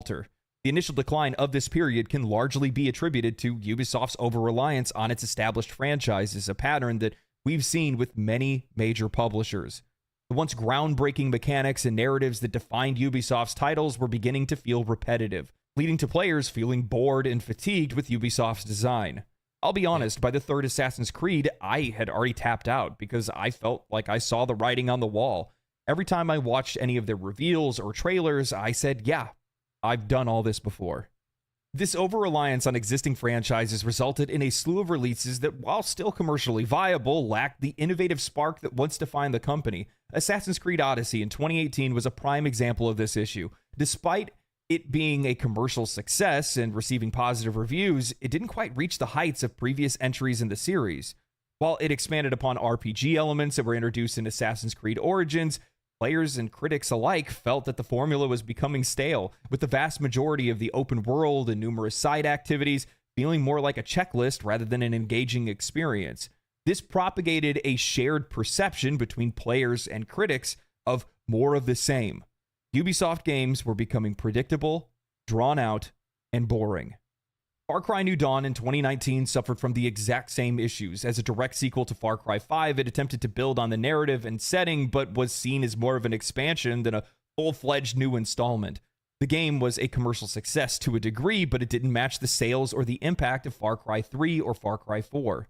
falter. The initial decline of this period can largely be attributed to Ubisoft's over-reliance on its established franchises, a pattern that we've seen with many major publishers. The once groundbreaking mechanics and narratives that defined Ubisoft's titles were beginning to feel repetitive, leading to players feeling bored and fatigued with Ubisoft's design. I'll be honest, by the third Assassin's Creed, I had already tapped out because I felt like I saw the writing on the wall. Every time I watched any of their reveals or trailers, I said, yeah, I've done all this before. This over-reliance on existing franchises resulted in a slew of releases that, while still commercially viable, lacked the innovative spark that once defined the company. Assassin's Creed Odyssey in 2018 was a prime example of this issue. Despite it being a commercial success and receiving positive reviews, it didn't quite reach the heights of previous entries in the series. While it expanded upon RPG elements that were introduced in Assassin's Creed Origins, players and critics alike felt that the formula was becoming stale, with the vast majority of the open world and numerous side activities feeling more like a checklist rather than an engaging experience. This propagated a shared perception between players and critics of more of the same. Ubisoft games were becoming predictable, drawn out, and boring. Far Cry New Dawn in 2019 suffered from the exact same issues. As a direct sequel to Far Cry 5, it attempted to build on the narrative and setting, but was seen as more of an expansion than a full-fledged new installment. The game was a commercial success to a degree, but it didn't match the sales or the impact of Far Cry 3 or Far Cry 4.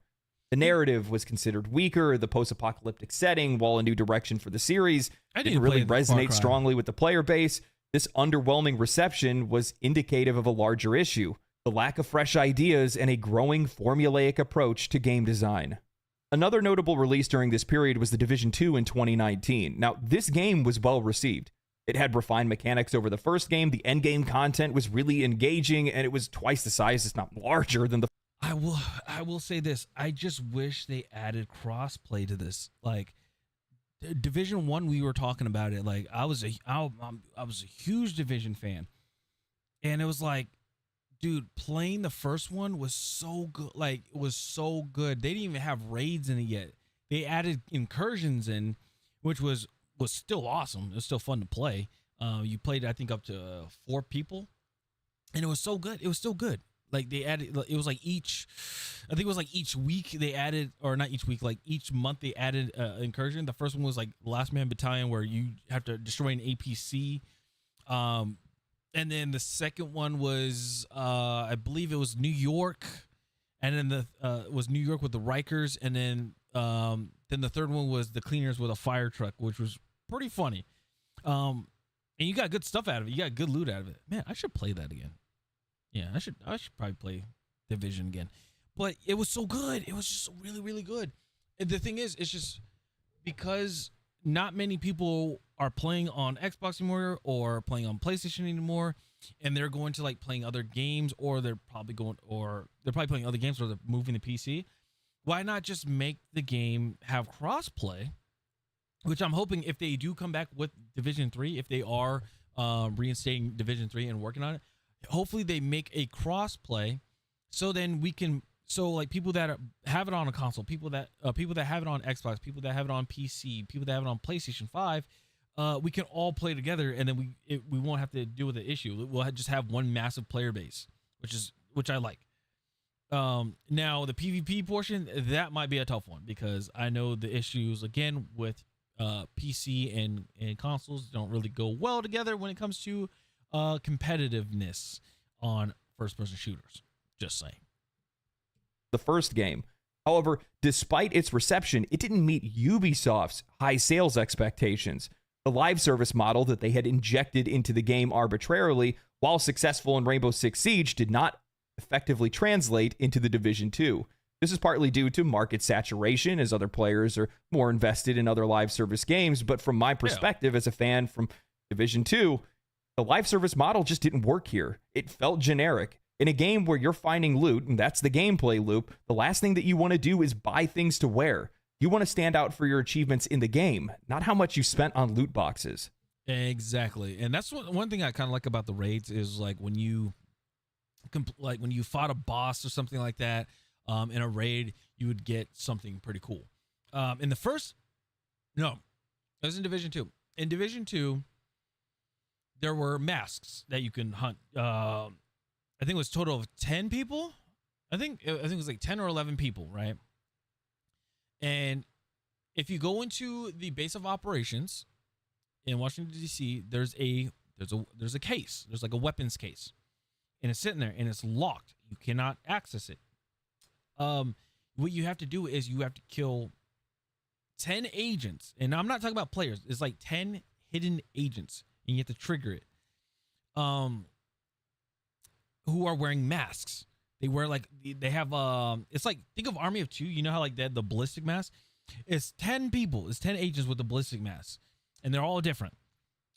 The narrative was considered weaker, the post-apocalyptic setting, while a new direction for the series, didn't really resonate strongly with the player base. This underwhelming reception was indicative of a larger issue: the lack of fresh ideas and a growing formulaic approach to game design. Another notable release during this period was The Division 2 in 2019. Now, this game was well received. It had refined mechanics over the first game, the endgame content was really engaging, and it was twice the size, if not larger, than the... I will say this. I just wish they added crossplay to this. Like, Division 1, we were talking about it. Like, I was a huge Division fan. And it was like, dude, playing the first one was so good. Like, it was so good. They didn't even have raids in it yet. They added incursions in, which was still awesome. It was still fun to play. You played, I think, up to 4 people, and it was so good. It was still good. Like, they added, it was like each week they added, or not each week, like each month they added incursion. The first one was like Last Man Battalion, where you have to destroy an APC. And then the second one was, I believe it was New York, and then was New York with the Rikers, and then the third one was the Cleaners with a fire truck, which was pretty funny. And you got good stuff out of it. You got good loot out of it. Man, I should play that again. Yeah, I should probably play Division again. But it was so good. It was just really, really good. And the thing is, it's just because not many people are playing on Xbox anymore or playing on PlayStation anymore, and they're going to like playing other games, or they're probably playing other games, or they're moving to PC. Why not just make the game have crossplay? Which I'm hoping, if they do come back with Division 3, if they are reinstating Division 3 and working on it, hopefully they make a crossplay, so then we can, so like people that have it on a console, people that have it on Xbox, people that have it on PC, people that have it on PlayStation 5, we can all play together, and then we won't have to deal with the issue. We'll just have one massive player base, which I like. Now the PvP portion, that might be a tough one, because I know the issues again with PC and consoles don't really go well together when it comes to competitiveness on first-person shooters. Just saying. The first game. However, despite its reception, it didn't meet Ubisoft's high sales expectations. The live service model that they had injected into the game arbitrarily, while successful in Rainbow Six Siege, did not effectively translate into the Division 2. This is partly due to market saturation, as other players are more invested in other live service games, but from my perspective as a fan from Division 2, the live service model just didn't work here. It felt generic. In a game where you're finding loot, and that's the gameplay loop, the last thing that you want to do is buy things to wear. You want to stand out for your achievements in the game, not how much you spent on loot boxes. Exactly. And that's one thing I kind of like about the raids is like when you fought a boss or something like that in a raid, you would get something pretty cool. In the first, no, it was in Division 2. In Division 2, there were masks that you can hunt. I think it was a total of 10 people. I think it was like 10 or 11 people, right? And if you go into the base of operations in Washington D.C., there's a case. There's like a weapons case, and it's sitting there and it's locked. You cannot access it. What you have to do is you have to kill 10 agents, and I'm not talking about players. It's like 10 hidden agents, and you have to trigger it. Who are wearing masks? They wear like they have it's like, think of Army of Two. You know how like they had the ballistic mask? It's 10 people. It's 10 agents with the ballistic mask, and they're all different.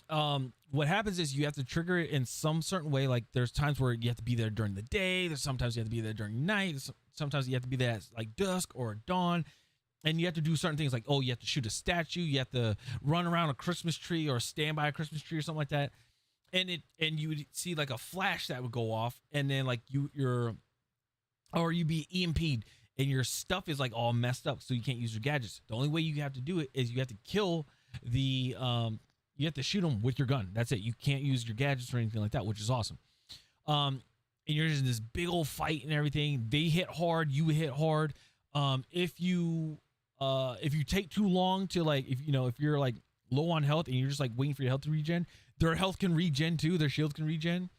What happens is you have to trigger it in some certain way. Like there's times where you have to be there during the day. There's sometimes you have to be there during night. Sometimes you have to be there at like dusk or dawn. And you have to do certain things like, oh, you have to shoot a statue. You have to run around a Christmas tree or stand by a Christmas tree or something like that. And you would see like a flash that would go off, and then like you'd be EMP'd, and your stuff is like all messed up, so you can't use your gadgets. The only way you have to do it is you have to kill the you have to shoot them with your gun. That's it. You can't use your gadgets or anything like that, which is awesome. And you're just in this big old fight and everything. They hit hard, you hit hard. If you take too long to like, if you're like low on health and you're just like waiting for your health to regen, their health can regen too. Their shields can regen.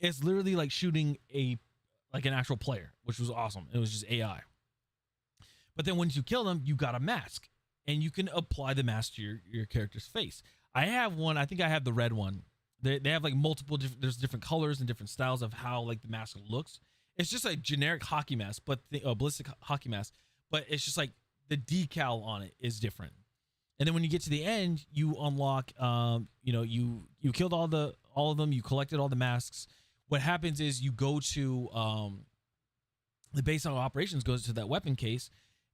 It's literally like shooting an actual player, which was awesome. It was just AI. But then once you kill them, you got a mask, and you can apply the mask to your character's face. I have one. I think I have the red one. They have like multiple there's different colors and different styles of how like the mask looks. It's just a generic hockey mask, but ballistic hockey mask. But it's just like the decal on it is different. And then when you get to the end, you unlock. You killed all of them. You collected all the masks. What happens is you go to the base of operations goes to that weapon case,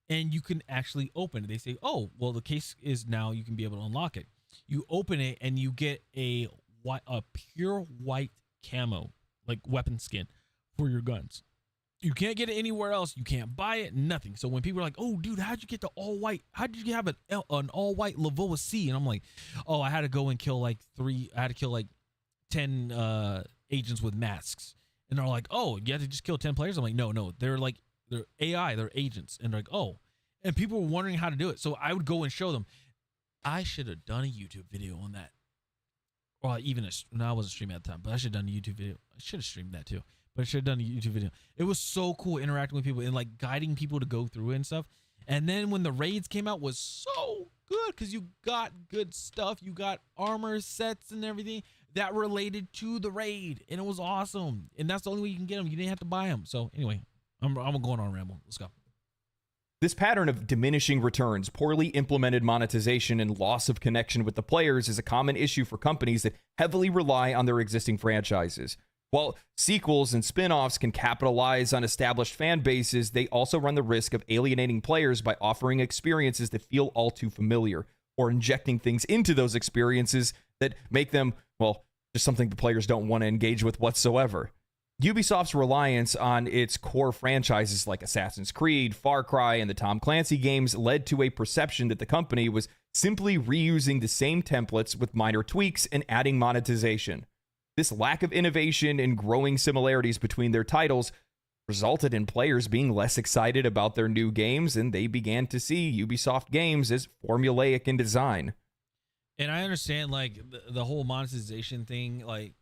and you can actually open it. They say, oh, well, the case is now you can be able to unlock it. You open it and you get a pure white camo, like weapon skin for your guns. You can't get it anywhere else. You can't buy it, nothing. So when people are like, oh, dude, how'd you get the all white? How did you have an all white Lavoa C? And I'm like, oh, I had to go and kill like 10 agents with masks. And they're like, oh, you have to just kill 10 players? I'm like, no, they're AI, they're agents. And they're like, oh. And people were wondering how to do it. So I would go and show them. I should have done a YouTube video on that. Or I wasn't streaming at the time, but I should have done a YouTube video. I should have streamed that too, but I should have done a YouTube video. It was so cool interacting with people and like guiding people to go through it and stuff. And then when the raids came out, was so good because you got good stuff. You got armor sets and everything that related to the raid, and it was awesome. And that's the only way you can get them. You didn't have to buy them. So anyway, I'm going on a ramble. Let's go. This pattern of diminishing returns, poorly implemented monetization, and loss of connection with the players is a common issue for companies that heavily rely on their existing franchises. While sequels and spin-offs can capitalize on established fan bases, they also run the risk of alienating players by offering experiences that feel all too familiar, or injecting things into those experiences that make them, well, just something the players don't want to engage with whatsoever. Ubisoft's reliance on its core franchises like Assassin's Creed, Far Cry, and the Tom Clancy games led to a perception that the company was simply reusing the same templates with minor tweaks and adding monetization. This lack of innovation and growing similarities between their titles resulted in players being less excited about their new games, and they began to see Ubisoft games as formulaic in design. And I understand like the whole monetization thing, like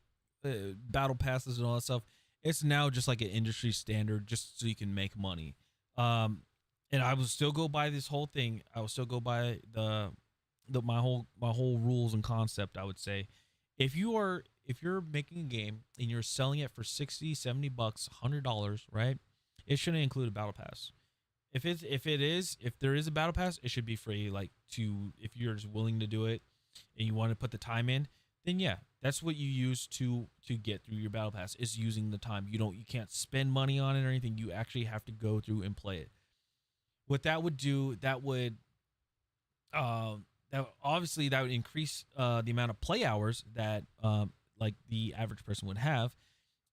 battle passes and all that stuff. It's now just like an industry standard just so you can make money. And I will still go by this whole thing. I will still go by my whole rules and concept, I would say. If you're making a game and you're selling it for $60, $70, $100, right? It shouldn't include a battle pass. If there is a battle pass, it should be free. Like if you're just willing to do it and you want to put the time in, then yeah, that's what you use to get through your battle pass, is using the time. You can't spend money on it or anything. You actually have to go through and play it. What that would do, that would increase the amount of play hours that like the average person would have.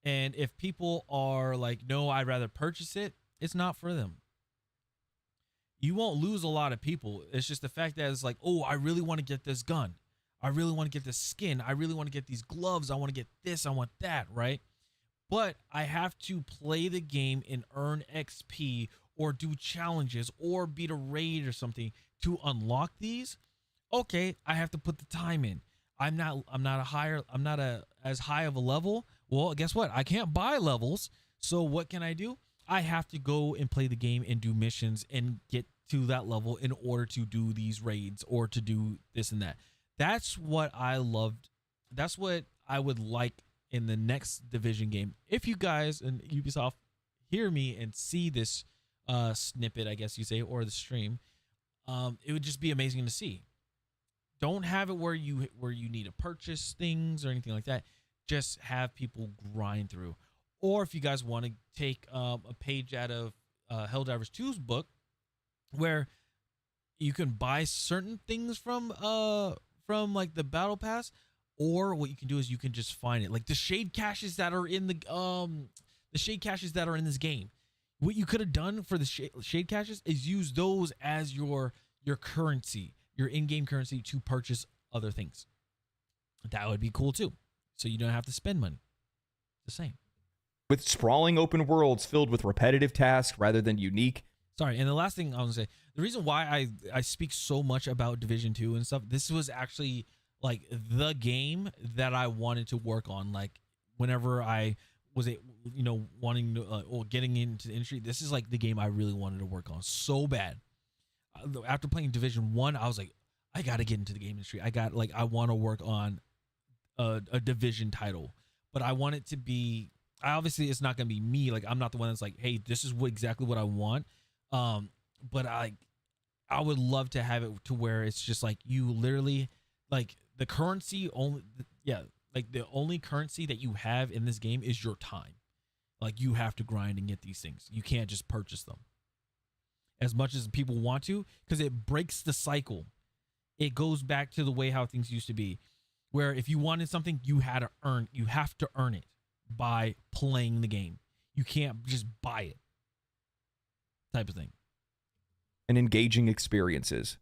And if people are like, no, I'd rather purchase it, it's not for them. You won't lose a lot of people. It's just the fact that it's like, oh, I really want to get this gun. I really want to get this skin. I really want to get these gloves. I want to get this. I want that, right? But I have to play the game and earn XP or do challenges or beat a raid or something to unlock these. Okay, I have to put the time in. I'm not as high of a level. Well, guess what? I can't buy levels. So what can I do? I have to go and play the game and do missions and get to that level in order to do these raids or to do this and that. That's what I loved. That's what I would like in the next Division game. If you guys and Ubisoft hear me and see this snippet, I guess you say, or the stream, it would just be amazing to see. Don't have it where you need to purchase things or anything like that. Just have people grind through. Or if you guys want to take a page out of Helldivers 2's book, where you can buy certain things from like the battle pass, or what you can do is you can just find it, like the shade caches that are in the shade caches that are in this game. What you could have done for the shade caches is use those as your currency, your in-game currency to purchase other things. That would be cool too. So you don't have to spend money. The same. With sprawling open worlds filled with repetitive tasks rather than unique. Sorry, and the last thing I was gonna say, the reason why I speak so much about Division 2 and stuff, this was actually like the game that I wanted to work on. Like whenever I was wanting to or getting into the industry, this is like the game I really wanted to work on so bad. After playing Division 1, I was like, I gotta get into the game industry. I want to work on a Division title, but I want it to be. Obviously, it's not gonna be me. Like I'm not the one that's like, hey, this is exactly what I want. But I would love to have it to where it's just like you literally like the currency only. Like the only currency that you have in this game is your time. Like you have to grind and get these things. You can't just purchase them as much as people want to, because it breaks the cycle. It goes back to the way how things used to be, where if you wanted something, you have to earn it by playing the game. You can't just buy it, type of thing. And engaging experiences.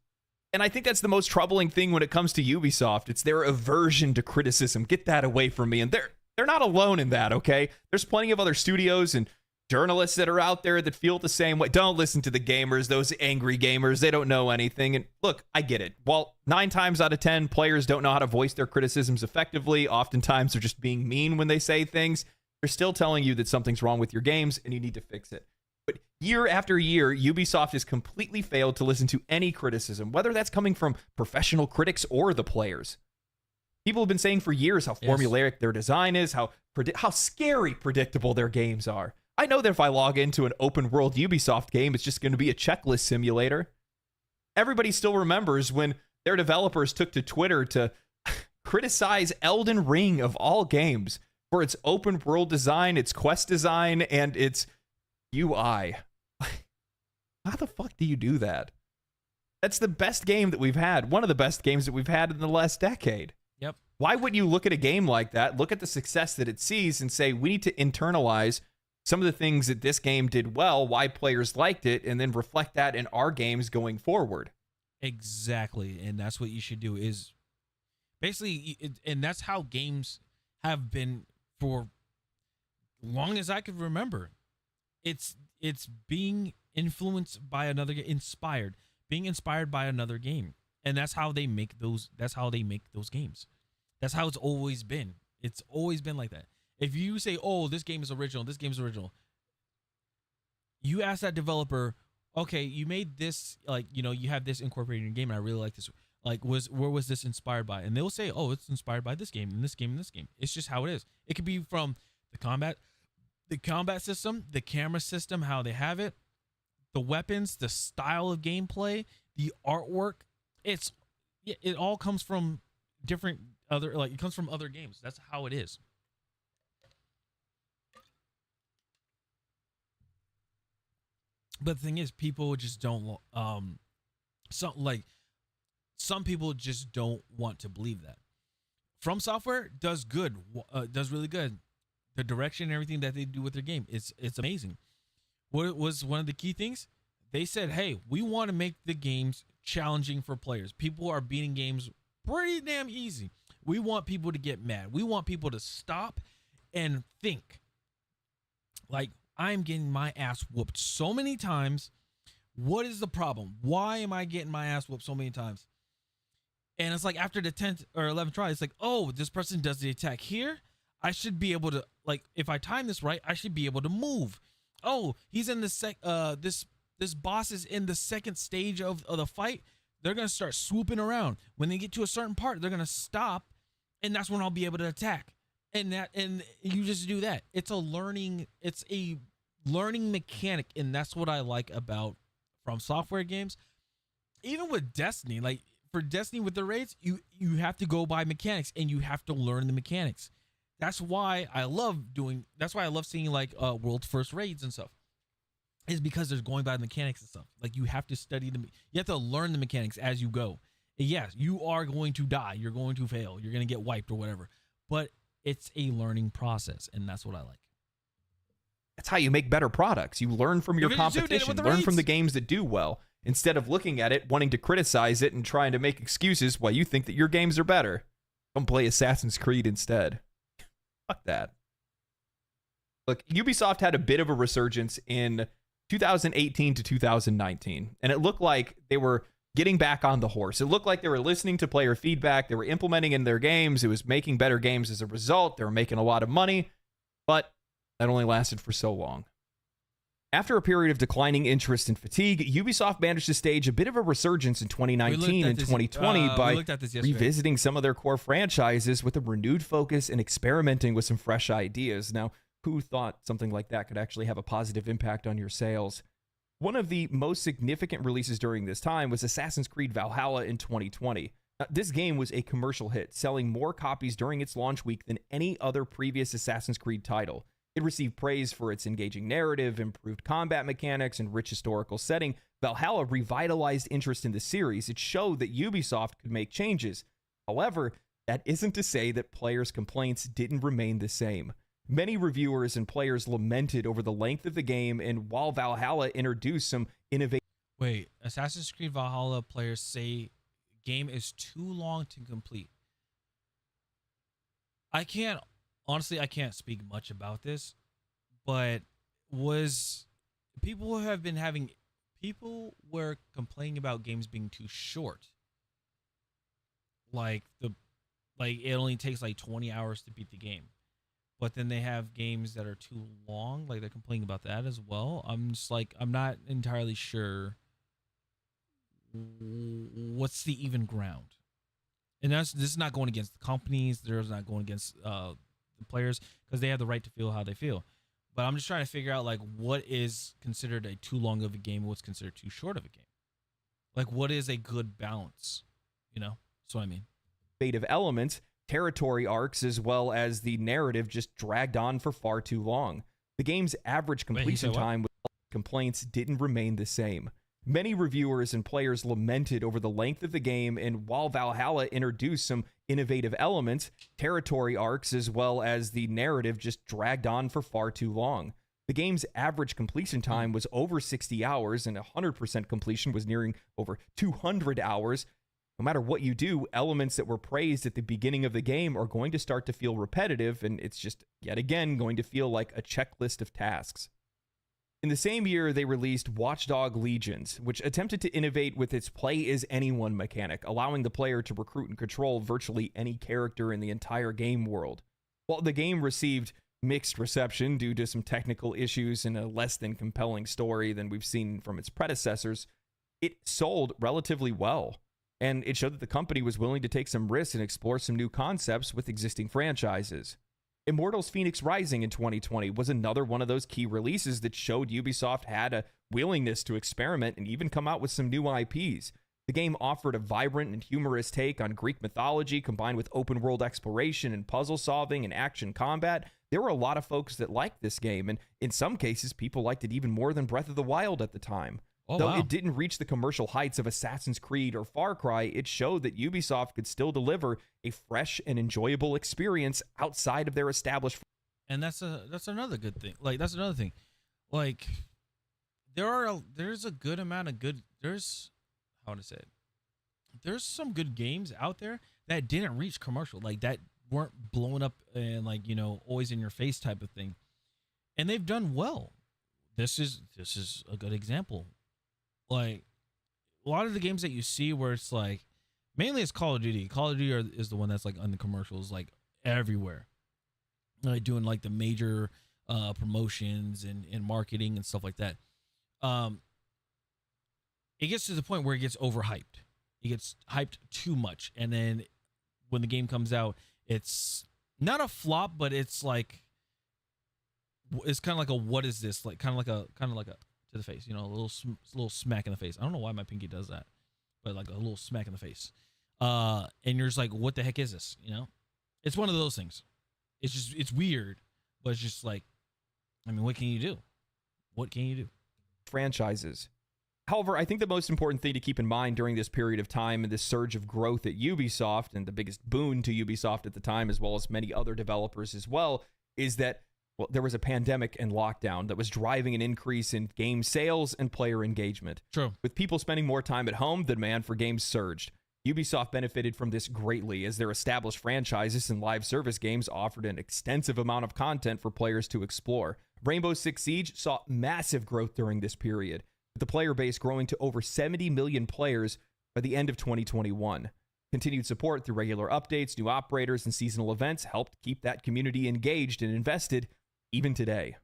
And I think that's the most troubling thing when it comes to Ubisoft. It's their aversion to criticism. Get that away from me. And they're not alone in that, okay? There's plenty of other studios and journalists that are out there that feel the same way. Don't listen to the gamers, those angry gamers. They don't know anything. And look, I get it. While 9 times out of 10 players don't know how to voice their criticisms effectively, oftentimes they're just being mean when they say things. They're still telling you that something's wrong with your games and you need to fix it. But year after year, Ubisoft has completely failed to listen to any criticism, whether that's coming from professional critics or the players. People have been saying for years how formulaic their design is, how scary predictable their games are. I know that if I log into an open world Ubisoft game, it's just going to be a checklist simulator. Everybody still remembers when their developers took to Twitter to criticize Elden Ring of all games for its open world design, its quest design, and its UI. How the fuck do you do that? That's the best game that we've had. One of the best games that we've had in the last decade. Yep. Why wouldn't you look at a game like that, look at the success that it sees, and say, we need to internalize some of the things that this game did well, why players liked it, and then reflect that in our games going forward. Exactly. And that's what you should do is basically, and that's how games have been for long as I could remember. It's being influenced by another, being inspired by another game. And that's how they make those games. That's how it's always been. It's always been like that. If you say, oh, this game is original, you ask that developer, okay, you made this, like, you have this incorporated in your game, and I really like this. Like, where was this inspired by? And they'll say, oh, it's inspired by this game, and this game, and this game. It's just how it is. It could be from the combat system, the camera system, how they have it, the weapons, the style of gameplay, the artwork. It all comes from it comes from other games. That's how it is. But the thing is, people just don't. Some people just don't want to believe that. From Software does really good. The direction and everything that they do with their game, it's amazing. What was one of the key things? They said, hey, we want to make the games challenging for players. People are beating games pretty damn easy. We want people to get mad. We want people to stop and think. Like, I'm getting my ass whooped so many times. What is the problem? Why am I getting my ass whooped so many times? And it's like after the 10th or 11th try, it's like, oh, this person does the attack here. I should be able to, like, if I time this right, I should be able to move. Oh, he's in the this boss is in the second stage of the fight. They're gonna start swooping around. When they get to a certain part, they're gonna stop, and that's when I'll be able to attack. And you just do that. It's a learning mechanic, and that's what I like about From Software games. Even with Destiny, like for Destiny with the raids, you have to go by mechanics and you have to learn the mechanics. That's why I love seeing like world's first raids and stuff. Is because there's going by the mechanics and stuff. Like you have to you have to learn the mechanics as you go. And yes, you are going to die. You're going to fail. You're going to get wiped or whatever. But it's a learning process, and that's what I like. That's how you make better products. You learn from your competition, learn from the games that do well, instead of looking at it, wanting to criticize it, and trying to make excuses why you think that your games are better. Don't play Assassin's Creed instead. Fuck that. Look, Ubisoft had a bit of a resurgence in 2018 to 2019, and it looked like they were getting back on the horse. It looked like they were listening to player feedback. They were implementing in their games. It was making better games as a result. They were making a lot of money, but that only lasted for so long. After a period of declining interest and fatigue, Ubisoft managed to stage a bit of a resurgence in 2019 and 2020 by revisiting some of their core franchises with a renewed focus and experimenting with some fresh ideas. Now, who thought something like that could actually have a positive impact on your sales? One of the most significant releases during this time was Assassin's Creed Valhalla in 2020. This game was a commercial hit, selling more copies during its launch week than any other previous Assassin's Creed title. It received praise for its engaging narrative, improved combat mechanics, and rich historical setting. Valhalla revitalized interest in the series. It showed that Ubisoft could make changes. However, that isn't to say that players' complaints didn't remain the same. Many reviewers and players lamented over the length of the game, and while Valhalla introduced some innovative... Wait, Assassin's Creed Valhalla players say game is too long to complete. Honestly, I can't speak much about this, but people were complaining about games being too short. Like it only takes like 20 hours to beat the game. But then they have games that are too long, like they're complaining about that as well. I'm not entirely sure what's the even ground. And this is not going against the companies. There's not going against the players, because they have the right to feel how they feel. But I'm just trying to figure out like what is considered a too long of a game and what's considered too short of a game. Like what is a good balance? You know? That's what I mean. Innovative elements, territory arcs, as well as the narrative just dragged on for far too long. The game's average completion time with complaints didn't remain the same. Many reviewers and players lamented over the length of the game, and while Valhalla introduced some innovative elements, territory arcs, as well as the narrative just dragged on for far too long. The game's average completion time was over 60 hours, and 100% completion was nearing over 200 hours. No matter what you do, elements that were praised at the beginning of the game are going to start to feel repetitive, and it's just, yet again, going to feel like a checklist of tasks. In the same year, they released Watch Dogs Legions, which attempted to innovate with its play-as-anyone mechanic, allowing the player to recruit and control virtually any character in the entire game world. While the game received mixed reception due to some technical issues and a less than compelling story than we've seen from its predecessors, it sold relatively well. And it showed that the company was willing to take some risks and explore some new concepts with existing franchises. Immortals Fenyx Rising in 2020 was another one of those key releases that showed Ubisoft had a willingness to experiment and even come out with some new IPs. The game offered a vibrant and humorous take on Greek mythology combined with open-world exploration and puzzle solving and action combat. There were a lot of folks that liked this game, and in some cases, people liked it even more than Breath of the Wild at the time. Though it didn't reach the commercial heights of Assassin's Creed or Far Cry, it showed that Ubisoft could still deliver a fresh and enjoyable experience outside of their established. And that's another good thing. Like that's another thing. Like there's a good amount of good. There's how to say it. There's some good games out there that didn't reach commercial, like that weren't blowing up and like, you know, always in your face type of thing. And they've done well. This is a good example. Like a lot of the games that you see where it's like, mainly it's Call of Duty. Call of Duty is the one that's like on the commercials, like everywhere. Like doing like the major promotions and marketing and stuff like that. It gets to the point where it gets overhyped. It gets hyped too much, and then when the game comes out, it's not a flop, but it's like it's kind of like a what is this? Like kind of like a to the face, you know, a little smack in the face. I don't know why my pinky does that, but like a little smack in the face. And you're just like, what the heck is this? You know, it's one of those things. It's weird, but it's just like, I mean, what can you do? What can you do? Franchises. However, I think the most important thing to keep in mind during this period of time and this surge of growth at Ubisoft, and the biggest boon to Ubisoft at the time, as well as many other developers as well, is that there was a pandemic and lockdown that was driving an increase in game sales and player engagement. True. With people spending more time at home, the demand for games surged. Ubisoft benefited from this greatly, as their established franchises and live service games offered an extensive amount of content for players to explore. Rainbow Six Siege saw massive growth during this period, with the player base growing to over 70 million players by the end of 2021. Continued support through regular updates, new operators, and seasonal events helped keep that community engaged and invested even today.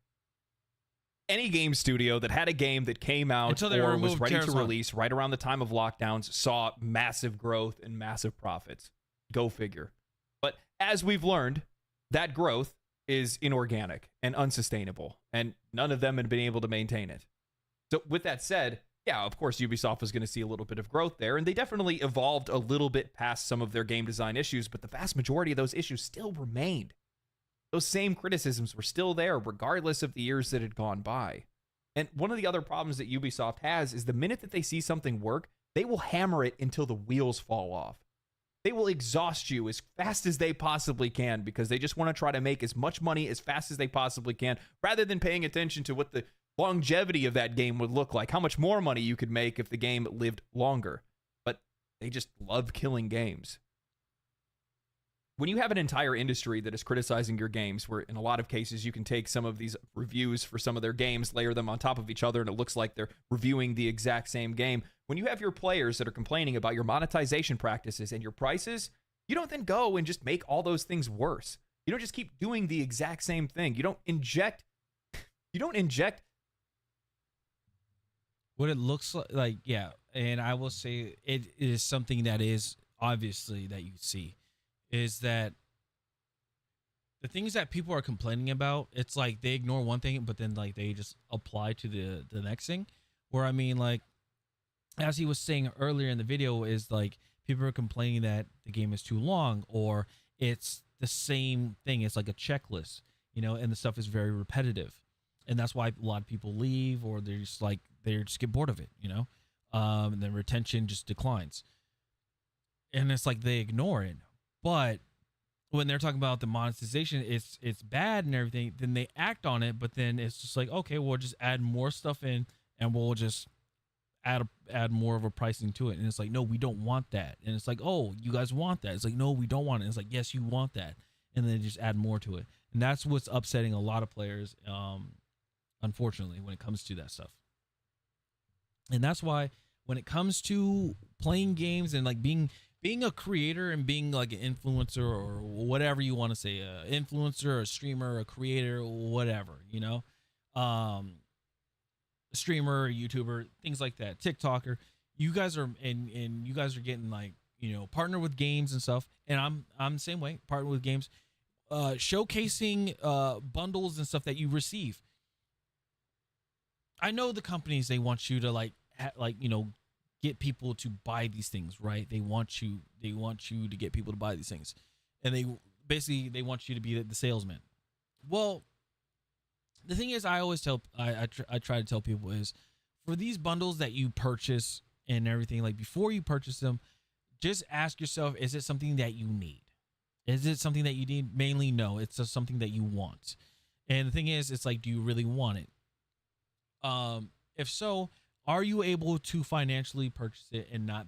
Any game studio that had a game that came out or was ready to release right around the time of lockdowns saw massive growth and massive profits. Go figure. But as we've learned, that growth is inorganic and unsustainable, and none of them had been able to maintain it. So with that said, yeah, of course, Ubisoft was going to see a little bit of growth there, and they definitely evolved a little bit past some of their game design issues, but the vast majority of those issues still remained. Those same criticisms were still there, regardless of the years that had gone by. And one of the other problems that Ubisoft has is the minute that they see something work, they will hammer it until the wheels fall off. They will exhaust you as fast as they possibly can because they just want to try to make as much money as fast as they possibly can, rather than paying attention to what the longevity of that game would look like, how much more money you could make if the game lived longer. But they just love killing games. When you have an entire industry that is criticizing your games, where in a lot of cases you can take some of these reviews for some of their games, layer them on top of each other, and it looks like they're reviewing the exact same game. When you have your players that are complaining about your monetization practices and your prices, you don't then go and just make all those things worse. You don't just keep doing the exact same thing. You don't inject what it looks like, yeah. And I will say it is something that is obviously that you see is that the things that people are complaining about, it's like they ignore one thing, but then like they just apply to the next thing. Where I mean, like, as he was saying earlier in the video, is like people are complaining that the game is too long, or it's the same thing. It's like a checklist, you know, and the stuff is very repetitive. And that's why a lot of people leave, or they just get bored of it, you know, and then retention just declines. And it's like they ignore it. But when they're talking about the monetization, it's bad and everything, then they act on it. But then it's just like, okay, we'll just add more stuff in, and we'll just add more of a pricing to it. And it's like, no, we don't want that. And it's like, oh, you guys want that. It's like, no, we don't want it. And it's like, yes, you want that. And then they just add more to it. And that's what's upsetting a lot of players, unfortunately, when it comes to that stuff. And that's why when it comes to playing games and like being a creator and being like an influencer or whatever you want to say, influencer, a streamer, a creator, whatever, you know, a streamer, a YouTuber, things like that, TikToker, you guys are, and you guys are getting like, you know, partner with games and stuff. And I'm the same way, partner with games, showcasing bundles and stuff that you receive. I know the companies, they want you to like, you know, get people to buy these things, right? They want you to get people to buy these things, and they want you to be the salesman. Well, the thing is, I always tell, I try to tell people is, for these bundles that you purchase and everything, like before you purchase them, just ask yourself, is it something that you need? Is it something that you need? Mainly, no. It's just something that you want. And the thing is, it's like, do you really want it? If so, are you able to financially purchase it and not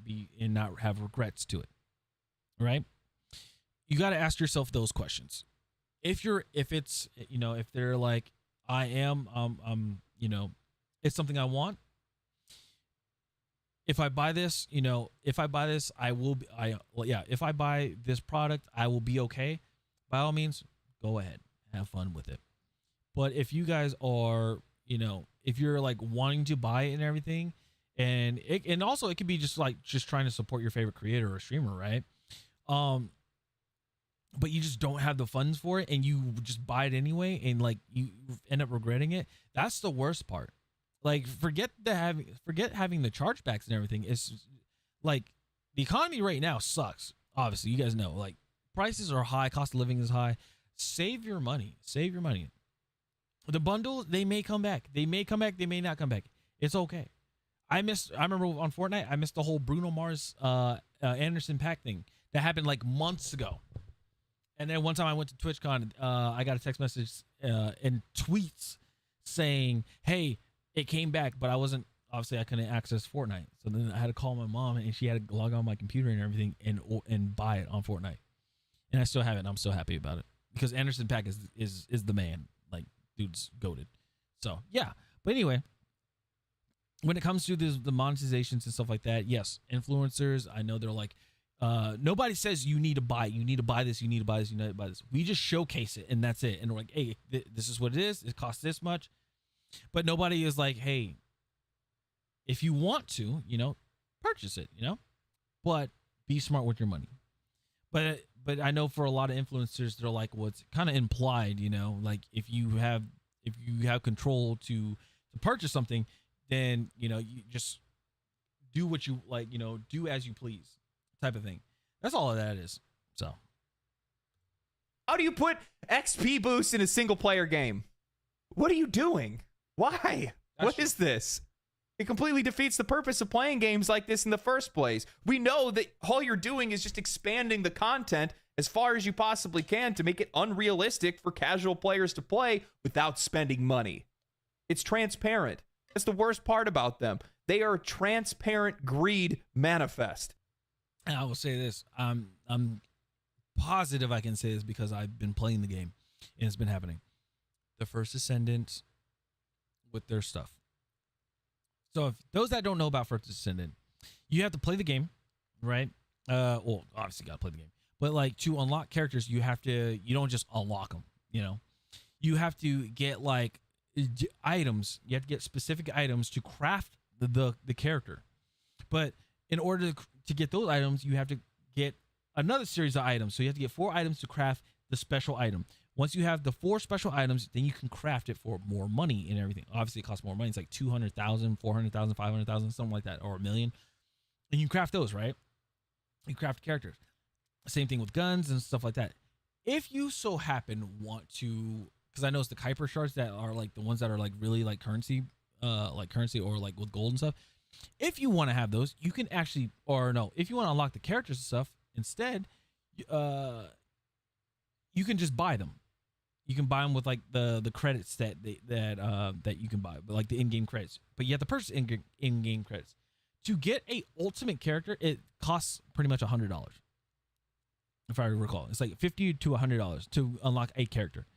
have regrets to it? Right? you got to ask yourself those questions. If they're like, I am, it's something I want. If I buy this, I will be, if I buy this product, I will be okay. By all means, go ahead, have fun with it. But if you guys are, if you're like wanting to buy it and everything, and also it could be just trying to support your favorite creator or streamer, right? But you just don't have the funds for it and you just buy it anyway and like you end up regretting it. That's the worst part. Like forget having the chargebacks and everything. It's like the economy right now sucks. Obviously, you guys know like prices are high, cost of living is high. Save your money. The bundles, they may come back. They may not come back. It's okay. I remember on Fortnite, I missed the whole Bruno Mars Anderson .Paak thing that happened like months ago. And then one time I went to TwitchCon, I got a text message and tweets saying, hey, it came back, but I couldn't access Fortnite. So then I had to call my mom and she had to log on my computer and everything and buy it on Fortnite. And I still have it and I'm so happy about it because Anderson .Paak is the man. Like, dude's goated. So, yeah. But anyway, when it comes to the monetizations and stuff like that, yes, influencers, I know they're like, nobody says you need to buy it. You need to buy this. You need to buy this. You need to buy this. We just showcase it, and that's it. And we're like, hey, this is what it is. It costs this much. But nobody is like, hey, if you want to, purchase it, but be smart with your money. But I know for a lot of influencers, they're like, well, it's kind of implied, like if you have control to purchase something, then, you just do what you like, do as you please. Type of thing. That's all of that is. So, how do you put XP boost in a single player game? What are you doing? Why? What is this? It completely defeats the purpose of playing games like this in the first place. We know that all you're doing is just expanding the content as far as you possibly can to make it unrealistic for casual players to play without spending money. It's transparent. That's the worst part about them. They are a transparent greed manifest. And I will say this, I'm positive I can say this because I've been playing the game and it's been happening. The First Descendant with their stuff. So if those that don't know about First Descendant, you have to play the game, right? Well, obviously you got to play the game. But like to unlock characters, you don't just unlock them, You have to get like items. You have to get specific items to craft the character. But in order to get those items, you have to get another series of items. So you have to get 4 items to craft the special item. Once you have the 4 special items, then you can craft it for more money and everything. Obviously, it costs more money. It's like 200,000, 400,000, 500,000, something like that, or $1 million. And you craft those, right? You craft characters. Same thing with guns and stuff like that. If you so happen want to, because I know it's the Kuiper shards that are like the ones that are like really like currency or like with gold and stuff. If you want to have those, you can actually, if you want to unlock the characters and stuff instead, you can just buy them. You can buy them with like the credits that you can buy, but like the in-game credits. But you have to purchase in-game credits. To get a ultimate character, it costs pretty much $100. If I recall, it's like $50 to $100 to unlock a character.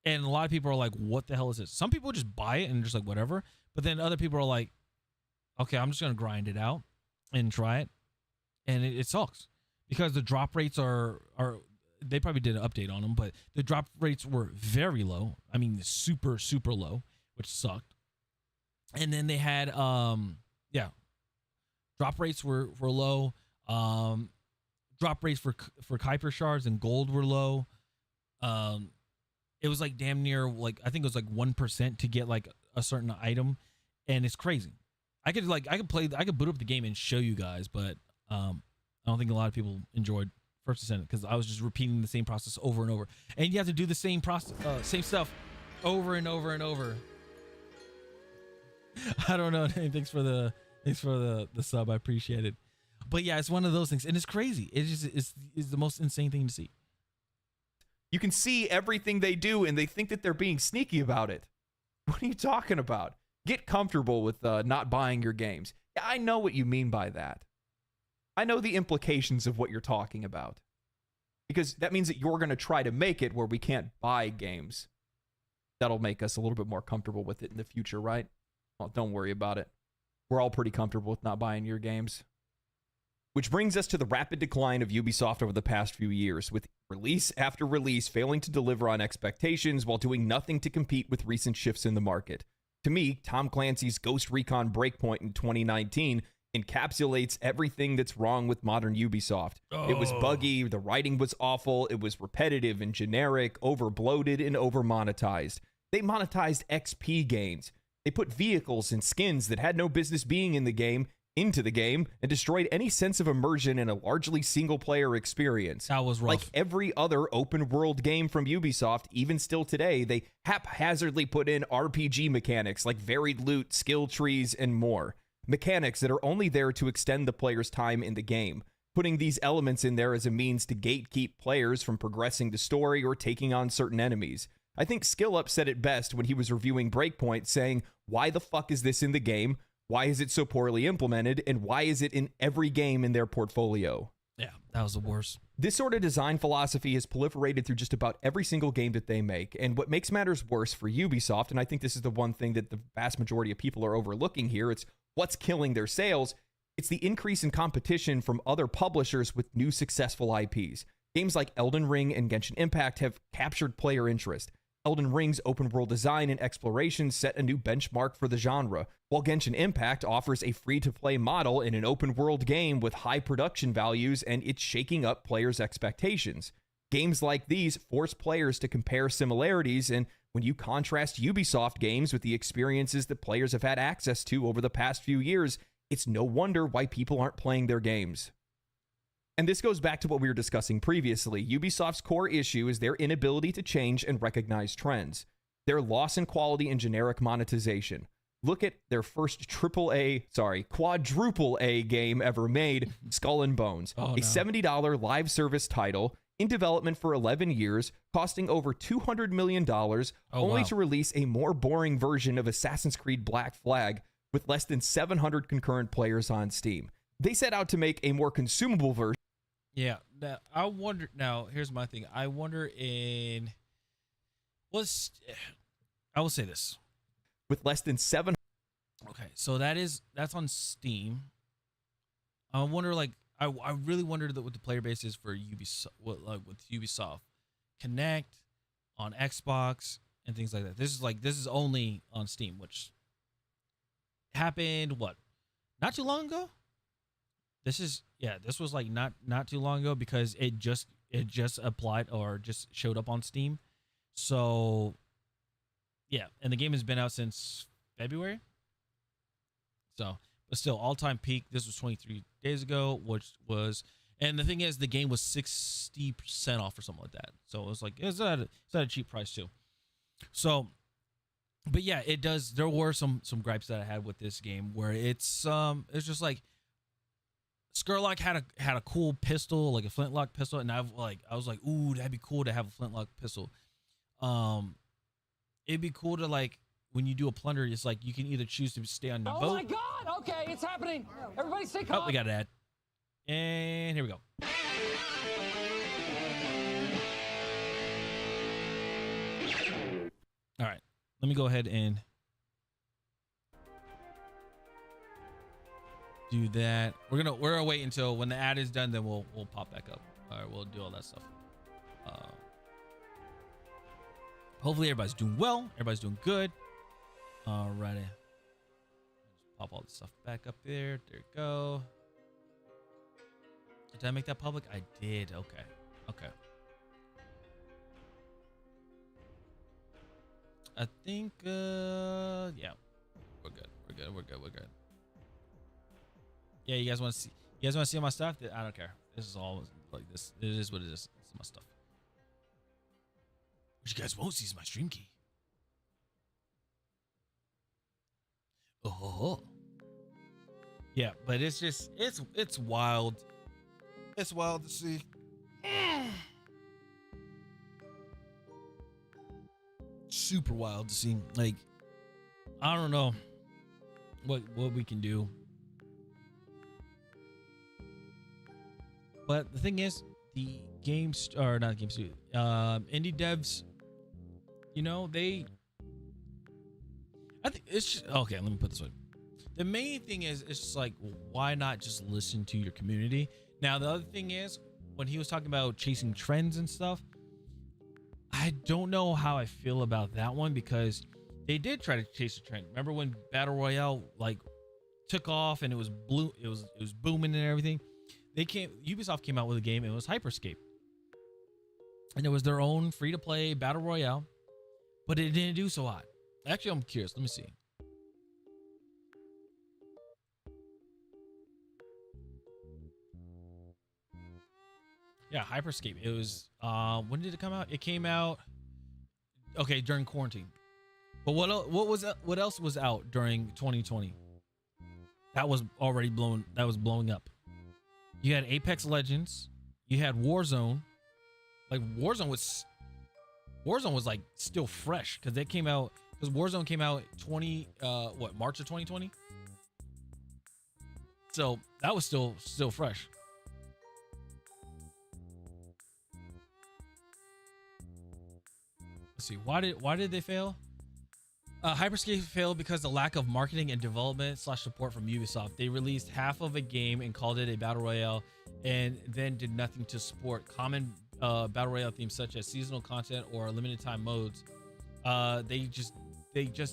And a lot of people are like, "What the hell is this?" Some people just buy it and just like whatever. But then other people are like, okay, I'm just going to grind it out and try it. And it sucks because the drop rates are they probably did an update on them, but the drop rates were very low. I mean, super, super low, which sucked. And then they had, drop rates were low. Drop rates for Kuiper shards and gold were low. It was like damn near like, I think it was like 1% to get like a certain item. And it's crazy. I could boot up the game and show you guys, but I don't think a lot of people enjoyed First Descendant because I was just repeating the same process over and over, and you have to do the same process, same stuff, over and over and over. I don't know. Thanks for the sub. I appreciate it. But yeah, it's one of those things, and it's crazy. It's the most insane thing to see. You can see everything they do, and they think that they're being sneaky about it. What are you talking about? Get comfortable with not buying your games. Yeah, I know what you mean by that. I know the implications of what you're talking about. because that means that you're going to try to make it where we can't buy games. That'll make us a little bit more comfortable with it in the future, right? Well, don't worry about it. We're all pretty comfortable with not buying your games. Which brings us to the rapid decline of Ubisoft over the past few years, with release after release failing to deliver on expectations while doing nothing to compete with recent shifts in the market. To me, Tom Clancy's Ghost Recon Breakpoint in 2019 encapsulates everything that's wrong with modern Ubisoft. It was buggy, the writing was awful, it was repetitive and generic, over-bloated and over-monetized. They monetized XP gains. They put vehicles and skins that had no business being in the game into the game and destroyed any sense of immersion in a largely single-player experience. That was rough. Like every other open-world game from Ubisoft, even still today, they haphazardly put in RPG mechanics like varied loot, skill trees, and more. Mechanics that are only there to extend the player's time in the game, putting these elements in there as a means to gatekeep players from progressing the story or taking on certain enemies. I think SkillUp said it best when he was reviewing Breakpoint, saying, "Why the fuck is this in the game? Why is it so poorly implemented? And why is it in every game in their portfolio?" Yeah, that was the worst. This sort of design philosophy has proliferated through just about every single game that they make. And what makes matters worse for Ubisoft, and I think this is the one thing that the vast majority of people are overlooking here, it's what's killing their sales. It's the increase in competition from other publishers with new successful IPs. Games like Elden Ring and Genshin Impact have captured player interest. Elden Ring's open world design and exploration set a new benchmark for the genre, while Genshin Impact offers a free-to-play model in an open world game with high production values, and it's shaking up players' expectations. Games like these force players to compare similarities, and when you contrast Ubisoft games with the experiences that players have had access to over the past few years, it's no wonder why people aren't playing their games. And this goes back to what we were discussing previously. Ubisoft's core issue is their inability to change and recognize trends. Their loss in quality and generic monetization. Look at their first quadruple A game ever made, Skull and Bones, a $70 live service title in development for 11 years, costing over $200 million, only to release a more boring version of Assassin's Creed Black Flag with less than 700 concurrent players on Steam. They set out to make a more consumable version. Yeah, now I wonder. Now here's my thing. I wonder I will say this With less than 700. Okay, so that's on Steam. I wonder, like, I really wondered what the player base is for Ubisoft, with Ubisoft Connect on Xbox and things like that. This is only on Steam, which happened not too long ago. This was like not too long ago, because it just applied or just showed up on Steam. So yeah, and the game has been out since February. So, but still, all-time peak. This was 23 days ago, and the thing is, the game was 60% off or something like that. So it was like it's at a cheap price too. So, but yeah, it does. There were some gripes that I had with this game where it's just like Skurlock had a cool pistol, like a flintlock pistol, and I was like, ooh, that'd be cool to have a flintlock pistol. It'd be cool to, like, when you do a plunder, it's like you can either choose to stay on your boat. Oh my God! Okay, it's happening. Everybody stay calm. Oh, we got an ad. And here we go. All right, let me go ahead and do that. We're gonna wait until when the ad is done, then we'll pop back up. All right, we'll do all that stuff. Hopefully everybody's doing well. Everybody's doing good. Alrighty. Just pop all this stuff back up there. There you go. Did I make that public? I did. Okay. I think yeah. We're good. Yeah, you guys want to see? You guys want to see my stuff? I don't care. This is all like this. It is what it is. This is my stuff. What you guys won't see is my stream key. Oh. Yeah, but it's just it's wild. It's wild to see. Super wild to see. Like, I don't know what we can do. But the thing is, the games or not games, indie devs, you know, I think it's just, okay. Let me put it this way. The main thing is, it's just like, why not just listen to your community? Now, the other thing is, when he was talking about chasing trends and stuff, I don't know how I feel about that one, because they did try to chase a trend. Remember when Battle Royale like took off and it was booming and everything? Ubisoft came out with a game, and it was Hyperscape. And it was their own free-to-play Battle Royale, but it didn't do so hot. Actually, I'm curious. Let me see. Yeah, Hyperscape. It was when did it come out? It came out during quarantine. But what else was out during 2020? That was already blowing up. You had Apex Legends, you had Warzone. Like Warzone was like still fresh, because Warzone came out March of 2020. So that was still fresh. Let's see, why did they fail? Hyperscape failed because of the lack of marketing and development / support from Ubisoft. They released half of a game and called it a battle royale, and then did nothing to support common battle royale themes such as seasonal content or limited time modes. They just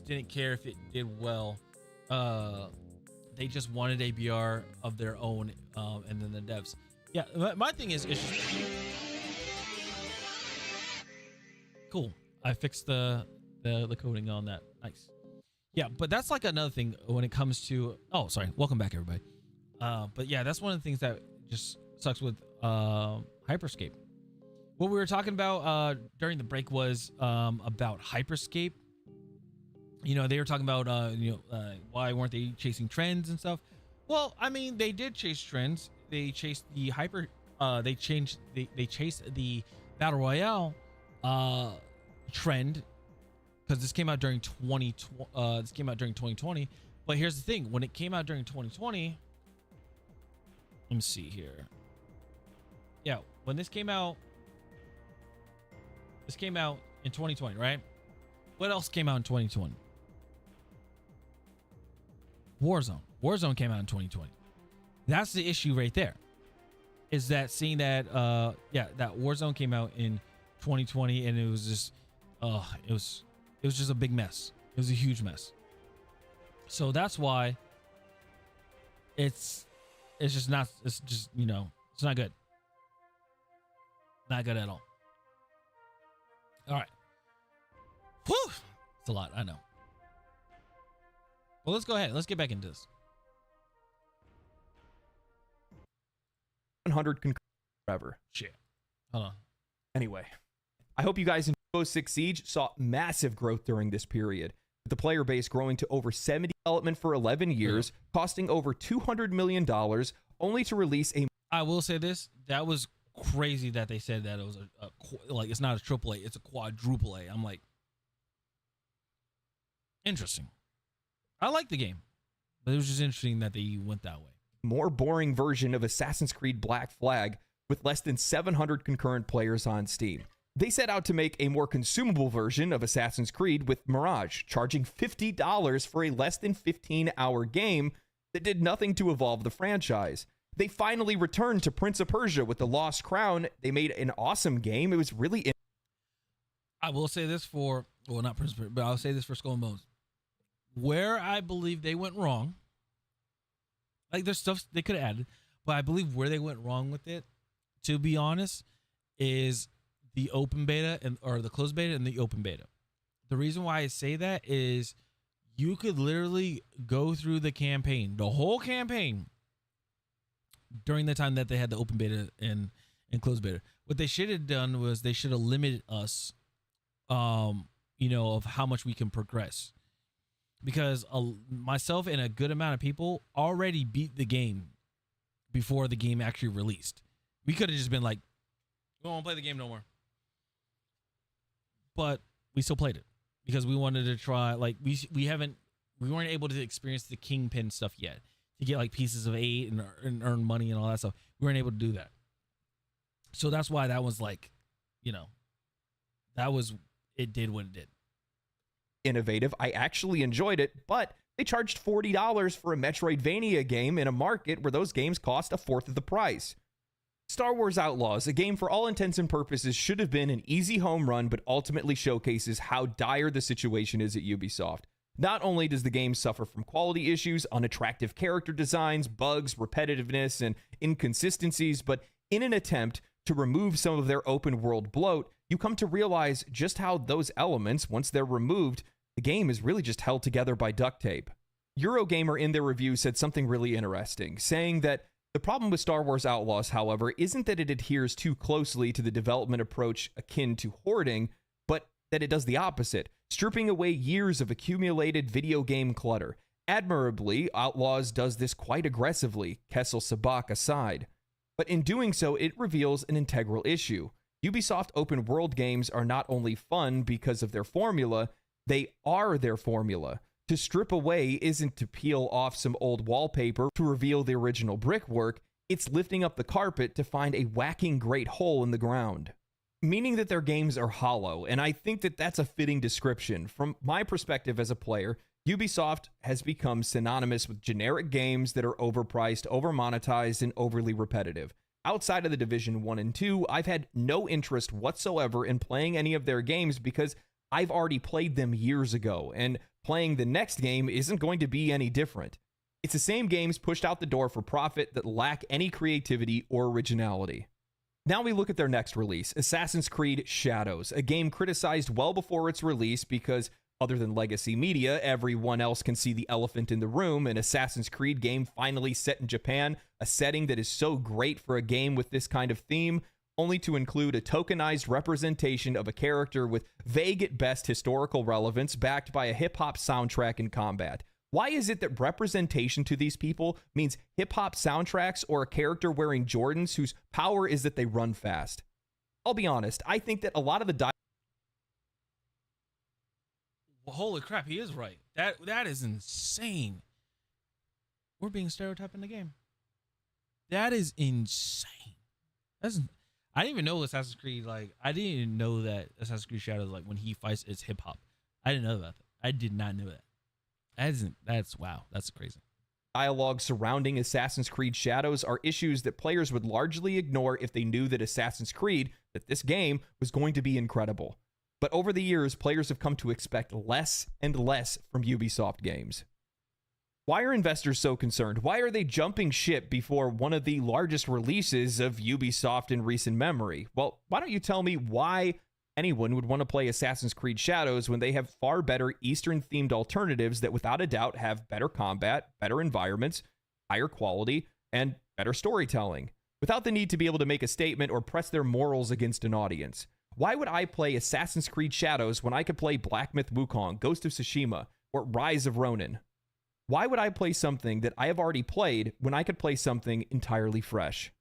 didn't care if it did well. They just wanted a BR of their own, and then the devs. Yeah, my thing is, it's just cool. I fixed the coding on that. Nice. Yeah, but that's like another thing when it comes to, oh, sorry. Welcome back, everybody. But yeah, that's one of the things that just sucks with Hyperscape. What we were talking about during the break was about Hyperscape. You know, they were talking about why weren't they chasing trends and stuff? Well, I mean, they did chase trends. They chased the they chased the battle royale trend, because this came out during 2020. But here's the thing: when it came out during 2020, let me see here. Yeah, when this came out in 2020, right? What else came out in 2020? Warzone came out in 2020. That's the issue right there. Is that seeing that that Warzone came out in 2020, and it was just it was just a big mess. It was a huge mess. So that's why it's just not it's not good. Not good at all. All right. Whew. It's a lot, I know. Well, let's go ahead. Let's get back into this. 100 forever. Shit. Hold on. Anyway, I hope you guys in Rainbow Six Siege saw massive growth during this period, with the player base growing to over 70 development for 11 years, costing over $200 million, only to release a... I will say this. That was crazy that they said that it was like, it's not a triple A, it's a quadruple A. I'm like, interesting. I like the game, but it was just interesting that they went that way. more boring version of Assassin's Creed Black Flag with less than 700 concurrent players on Steam. They set out to make a more consumable version of Assassin's Creed with Mirage, charging $50 for a less than 15-hour game that did nothing to evolve the franchise. They finally returned to Prince of Persia with The Lost Crown. They made an awesome game. It was really... I will say this for... Well, not Prince of Persia, but I'll say this for Skull and Bones. Where I believe they went wrong... Like, there's stuff they could have added, but I believe where they went wrong with it, to be honest, is the open beta or the closed beta and the open beta. The reason why I say that is you could literally go through the campaign, the whole campaign, during the time that they had the open beta and closed beta. What they should have done was they should have limited us, of how much we can progress. Because myself and a good amount of people already beat the game before the game actually released. We could have just been like, we won't play the game no more. But we still played it because we wanted to try. Like we weren't able to experience the Kingpin stuff yet to get like pieces of 8 and earn money and all that stuff. We weren't able to do that. So that's why that was like, you know, it did what it did. Innovative. I actually enjoyed it, but they charged $40 for a Metroidvania game in a market where those games cost a fourth of the price. Star Wars Outlaws, a game for all intents and purposes, should have been an easy home run, but ultimately showcases how dire the situation is at Ubisoft. Not only does the game suffer from quality issues, unattractive character designs, bugs, repetitiveness, and inconsistencies, but in an attempt to remove some of their open world bloat, you come to realize just how those elements, once they're removed, the game is really just held together by duct tape. Eurogamer in their review said something really interesting, saying that the problem with Star Wars Outlaws, however, isn't that it adheres too closely to the development approach akin to hoarding, but that it does the opposite, stripping away years of accumulated video game clutter. Admirably, Outlaws does this quite aggressively, Kessel Sabak aside. But in doing so, it reveals an integral issue. Ubisoft open world games are not only fun because of their formula, they are their formula. To strip away isn't to peel off some old wallpaper to reveal the original brickwork, it's lifting up the carpet to find a whacking great hole in the ground. Meaning that their games are hollow, and I think that that's a fitting description. From my perspective as a player, Ubisoft has become synonymous with generic games that are overpriced, overmonetized, and overly repetitive. Outside of the Division 1 and 2, I've had no interest whatsoever in playing any of their games because I've already played them years ago, and playing the next game isn't going to be any different. It's the same games pushed out the door for profit that lack any creativity or originality. Now we look at their next release, Assassin's Creed Shadows, a game criticized well before its release because, other than legacy media, everyone else can see the elephant in the room. An Assassin's Creed game finally set in Japan, a setting that is so great for a game with this kind of theme, only to include a tokenized representation of a character with vague at best historical relevance backed by a hip-hop soundtrack and combat. Why is it that representation to these people means hip-hop soundtracks or a character wearing Jordans whose power is that they run fast? I'll be honest, I think that a lot of the Well, holy crap, he is right. That is insane. We're being stereotyped in the game. That is insane. I didn't even know Assassin's Creed, I didn't even know that Assassin's Creed Shadows, when he fights, it's hip-hop. I didn't know about that. I did not know that. That's wow. That's crazy. dialogue surrounding Assassin's Creed Shadows are issues that players would largely ignore if they knew that Assassin's Creed, that this game, was going to be incredible. But over the years, players have come to expect less and less from Ubisoft games. Why are investors so concerned? Why are they jumping ship before one of the largest releases of Ubisoft in recent memory? Well, why don't you tell me why anyone would want to play Assassin's Creed Shadows when they have far better Eastern-themed alternatives that without a doubt have better combat, better environments, higher quality, and better storytelling, without the need to be able to make a statement or press their morals against an audience? Why would I play Assassin's Creed Shadows when I could play Black Myth Wukong, Ghost of Tsushima, or Rise of Ronin? Why would I play something that I have already played when I could play something entirely fresh?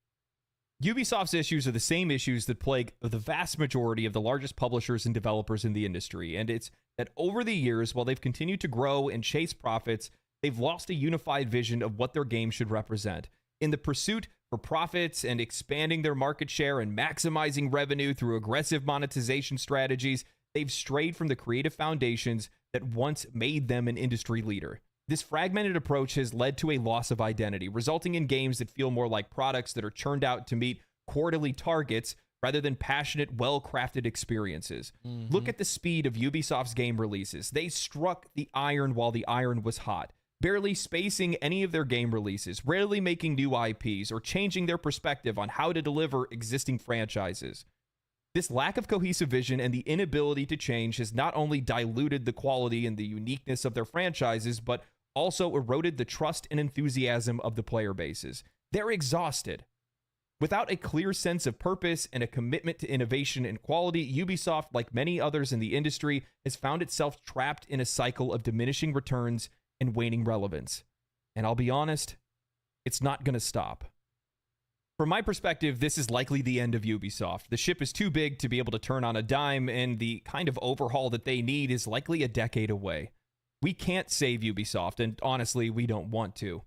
Ubisoft's issues are the same issues that plague the vast majority of the largest publishers and developers in the industry, and it's that over the years, while they've continued to grow and chase profits, they've lost a unified vision of what their game should represent. In the pursuit for profits and expanding their market share and maximizing revenue through aggressive monetization strategies, they've strayed from the creative foundations that once made them an industry leader. This fragmented approach has led to a loss of identity, resulting in games that feel more like products that are churned out to meet quarterly targets rather than passionate, well-crafted experiences. Look at the speed of Ubisoft's game releases. They struck the iron while the iron was hot, barely spacing any of their game releases, rarely making new IPs, or changing their perspective on how to deliver existing franchises. This lack of cohesive vision and the inability to change has not only diluted the quality and the uniqueness of their franchises, but also eroded the trust and enthusiasm of the player bases. They're exhausted. Without a clear sense of purpose and a commitment to innovation and quality, Ubisoft, like many others in the industry, has found itself trapped in a cycle of diminishing returns and waning relevance. And I'll be honest, it's not going to stop. From my perspective, this is likely the end of Ubisoft. The ship is too big to be able to turn on a dime, and the kind of overhaul that they need is likely a decade away. We can't save Ubisoft, and honestly, we don't want to.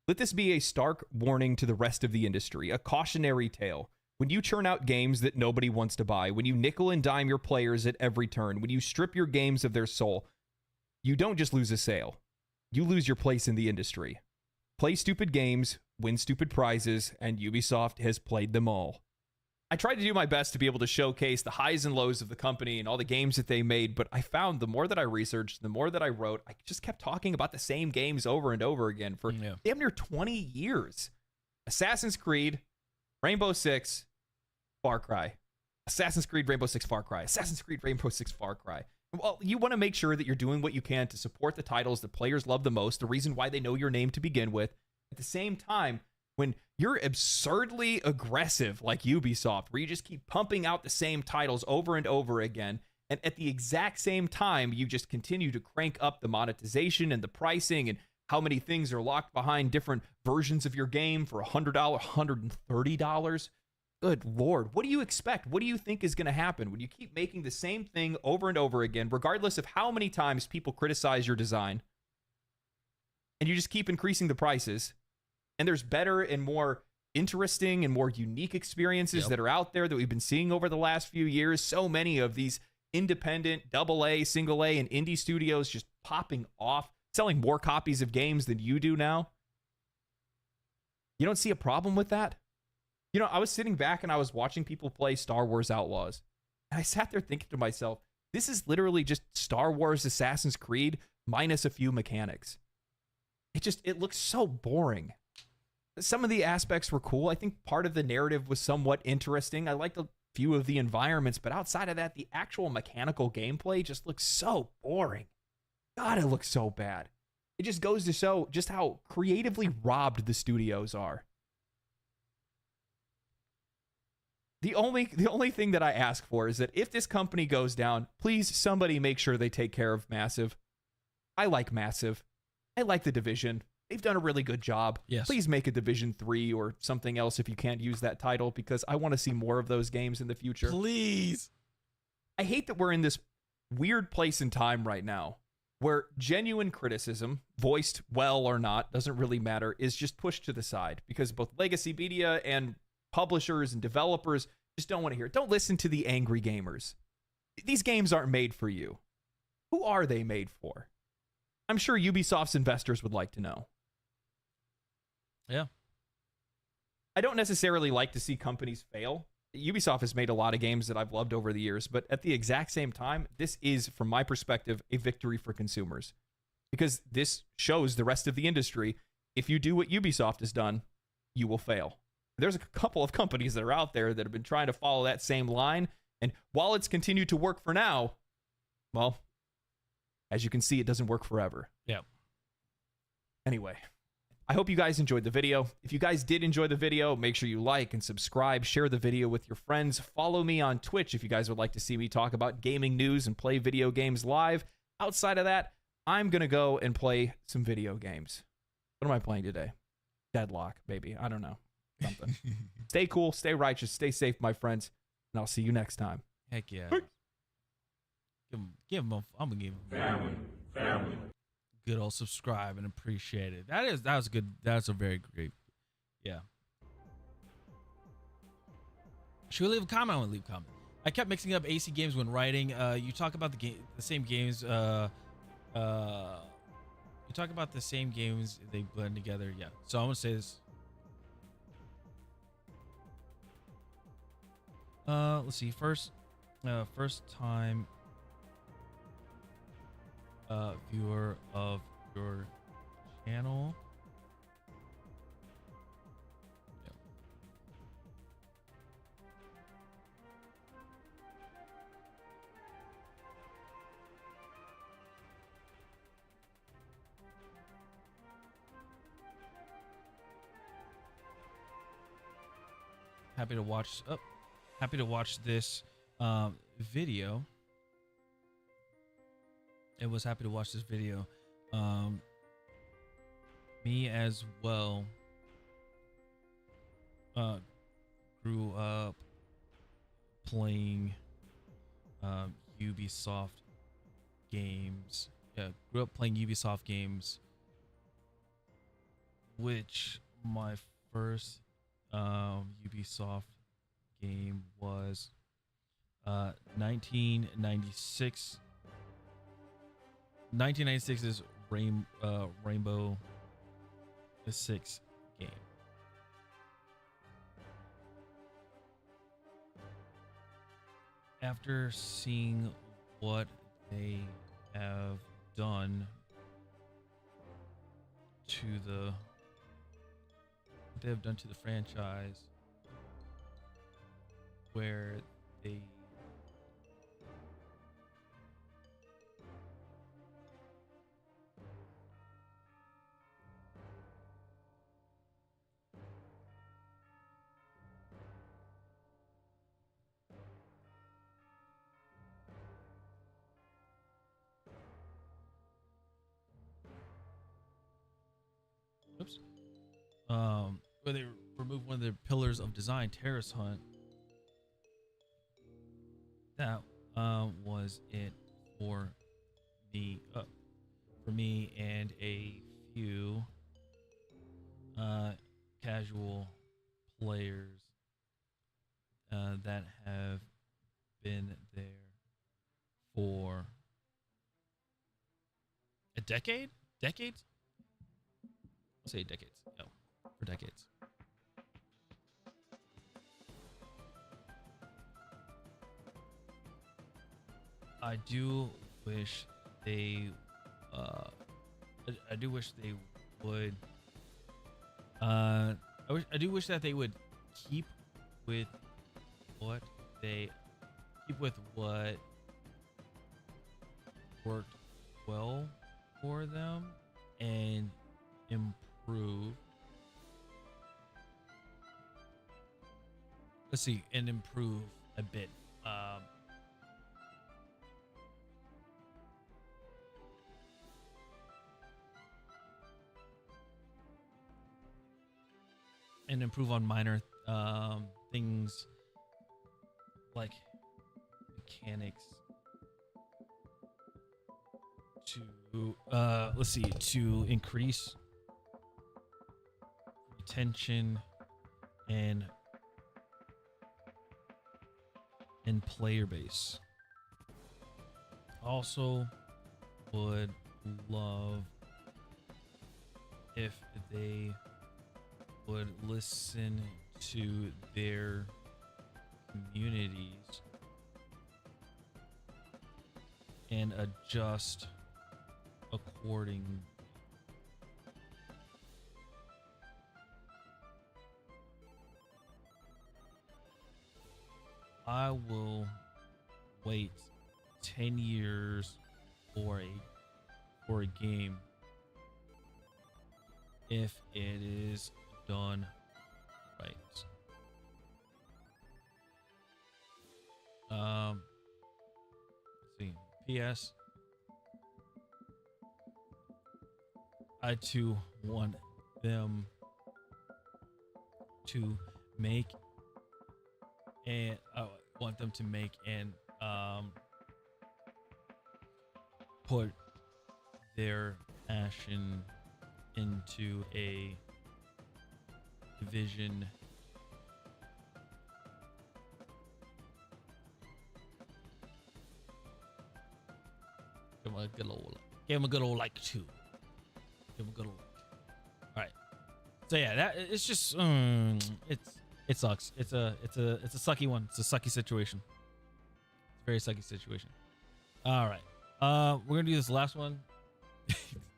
Let this be a stark warning to the rest of the industry, a cautionary tale. When you churn out games that nobody wants to buy, when you nickel and dime your players at every turn, when you strip your games of their soul, you don't just lose a sale. You lose your place in the industry. Play stupid games, win stupid prizes, and Ubisoft has played them all. I tried to do my best to be able to showcase the highs and lows of the company and all the games that they made, but I found the more that I researched, the more that I wrote, I just kept talking about the same games over and over again for damn near 20 years. Assassin's Creed, Rainbow Six, Far Cry. Assassin's Creed, Rainbow Six, Far Cry. Assassin's Creed, Rainbow Six, Far Cry. Well, you want to make sure that you're doing what you can to support the titles that players love the most, the reason why they know your name to begin with. At the same time, when you're absurdly aggressive like Ubisoft, where you just keep pumping out the same titles over and over again, and at the exact same time, you just continue to crank up the monetization and the pricing and how many things are locked behind different versions of your game for $100, $130. Good Lord, what do you expect? What do you think is going to happen when you keep making the same thing over and over again, regardless of how many times people criticize your design, and you just keep increasing the prices, and there's better and more interesting and more unique experiences that are out there that we've been seeing over the last few years. So many of these independent AA, single A, and indie studios just popping off, selling more copies of games than you do now. You don't see a problem with that? You know, I was sitting back and I was watching people play Star Wars Outlaws, and I sat there thinking to myself, this is literally just Star Wars Assassin's Creed minus a few mechanics. It looks so boring. Some of the aspects were cool. I think part of the narrative was somewhat interesting. I liked a few of the environments, but outside of that, the actual mechanical gameplay just looks so boring. God, it looks so bad. It just goes to show just how creatively robbed the studios are. The only thing that I ask for is that if this company goes down, please somebody make sure they take care of Massive. I like Massive. I like The Division. They've done a really good job. Yes. Please make a Division 3 or something else if you can't use that title, because I want to see more of those games in the future. Please. I hate that we're in this weird place in time right now where genuine criticism, voiced well or not, doesn't really matter, is just pushed to the side because both legacy media and publishers and developers just don't want to hear it. Don't listen to the angry gamers. These games aren't made for you. Who are they made for? I'm sure Ubisoft's investors would like to know. Yeah. I don't necessarily like to see companies fail. Ubisoft has made a lot of games that I've loved over the years, but at the exact same time, this is, from my perspective, a victory for consumers. Because this shows the rest of the industry, if you do what Ubisoft has done, you will fail. There's a couple of companies that are out there that have been trying to follow that same line, and while it's continued to work for now, well, as you can see, it doesn't work forever. Yeah. Anyway, I hope you guys enjoyed the video. If you guys did enjoy the video, make sure you like and subscribe, share the video with your friends. Follow me on Twitch if you guys would like to see me talk about gaming news and play video games live. Outside of that, I'm going to go and play some video games. What am I playing today? Deadlock, maybe. I don't know. Something. Stay cool, stay righteous, stay safe, my friends, and I'll see you next time. Heck yeah. Give him I'm gonna give him family. Good old subscribe and appreciate it. That was good. That's a very great. Yeah. Should we leave a comment? I want to leave a comment. I kept mixing up AC games when writing. You talk about the same games. You talk about the same games. They blend together. Yeah. So I'm gonna say this. Let's see. First time viewer of your channel. Yeah. Happy to watch. Happy to watch this video. It was happy to watch this video. Me as well. Grew up playing Ubisoft games. Yeah, grew up playing Ubisoft games. Which my first Ubisoft game was 1996. 1996's Rainbow Six game. After seeing what they have done to the franchise, where they oops where they removed one of their pillars of design, Terrace Hunt. That was it for me and a few casual players that have been there for a decade? Decades? I'll say decades. No, for decades. I do wish they I do wish they would I do wish that they would keep with what worked well for them and improve a bit. And improve on minor things like mechanics to to increase retention and player base. Also would love if they would listen to their communities and adjust according. I will wait 10 years for a game if it is done right. Let's see. P.S. I too want them to make and put their passion into a division give him a good old like two. Give him a good old like. All right. So yeah, that it's just it sucks. It's a sucky one. It's a sucky situation. It's a very sucky situation. All right. We're gonna do this last one.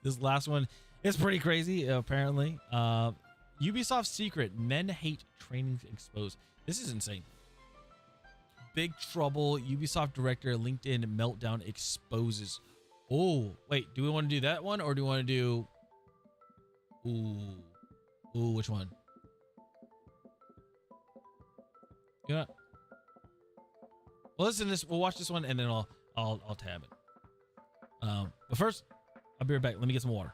This last one is pretty crazy, apparently. Ubisoft secret: men hate trainings exposed. This is insane. Big trouble. Ubisoft director LinkedIn meltdown exposes. Oh, wait. Do we want to do that one or do we want to do? Ooh, which one? Yeah. Well, listen to this. We'll watch this one and then I'll tab it. But first, I'll be right back. Let me get some water.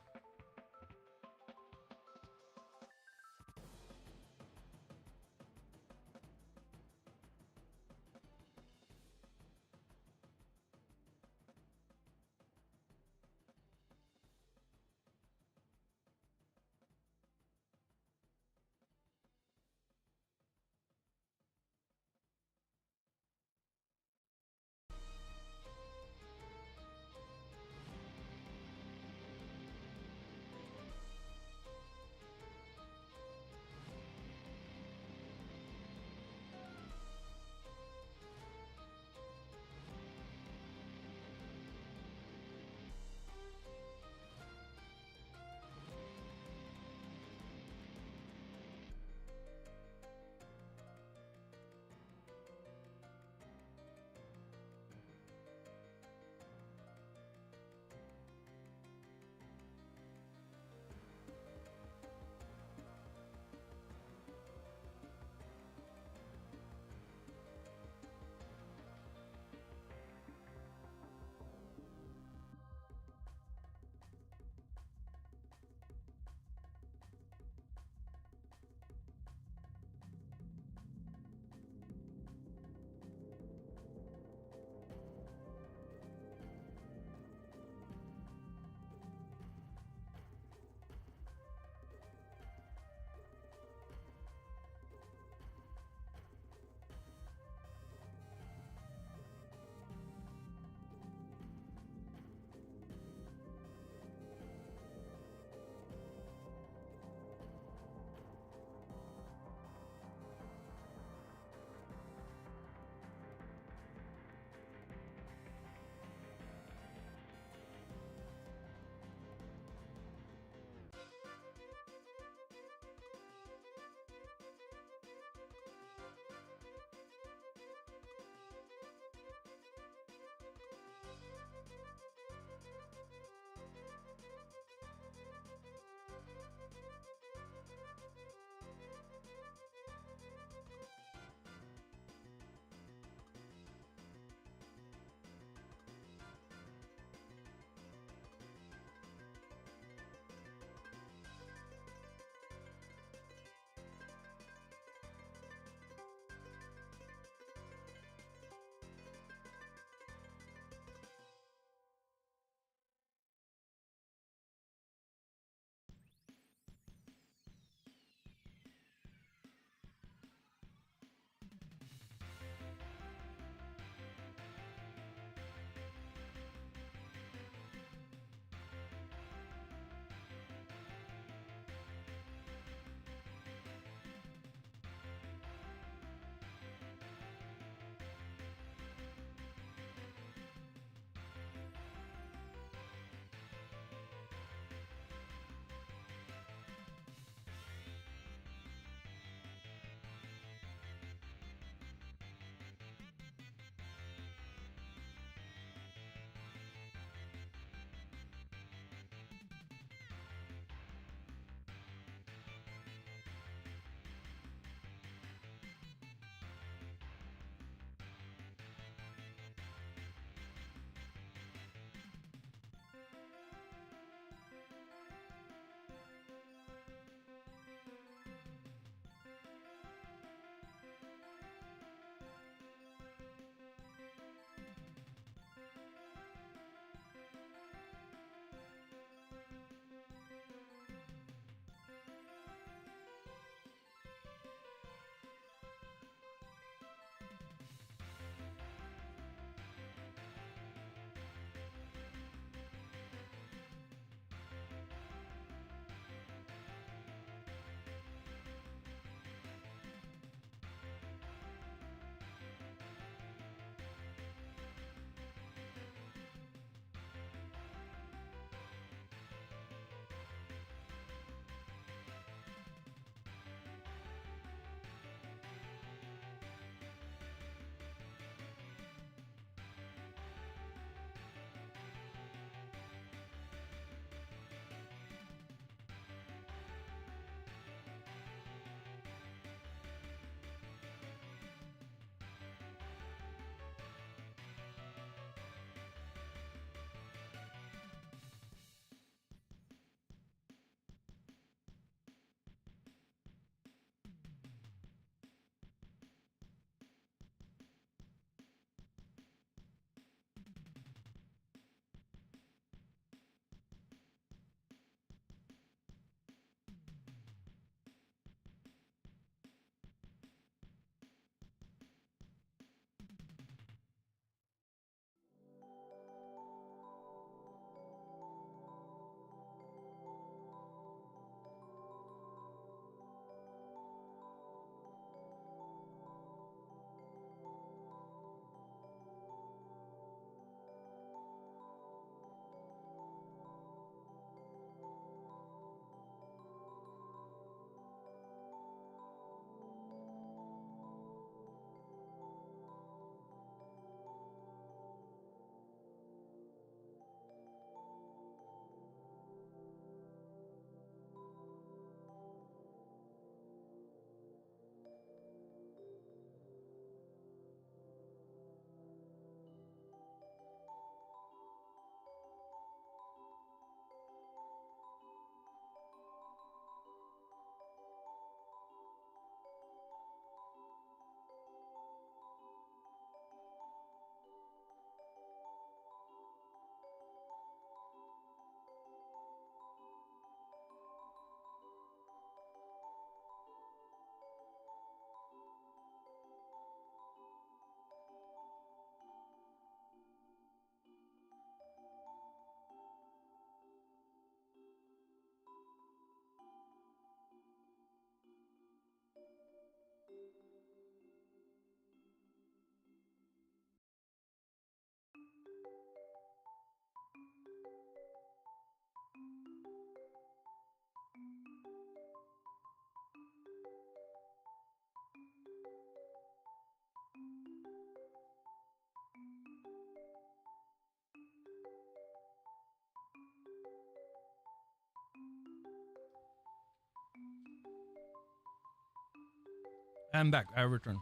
I'm back. I return.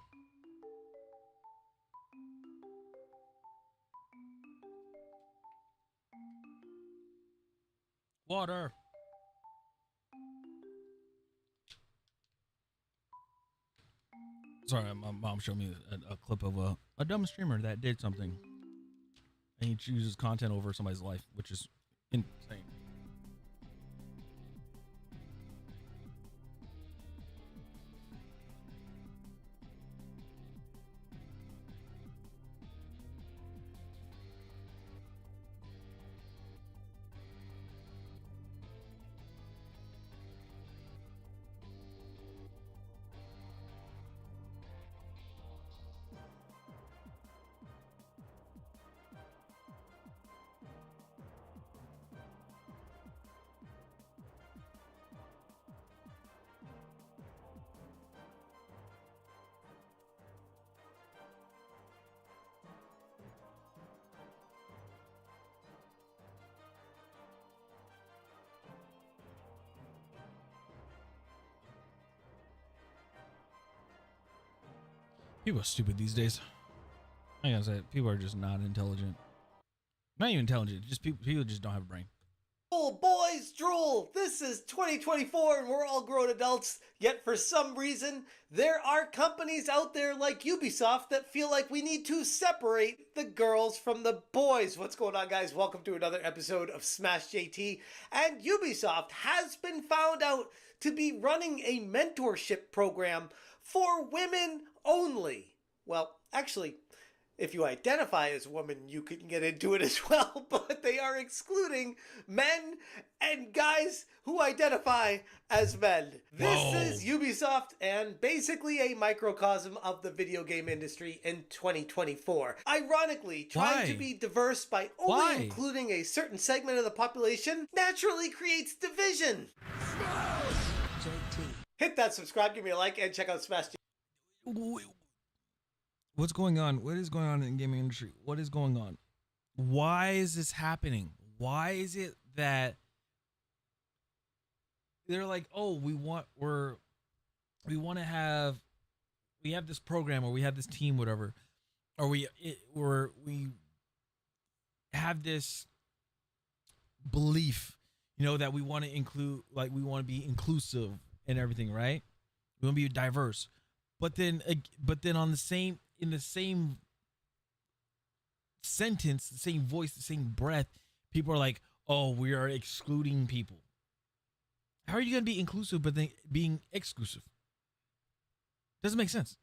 Water. Sorry, my mom showed me a clip of a dumb streamer that did something, and he chooses content over somebody's life, which is insane. People are stupid these days. I gotta say, people are just not intelligent. Not even intelligent. Just people just don't have a brain. Drool, boys, drool. This is 2024 and we're all grown adults, yet for some reason, there are companies out there like Ubisoft that feel like we need to separate the girls from the boys. What's going on, guys? Welcome to another episode of Smash JT. And Ubisoft has been found out to be running a mentorship program for women only. Well, actually, if you identify as a woman, you can get into it as well, but they are excluding men and guys who identify as men. This is Ubisoft and basically a microcosm of the video game industry in 2024. Ironically, trying to be diverse by only including a certain segment of the population naturally creates division. Hit that subscribe, give me a like, and check out Smash. What's going on? What is going on in the gaming industry? What is going on? Why is this happening? Why is it that they're like, oh, we have this program or we have this team, whatever, or we have this belief, that we want to include, like we want to be inclusive and everything, right? We want to be diverse, but then in the same sentence, the same voice, the same breath, people are like, oh, we are excluding people. How are you going to be inclusive but then being exclusive? Doesn't make sense.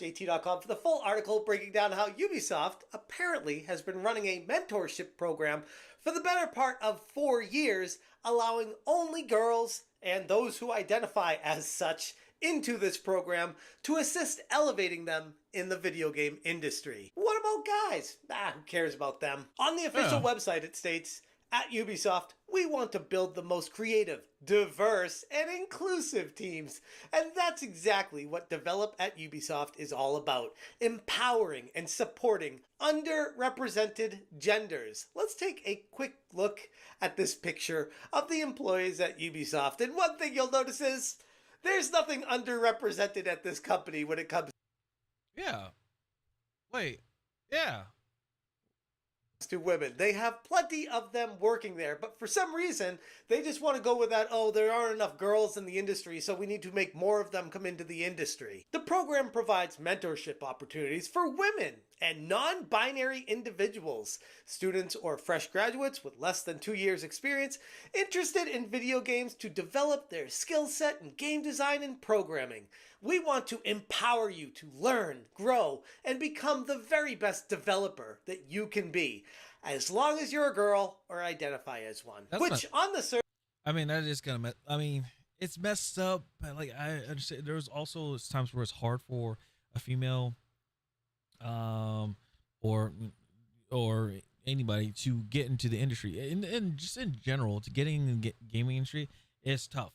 JT.com for the full article breaking down how Ubisoft apparently has been running a mentorship program for the better part of 4 years, allowing only girls and those who identify as such into this program to assist elevating them in the video game industry. What about guys? Who cares about them? On the official website, it states, at Ubisoft, we want to build the most creative, diverse, and inclusive teams. And that's exactly what Develop at Ubisoft is all about. Empowering and supporting underrepresented genders. Let's take a quick look at this picture of the employees at Ubisoft. And one thing you'll notice is there's nothing underrepresented at this company when it comes to women. They have plenty of them working there, but for some reason, they just want to go with that, oh, there aren't enough girls in the industry, so we need to make more of them come into the industry. The program provides mentorship opportunities for women and non-binary individuals, students or fresh graduates with less than 2 years experience interested in video games to develop their skill set in game design and programming. We want to empower you to learn, grow, and become the very best developer that you can be, as long as you're a girl or identify as one. On the surface, I mean, that is kind of, it's messed up, but like, I understand there's also times where it's hard for a female, or anybody to get into the industry, and just in general, to getting in the gaming industry is tough.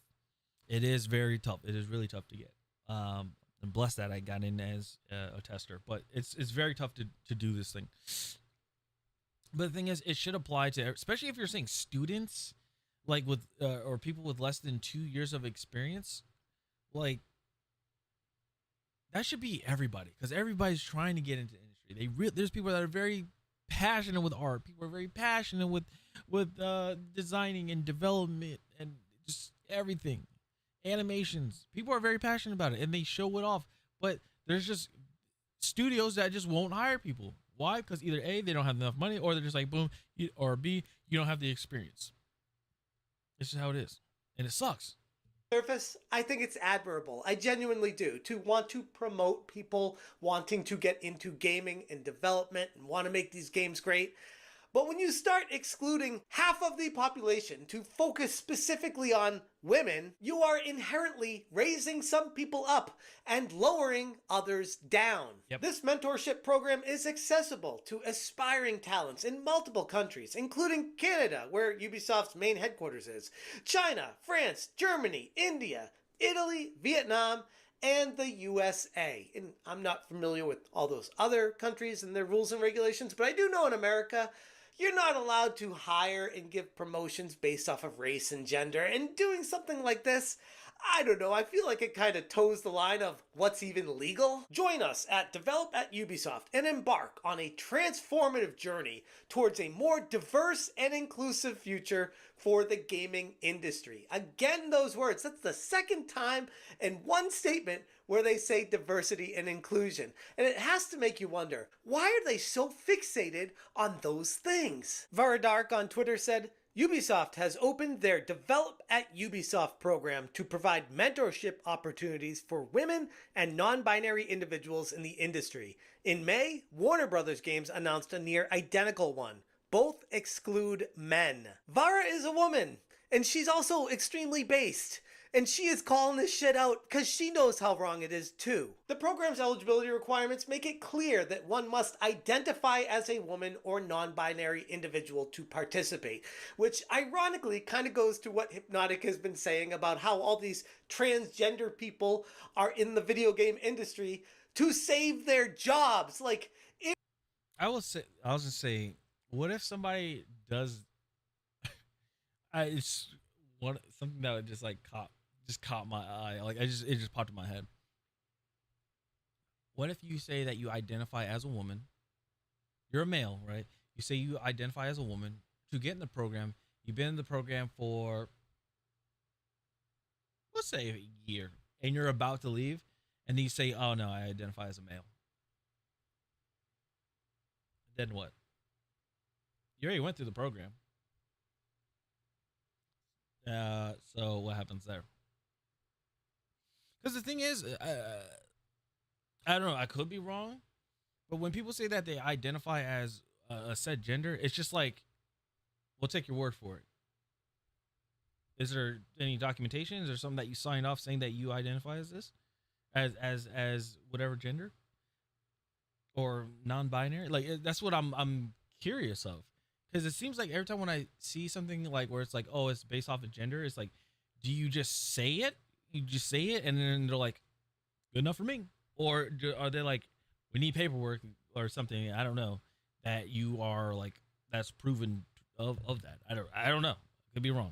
It is very tough. It is really tough to get. And bless that I got in as a tester, but it's very tough to do this thing. But the thing is, it should apply to, especially if you're saying students, like with or people with less than 2 years of experience. Like, that should be everybody, because everybody's trying to get into the industry. There's people that are very passionate with art. People are very passionate with designing and development and just everything, animations. People are very passionate about it and they show it off. But there's just studios that just won't hire people. Why? Because either A, they don't have enough money, or they're just like, boom, or B, you don't have the experience. This is how it is, and it sucks. Surface, I think it's admirable. I genuinely do. To want to promote people wanting to get into gaming and development and want to make these games great. But when you start excluding half of the population to focus specifically on women, you are inherently raising some people up and lowering others down. Yep. This mentorship program is accessible to aspiring talents in multiple countries, including Canada, where Ubisoft's main headquarters is, China, France, Germany, India, Italy, Vietnam, and the USA. And I'm not familiar with all those other countries and their rules and regulations, but I do know in America, you're not allowed to hire and give promotions based off of race and gender. And doing something like this, I don't know, I feel like it kind of toes the line of what's even legal. Join us at Develop at Ubisoft and embark on a transformative journey towards a more diverse and inclusive future for the gaming industry. Again, those words, that's the second time in one statement where they say diversity and inclusion. And it has to make you wonder, why are they so fixated on those things? Varadark on Twitter said, Ubisoft has opened their Develop at Ubisoft program to provide mentorship opportunities for women and non-binary individuals in the industry. In May, Warner Brothers Games announced a near identical one. Both exclude men. Vara is a woman, and she's also extremely based. And she is calling this shit out because she knows how wrong it is too. The program's eligibility requirements make it clear that one must identify as a woman or non-binary individual to participate, which ironically kind of goes to what Hypnotic has been saying about how all these transgender people are in the video game industry to save their jobs. Like, I was gonna say, what if somebody does? It's something that would just like caught my eye. Like it just popped in my head. What if you say that you identify as a woman? You're a male, right? You say you identify as a woman to get in the program. You've been in the program for, let's say, a year, and you're about to leave, and then you say, "Oh no, I identify as a male." Then what? You already went through the program. So what happens there? Because the thing is, I don't know, I could be wrong, but when people say that they identify as a said gender, it's just like, we'll take your word for it. Is there any documentation? Is there something that you signed off saying that you identify as this, as whatever gender, or non-binary? Like that's what I'm curious of, because it seems like every time when I see something like where it's like, oh, it's based off of gender, it's like, do you just say it? You just say it, and then they're like, good enough for me, or are they like, we need paperwork or something? I don't know, that you are like, that's proven of that. I don't know. Could be wrong.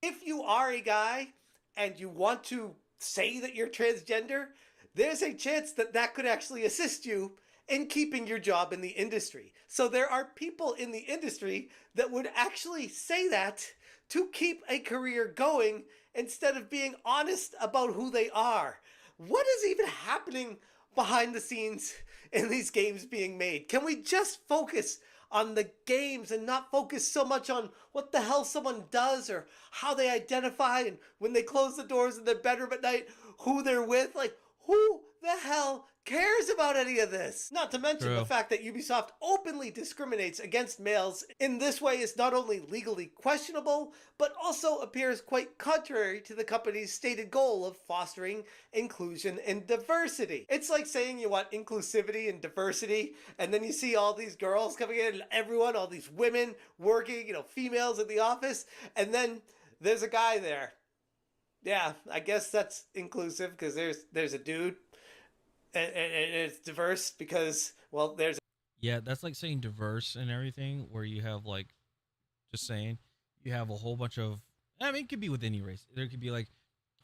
if you are a guy and you want to say that you're transgender, there's a chance that that could actually assist you in keeping your job in the industry. So there are people in the industry that would actually say that to keep a career going instead of being honest about who they are. What is even happening behind the scenes in these games being made? Can we just focus on the games and not focus so much on what the hell someone does or how they identify, and when they close the doors in their bedroom at night, who they're with? Like, who the hell cares about any of this? Not to mention the fact that Ubisoft openly discriminates against males in this way is not only legally questionable, but also appears quite contrary to the company's stated goal of fostering inclusion and diversity. It's like saying you want inclusivity and diversity, and then you see all these girls coming in, everyone, all these women working, females in the office, and then there's a guy there. Yeah, I guess that's inclusive because there's a dude. And it's diverse because, well, there's... Yeah, that's like saying diverse and everything, where you have like, just saying, you have a whole bunch of, I mean, it could be with any race. There could be like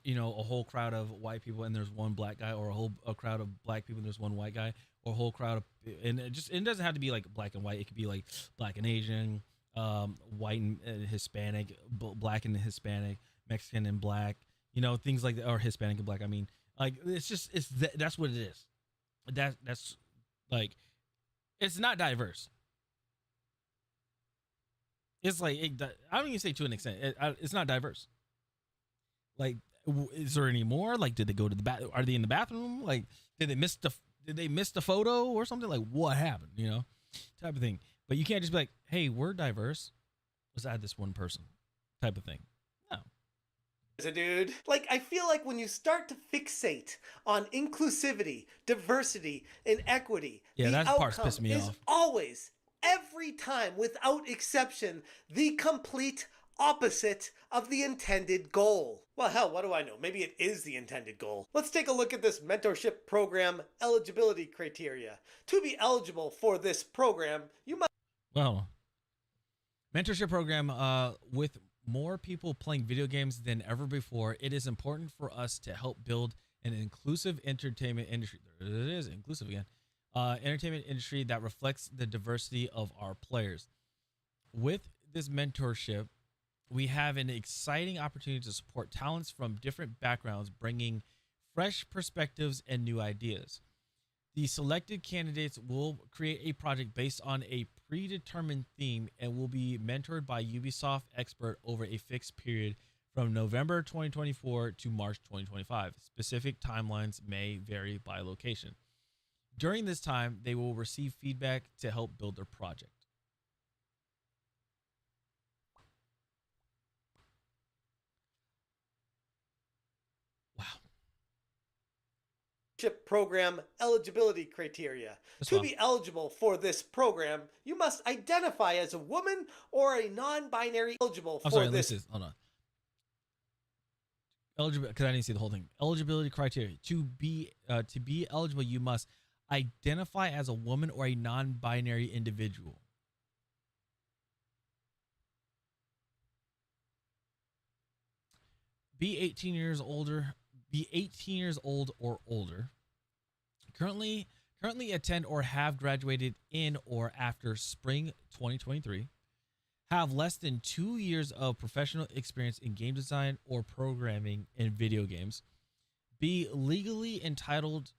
you know, a whole crowd of white people and there's one black guy, or a crowd of black people and there's one white guy, or a whole crowd of, and it doesn't have to be like black and white. It could be like black and Asian, white and Hispanic, black and Hispanic, Mexican and black, you know, things like that, or Hispanic and black. I mean, like that's what it is. That's like, it's not diverse. It's like I don't even say to an extent. It's not diverse. Like, is there any more? Like, did they go to the bath? Are they in the bathroom? Like, did they miss the photo or something? Like, what happened? You know, type of thing. But you can't just be like, hey, we're diverse. Let's add this one person, type of thing. No. As a dude, like, I feel like when you start to fixate on inclusivity, diversity, and equity, Yeah, the that part's outcome pissing me is off. always, every time, without exception, the complete opposite of the intended goal. Well, hell, what do I know? Maybe it is the intended goal. Let's take a look at this mentorship program eligibility criteria. To be eligible for this program, you must... Well, mentorship program, with more people playing video games than ever before, it is important for us to help build an inclusive entertainment industry. There it is, inclusive again. Entertainment industry that reflects the diversity of our players. With this mentorship, we have an exciting opportunity to support talents from different backgrounds, bringing fresh perspectives and new ideas. The selected candidates will create a project based on a predetermined theme and will be mentored by Ubisoft expert over a fixed period from November 2024 to March 2025. Specific timelines may vary by location. During this time, they will receive feedback to help build their project. Wow. Program eligibility criteria. To be eligible for this program, you must identify as a woman or a non-binary eligible for this. Hold on. Eligible, because I didn't see the whole thing. Eligibility criteria. To be eligible, you must identify as a woman or a non-binary individual. Be 18 years older. Be 18 years old or older. Currently attend or have graduated in or after spring 2023. Have less than 2 years of professional experience in game design or programming in video games. Be legally entitled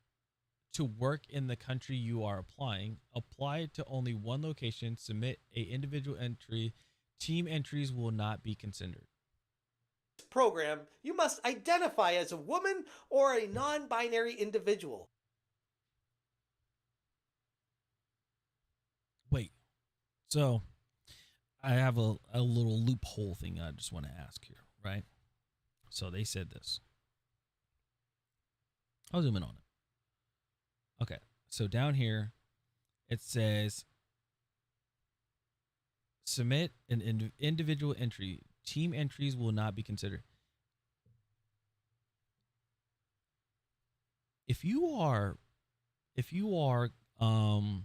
to work in the country you are applying. Apply to only one location. Submit a individual entry. Team entries will not be considered. Program, you must identify as a woman or a non-binary individual. Wait, so I have a little loophole thing I just want to ask here, right? So they said this. I'll zoom in on it. Okay, so down here it says submit an individual entry. Team entries will not be considered. If you are, and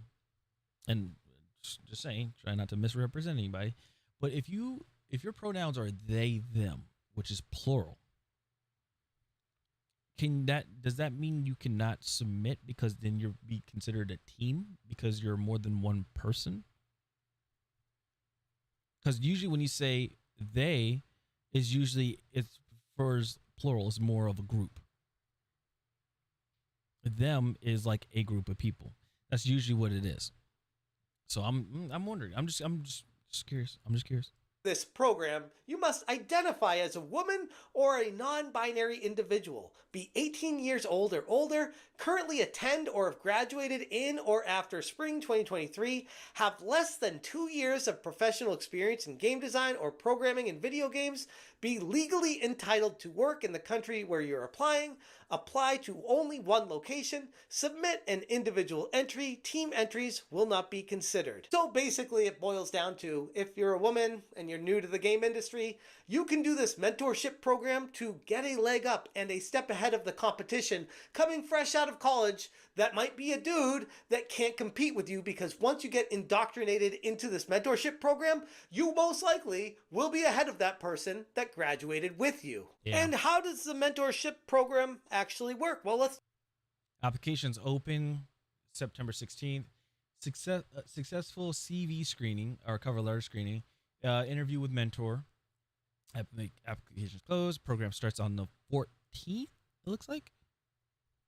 just saying, try not to misrepresent anybody, but if your pronouns are they, them, which is plural, does that mean you cannot submit because then you'll be considered a team because you're more than one person? Because usually when you say they, is usually it's prefers plural, is more of a group. Them is like a group of people. That's usually what it is. So I'm wondering. I'm just curious. I'm just curious. This program, you must identify as a woman or a non-binary individual, be 18 years old or older, currently attend or have graduated in or after spring 2023, have less than 2 years of professional experience in game design or programming in video games, be legally entitled to work in the country where you're applying, apply to only one location, submit an individual entry, team entries will not be considered. So basically it boils down to, if you're a woman and you're you're new to the game industry, you can do this mentorship program to get a leg up and a step ahead of the competition coming fresh out of college that might be a dude that can't compete with you, because once you get indoctrinated into this mentorship program, you most likely will be ahead of that person that graduated with you. Yeah. And how does the mentorship program actually work? Well, let's Applications open September 16th. Successful CV screening or cover letter screening. Interview with mentor. Applications closed. Program starts on the 14th, it looks like.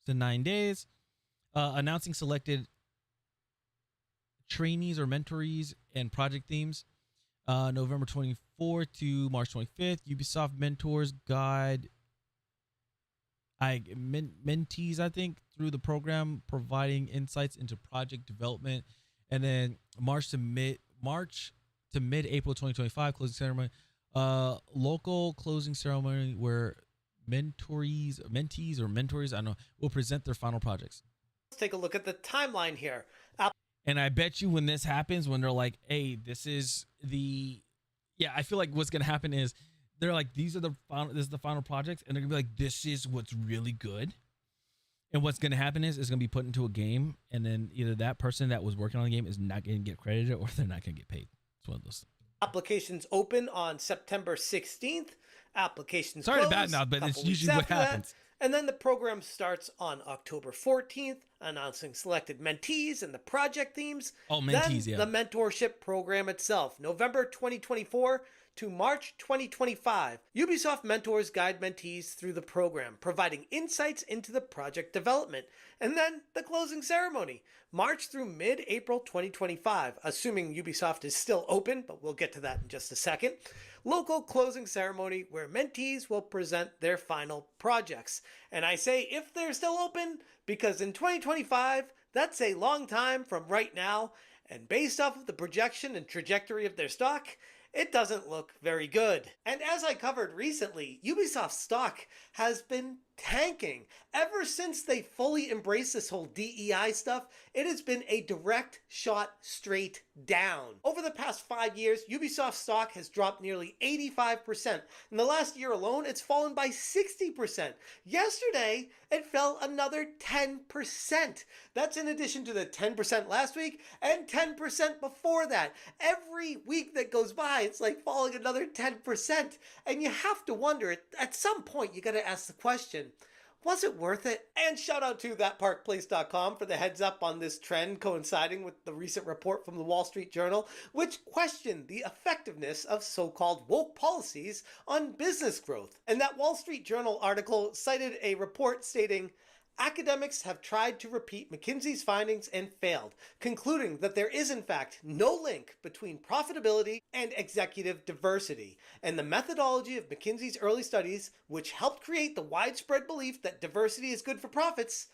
So 9 days. Announcing selected trainees or mentorees and project themes. November 24th to March 25th. Ubisoft Mentors Guide. Mentees, I think, through the program, providing insights into project development. And then March to mid April 2025 closing ceremony. Local closing ceremony where mentees or mentors, I don't know, will present their final projects. take a look at the timeline here. And I bet you when this happens, when they're like, hey, this is the, yeah, I feel like what's going to happen is they're like, this is the final project. And they're gonna be like, this is what's really good. And what's going to happen is it's going to be put into a game. And then either that person that was working on the game is not going to get credited, or they're not going to get paid. It's one of those. Applications open on September 16th. Applications Sorry to close badmouth, but a it's couple weeks usually what after that. happens. And then the program starts on October 14th, announcing selected mentees and the project themes. Oh, mentees, then yeah. the mentorship program itself, November 2024 to March 2025. Ubisoft mentors guide mentees through the program, providing insights into the project development. And then the closing ceremony, March through mid-April 2025, assuming Ubisoft is still open, but we'll get to that in just a second. Local closing ceremony where mentees will present their final projects. And I say if they're still open, because in 2025, that's a long time from right now, and based off of the projection and trajectory of their stock, it doesn't look very good. And as I covered recently, Ubisoft's stock has been tanking. Ever since they fully embraced this whole DEI stuff, it has been a direct shot straight down. Over the past 5 years, Ubisoft stock has dropped nearly 85%. In the last year alone, it's fallen by 60%. Yesterday, it fell another 10%. That's in addition to the 10% last week and 10% before that. Every week that goes by, it's like falling another 10%. And you have to wonder, at some point, you got to ask the question, was it worth it? And shout out to thatparkplace.com for the heads up on this trend coinciding with the recent report from the Wall Street Journal, which questioned the effectiveness of so-called woke policies on business growth. And that Wall Street Journal article cited a report stating, academics have tried to repeat McKinsey's findings and failed, concluding that there is in fact no link between profitability and executive diversity. And the methodology of McKinsey's early studies, which helped create the widespread belief that diversity is good for profits,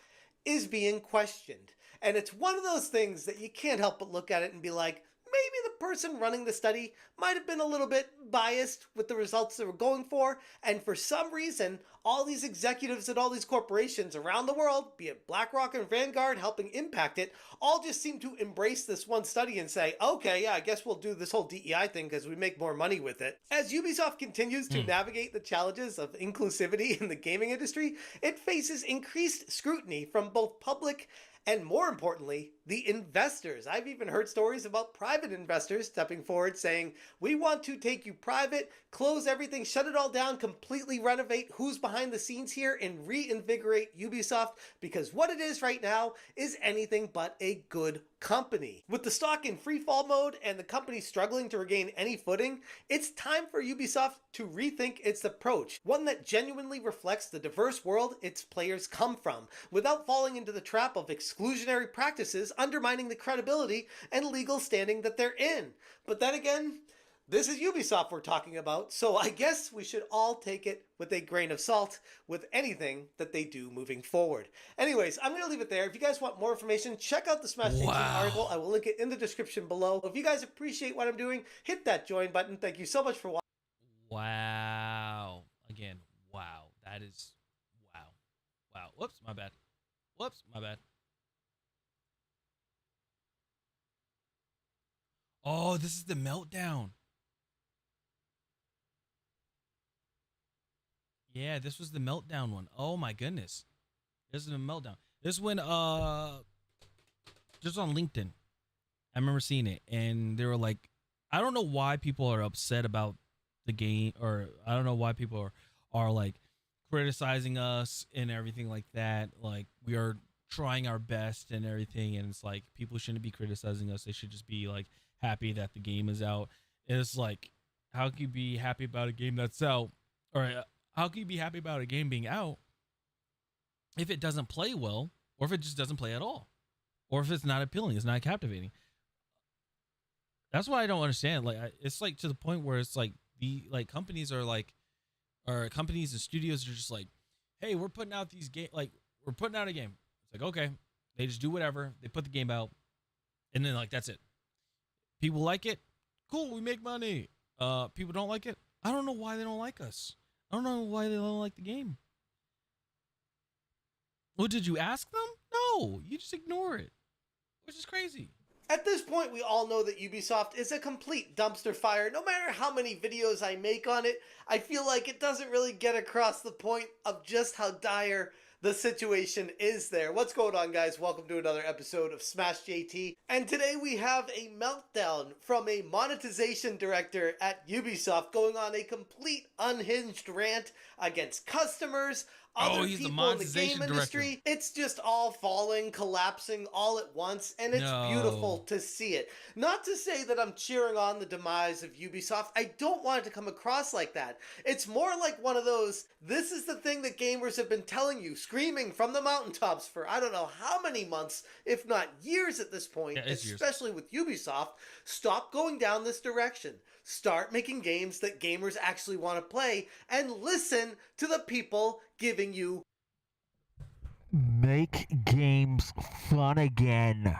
is being questioned. And it's one of those things that you can't help but look at it and be like, maybe the person running the study might have been a little bit biased with the results they were going for, and for some reason, all these executives at all these corporations around the world, be it BlackRock and Vanguard helping impact it, all just seem to embrace this one study and say, okay, yeah, I guess we'll do this whole DEI thing because we make more money with it. As Ubisoft continues to navigate the challenges of inclusivity in the gaming industry, it faces increased scrutiny from both public and, more importantly, the investors. I've even heard stories about private investors stepping forward saying, we want to take you private, close everything, shut it all down, completely renovate who's behind the scenes here, and reinvigorate Ubisoft, because what it is right now is anything but a good company. With the stock in free fall mode and the company struggling to regain any footing, it's time for Ubisoft to rethink its approach, one that genuinely reflects the diverse world its players come from, without falling into the trap of exclusionary practices undermining the credibility and legal standing that they're in. But then again, this is Ubisoft we're talking about, so I guess we should all take it with a grain of salt with anything that they do moving forward. Anyways, I'm going to leave it there. If you guys want more information, check out the Smash Team article. I will link it in the description below. If you guys appreciate what I'm doing, hit that join button. Thank you so much for watching. Wow. Again, wow. That is, wow. Wow. Whoops, my bad. Whoops, my bad. Oh, this is the meltdown. Yeah, this was the meltdown one. Oh my goodness. This is the meltdown. This when just on LinkedIn. I remember seeing it and they were like, I don't know why people are upset about the game, or I don't know why people are like criticizing us and everything like that. Like, we are trying our best and everything, and it's like people shouldn't be criticizing us. They should just be like happy that the game is out. And it's like, how can you be happy about a game that's out, or how can you be happy about a game being out if it doesn't play well, or if it just doesn't play at all, or if it's not appealing, it's not captivating? That's why I don't understand. Like, it's like to the point where it's like companies are like, or companies and studios are just like, hey, we're putting out these game, like we're putting out a game. It's like, okay, they just do whatever. They put the game out, and then like that's it. People like it, cool. We make money. People don't like it. I don't know why they don't like us. I don't know why they don't like the game. Well, did you ask them? No, you just ignore it, which is crazy. At this point, we all know that Ubisoft is a complete dumpster fire. No matter how many videos I make on it, I feel like it doesn't really get across the point of just how dire the situation is there. What's going on, guys? Welcome to another episode of Smash JT. And today we have a meltdown from a monetization director at Ubisoft going on a complete unhinged rant against customers, other he's the people in the monetization game industry. director. It's just all falling, collapsing all at once, and it's No. beautiful to see it. Not to say that I'm cheering on the demise of Ubisoft. I don't want it to come across like that. It's more like one of those, this is the thing that gamers have been telling you, screaming from the mountaintops for I don't know how many months, if not years at this point, Yeah, it's years. especially with Ubisoft. Stop going down this direction. Start making games that gamers actually want to play, and listen to the people giving you. Make games fun again.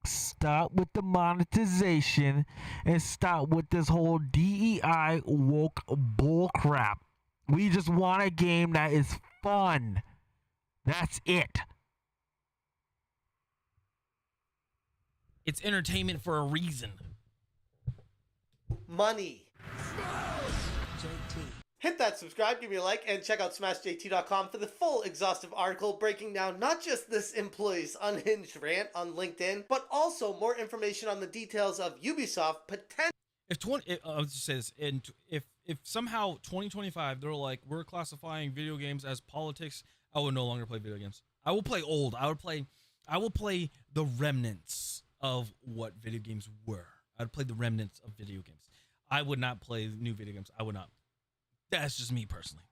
Stop with the monetization and stop with this whole DEI woke bullcrap. We just want a game that is fun. That's it. It's entertainment for a reason. Money. Hit that subscribe, give me a like, and check out smashjt.com for the full exhaustive article breaking down not just this employee's unhinged rant on LinkedIn, but also more information on the details of Ubisoft potential. I'll just say this, and if somehow 2025 they're like, we're classifying video games as politics, I would no longer play video games. I will play old. I will play the remnants of what video games were. I'd play the remnants of video games. I would not play new video games. I would not. That's just me personally.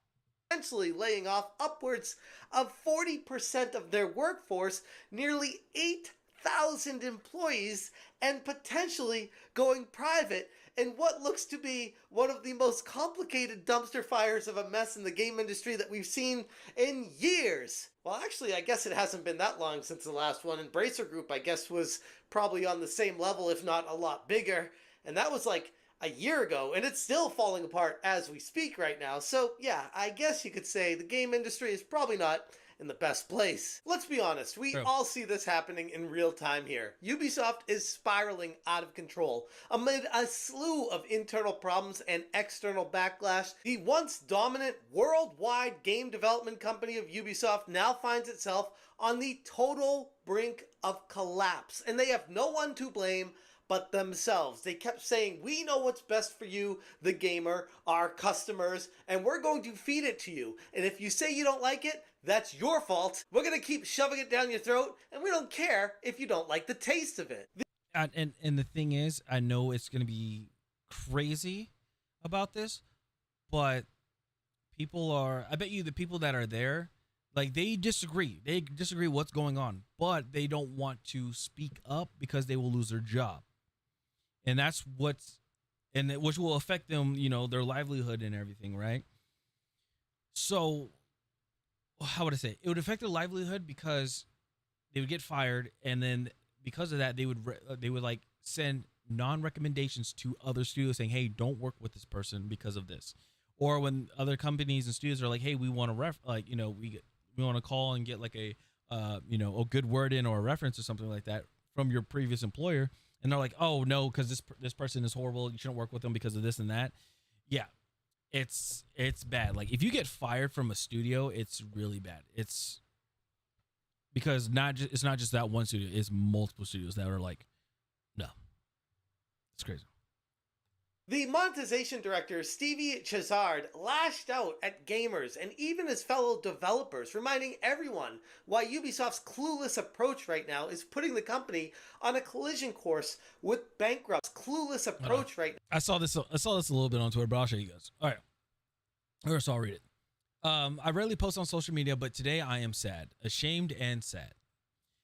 Potentially laying off upwards of 40% of their workforce, nearly 8,000 employees, and potentially going private in what looks to be one of the most complicated dumpster fires of a mess in the game industry that we've seen in years. Well, actually, I guess it hasn't been that long since the last one, and Bracer Group, I guess, was probably on the same level, if not a lot bigger, and that was like a year ago, and it's still falling apart as we speak right now. So yeah, I guess you could say the game industry is probably not in the best place. Let's be honest, we all see this happening in real time here. Ubisoft is spiraling out of control amid a slew of internal problems and external backlash. The once dominant worldwide game development company of Ubisoft now finds itself on the total brink of collapse, and they have no one to blame but themselves. They kept saying, we know what's best for you, the gamer, our customers, and we're going to feed it to you. And if you say you don't like it, that's your fault. We're going to keep shoving it down your throat, and we don't care if you don't like the taste of it. And the thing is, I know it's going to be crazy about this, but I bet you the people that are there, like, they disagree. They disagree what's going on, but they don't want to speak up because they will lose their job. And that's which will affect them, their livelihood and everything, right? So, how would I say it? It would affect their livelihood because they would get fired, and then because of that, they would like send non-recommendations to other studios saying, "Hey, don't work with this person because of this." Or when other companies and studios are like, "Hey, we want to we want to call and get like a good word in or a reference or something like that from your previous employer." And they're like, "Oh no, because this person is horrible. You shouldn't work with them because of this and that." Yeah, it's bad. Like if you get fired from a studio, it's really bad. It's because it's not just that one studio, it's multiple studios that are like, no. It's crazy. The monetization director, Stevie Chazard, lashed out at gamers and even his fellow developers, reminding everyone why Ubisoft's clueless approach right now is putting the company on a collision course with bankruptcy. Clueless approach right now. I saw this a little bit on Twitter, but I'll show you guys. All right. Or so I'll read it. I rarely post on social media, but today I am sad, ashamed and sad.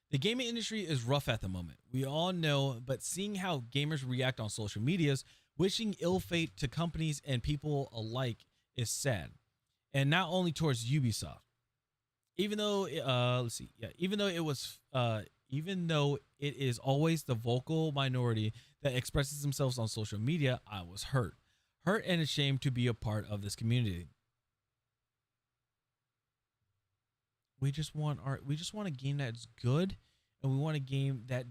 The gaming industry is rough at the moment. We all know, but seeing how gamers react on social medias, wishing ill fate to companies and people alike is sad. And not only towards Ubisoft. Even though even though it is always the vocal minority that expresses themselves on social media, I was hurt and ashamed to be a part of this community. We just want a game that's good, and we want a game that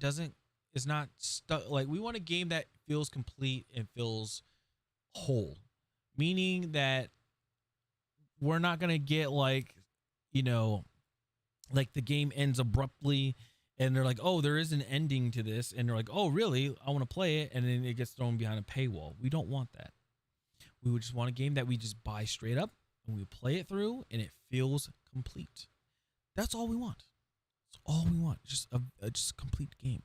is not stuck. Like, we want a game that feels complete and feels whole, meaning that we're not gonna get like the game ends abruptly and they're like, oh, there is an ending to this, and they're like, oh really, I want to play it, and then it gets thrown behind a paywall. We don't want that. We would just want a game that we just buy straight up and we play it through and it feels complete. That's all we want. That's all we want. Just a complete game.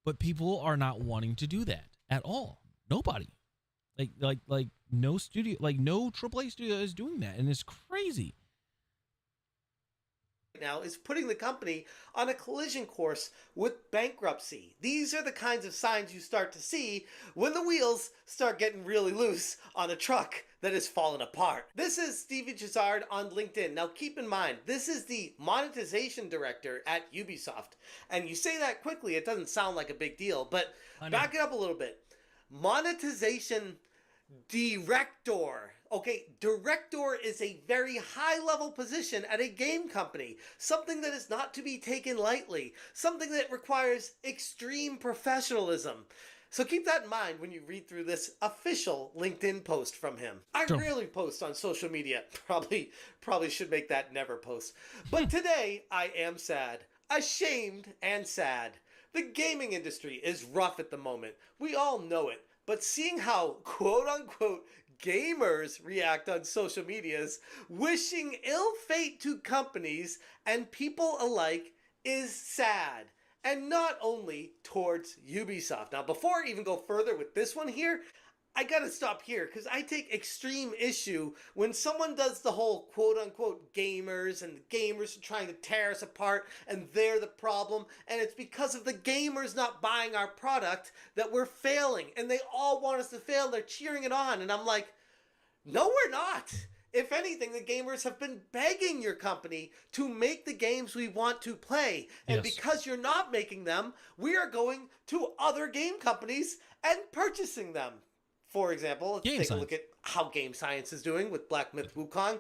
But people are not wanting to do that at all. Nobody. Like no studio, like no AAA studio is doing that, and it's crazy. Now is putting the company on a collision course with bankruptcy. These are the kinds of signs you start to see when the wheels start getting really loose on a truck that has fallen apart. This is Stevie Chazard on LinkedIn. Now keep in mind, this is the monetization director at Ubisoft. And you say that quickly, it doesn't sound like a big deal, but back it up a little bit. Monetization director. Okay, director is a very high-level position at a game company, something that is not to be taken lightly, something that requires extreme professionalism. So keep that in mind when you read through this official LinkedIn post from him. I rarely post on social media. Probably should make that never post. But today, I am sad, ashamed and sad. The gaming industry is rough at the moment. We all know it. But seeing how, quote-unquote, gamers react on social medias, wishing ill fate to companies and people alike is sad. And not only towards Ubisoft. Now, before I even go further with this one here, I gotta stop here because I take extreme issue when someone does the whole quote-unquote gamers and the gamers are trying to tear us apart and they're the problem, and it's because of the gamers not buying our product that we're failing, and they all want us to fail. They're cheering it on, and I'm like, no, we're not. If anything, the gamers have been begging your company to make the games we want to play. And because you're not making them, we are going to other game companies and purchasing them. For example, let's take a look at how Game Science is doing with Black Myth Wukong,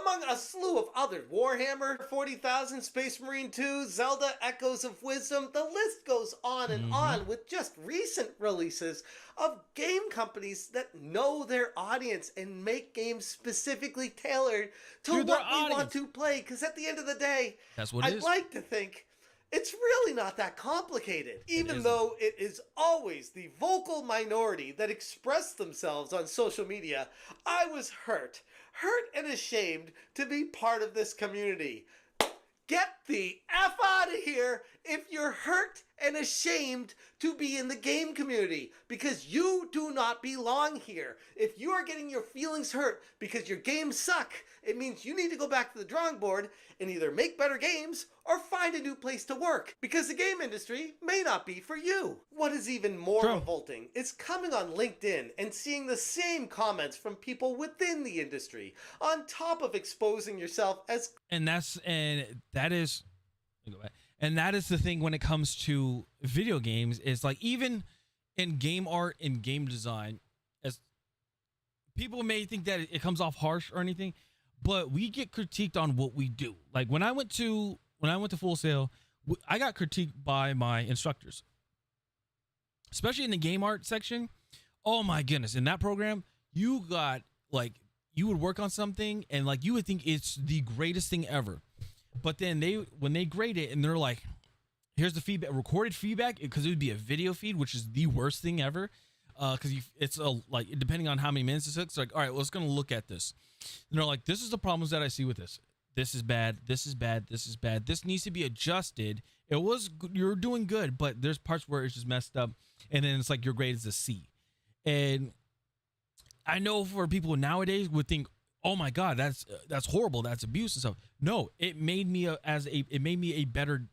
among a slew of others. Warhammer 40,000, Space Marine 2, Zelda Echoes of Wisdom. The list goes on and on with just recent releases of game companies that know their audience and make games specifically tailored to what we want to play. Because at the end of the day, that's what I'd like to think it's really not that complicated, even though it is always the vocal minority that express themselves on social media. I was hurt and ashamed to be part of this community. Get the F out of here if you're hurt and ashamed to be in the game community, because you do not belong here. If you are getting your feelings hurt because your games suck, it means you need to go back to the drawing board and either make better games or find a new place to work, because the game industry may not be for you. What is even more revolting is coming on LinkedIn and seeing the same comments from people within the industry, on top of exposing yourself as... And that is the thing when it comes to video games, is like, even in game art and game design, as people may think that it comes off harsh or anything, but we get critiqued on what we do. Like when I went to Full Sail, I got critiqued by my instructors, especially in the game art section. Oh my goodness. In that program, you got like you would work on something and like you would think it's the greatest thing ever, but then when they grade it and they're like, here's the feedback, recorded feedback, because it would be a video feed, which is the worst thing ever, because it's like depending on how many minutes it took. It's like, all right, well, let's gonna look at this. And they're like, this is the problems that I see with this. This is bad. This is bad. This is bad. This needs to be adjusted. You're doing good, but there's parts where it's just messed up. And then it's like your grade is a C. And I know for people nowadays would think, oh my God, that's horrible. That's abuse and stuff. No, it made me a better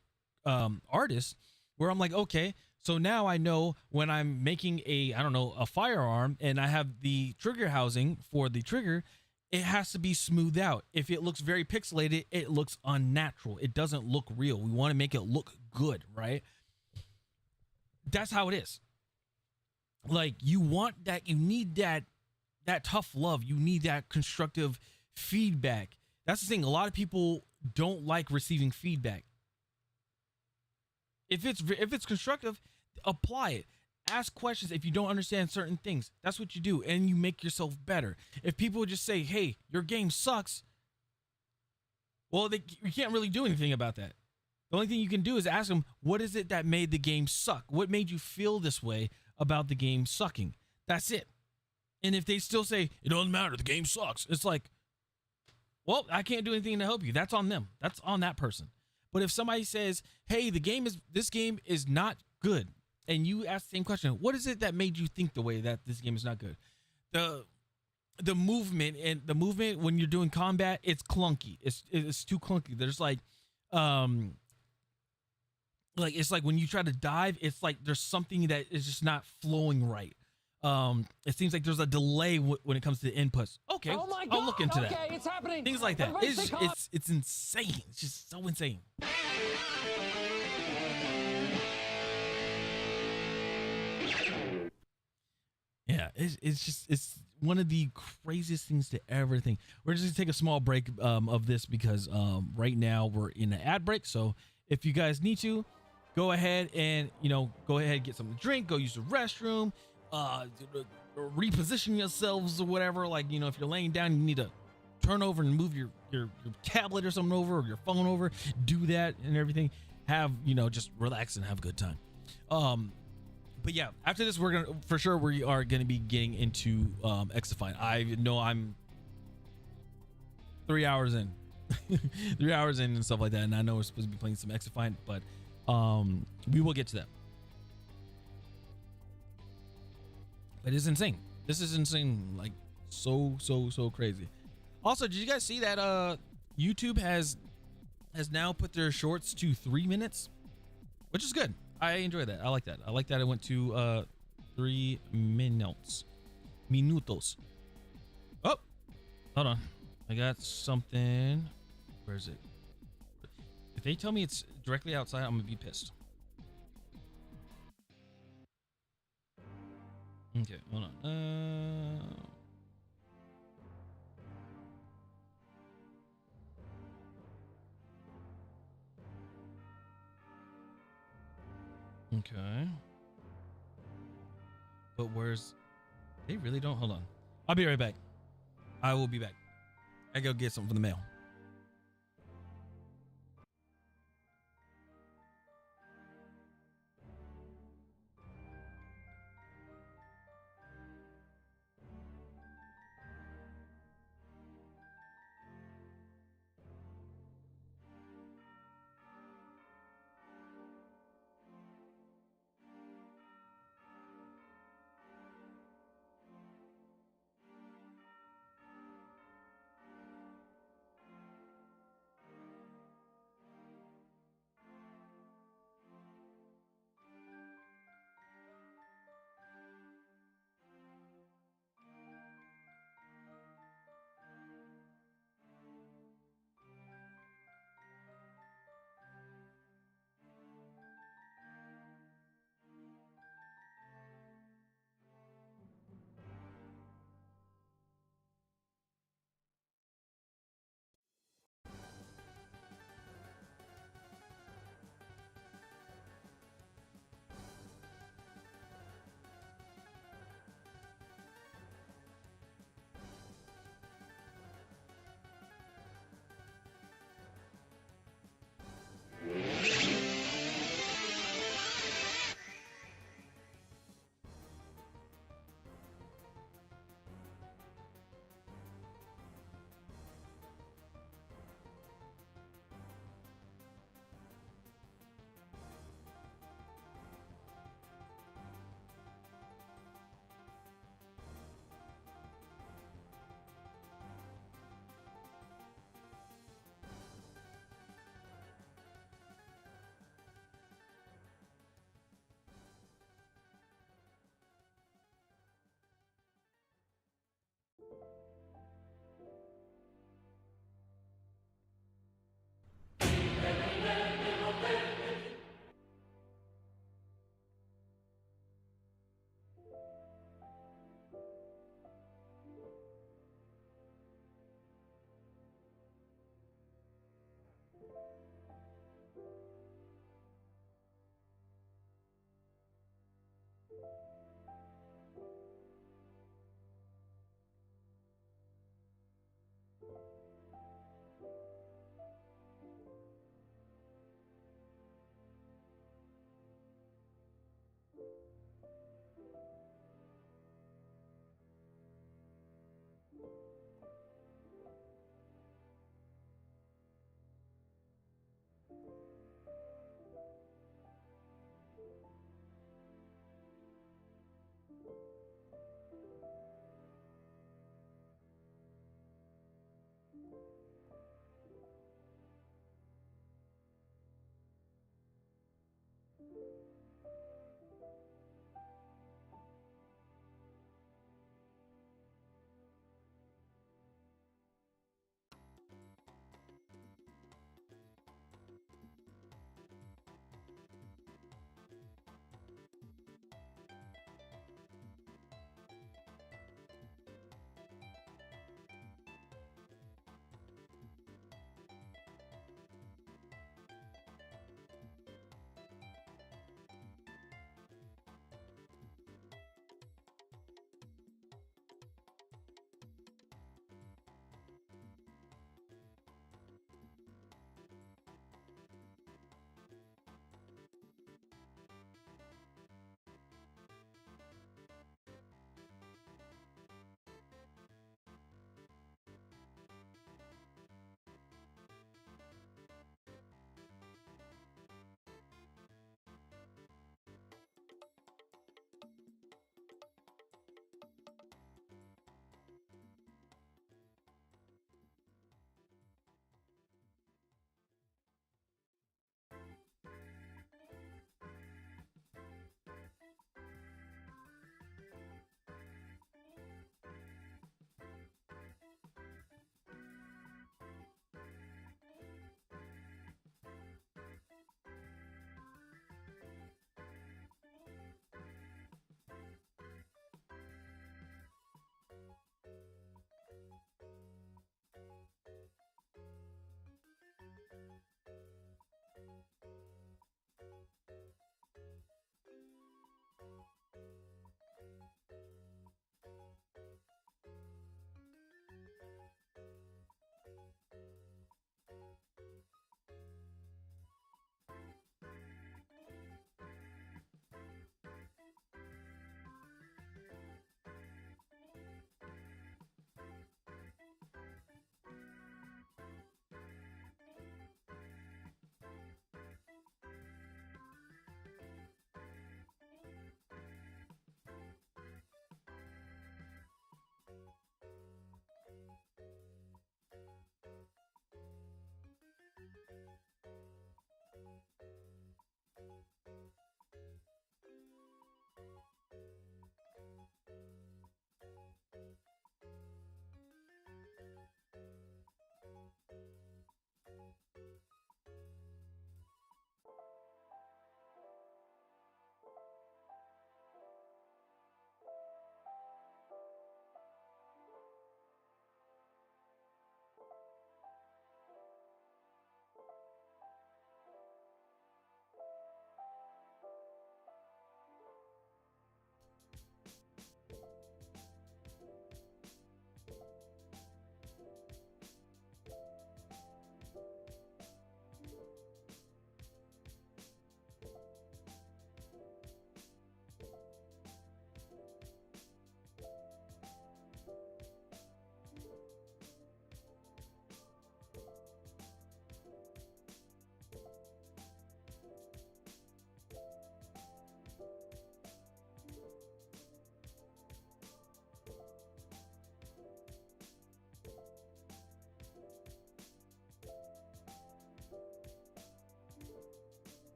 artist, where I'm like, okay, so now I know when I'm making a firearm and I have the trigger housing for the trigger, it has to be smoothed out. If it looks very pixelated, it looks unnatural. It doesn't look real. We want to make it look good, right? That's how it is. Like, you want that, you need that tough love. You need that constructive feedback. That's the thing. A lot of people don't like receiving feedback. If it's constructive, apply it. Ask questions if you don't understand certain things. That's what you do, and you make yourself better. If people just say, hey, your game sucks, well, you can't really do anything about that. The only thing you can do is ask them, what is it that made the game suck? What made you feel this way about the game sucking? That's it. And if they still say, it doesn't matter, the game sucks, it's like, well, I can't do anything to help you. That's on them. That's on that person. But if somebody says, hey, this game is not good, and you ask the same question, what is it that made you think the way that this game is not good? The movement when you're doing combat, it's clunky. It's too clunky. There's like it's like when you try to dive, it's like there's something that is just not flowing right. It seems like there's a delay when it comes to the inputs. Okay, Oh my God. I'll look into that. Okay, it's happening. Things like that. Everybody stay calm. It's insane. It's just so insane. Yeah, it's one of the craziest things to ever think. We're just gonna take a small break of this because right now we're in an ad break. So if you guys need to, go ahead and get something to drink, go use the restroom, reposition yourselves or whatever. Like, if you're laying down, you need to turn over and move your tablet or something over, or your phone over. Do that and everything. Have just relax and have a good time. But yeah, after this, we are gonna be getting into Xdefiant. I know I'm 3 hours in, 3 hours in and stuff like that, and I know we're supposed to be playing some Xdefiant, but we will get to that. But it's insane. This is insane, like so crazy. Also, did you guys see that YouTube has now put their shorts to 3 minutes, which is good. I enjoy that. I like that. I like that it went to 3 minutes. Minutos. Oh, hold on. I got something. Where is it? If they tell me it's directly outside, I'm gonna be pissed. Okay, hold on. Okay. But they really don't. Hold on. I'll be right back. I will be back. I go get something from the mail.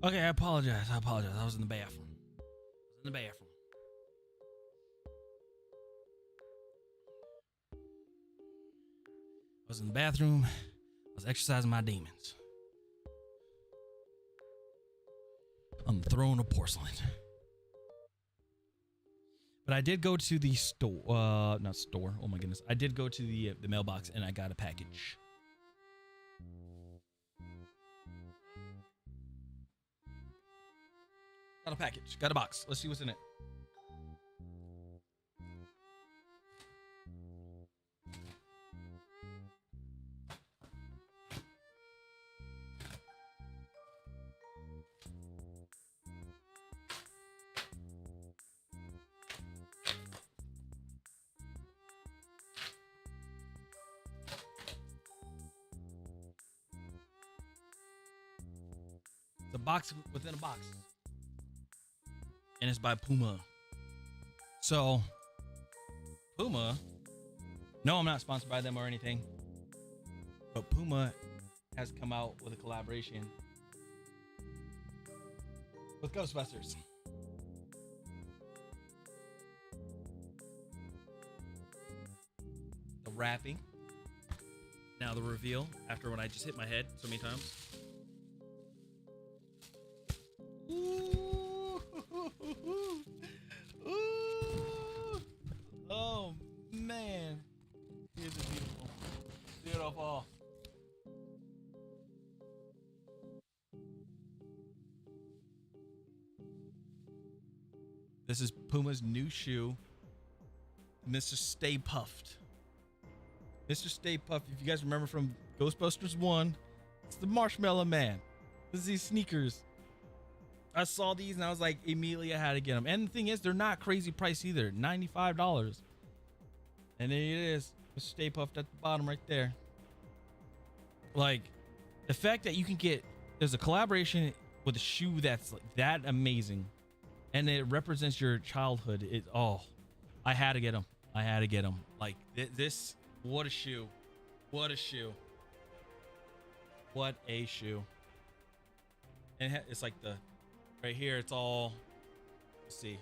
Okay, I apologize. I was in the bathroom. I was in the bathroom. I was exercising my demons on the throne of porcelain. But I did go to the store. Not store. Oh my goodness. I did go to the mailbox and I got a package. Got a package. Got a box. Let's see what's in it. It's a box within a box. And it's by Puma. So, Puma, no, I'm not sponsored by them or anything, but Puma has come out with a collaboration with Ghostbusters. The wrapping, now the reveal after when I just hit my head so many times. Ooh. Oh man, this is beautiful. Beautiful. This is Puma's new shoe, Mr. Stay Puffed. Mr. Stay Puffed, if you guys remember from Ghostbusters 1, it's the Marshmallow Man. This is these sneakers. I saw these and I was like, immediately I had to get them. And the thing is, they're not crazy price either. $95. And there it is. Stay Puffed at the bottom right there. Like, the fact that you can get, there's a collaboration with a shoe that's like that amazing. And it represents your childhood. I had to get them. Like, this, what a shoe. What a shoe. What a shoe. And it's like the, right here, it's all, let's see.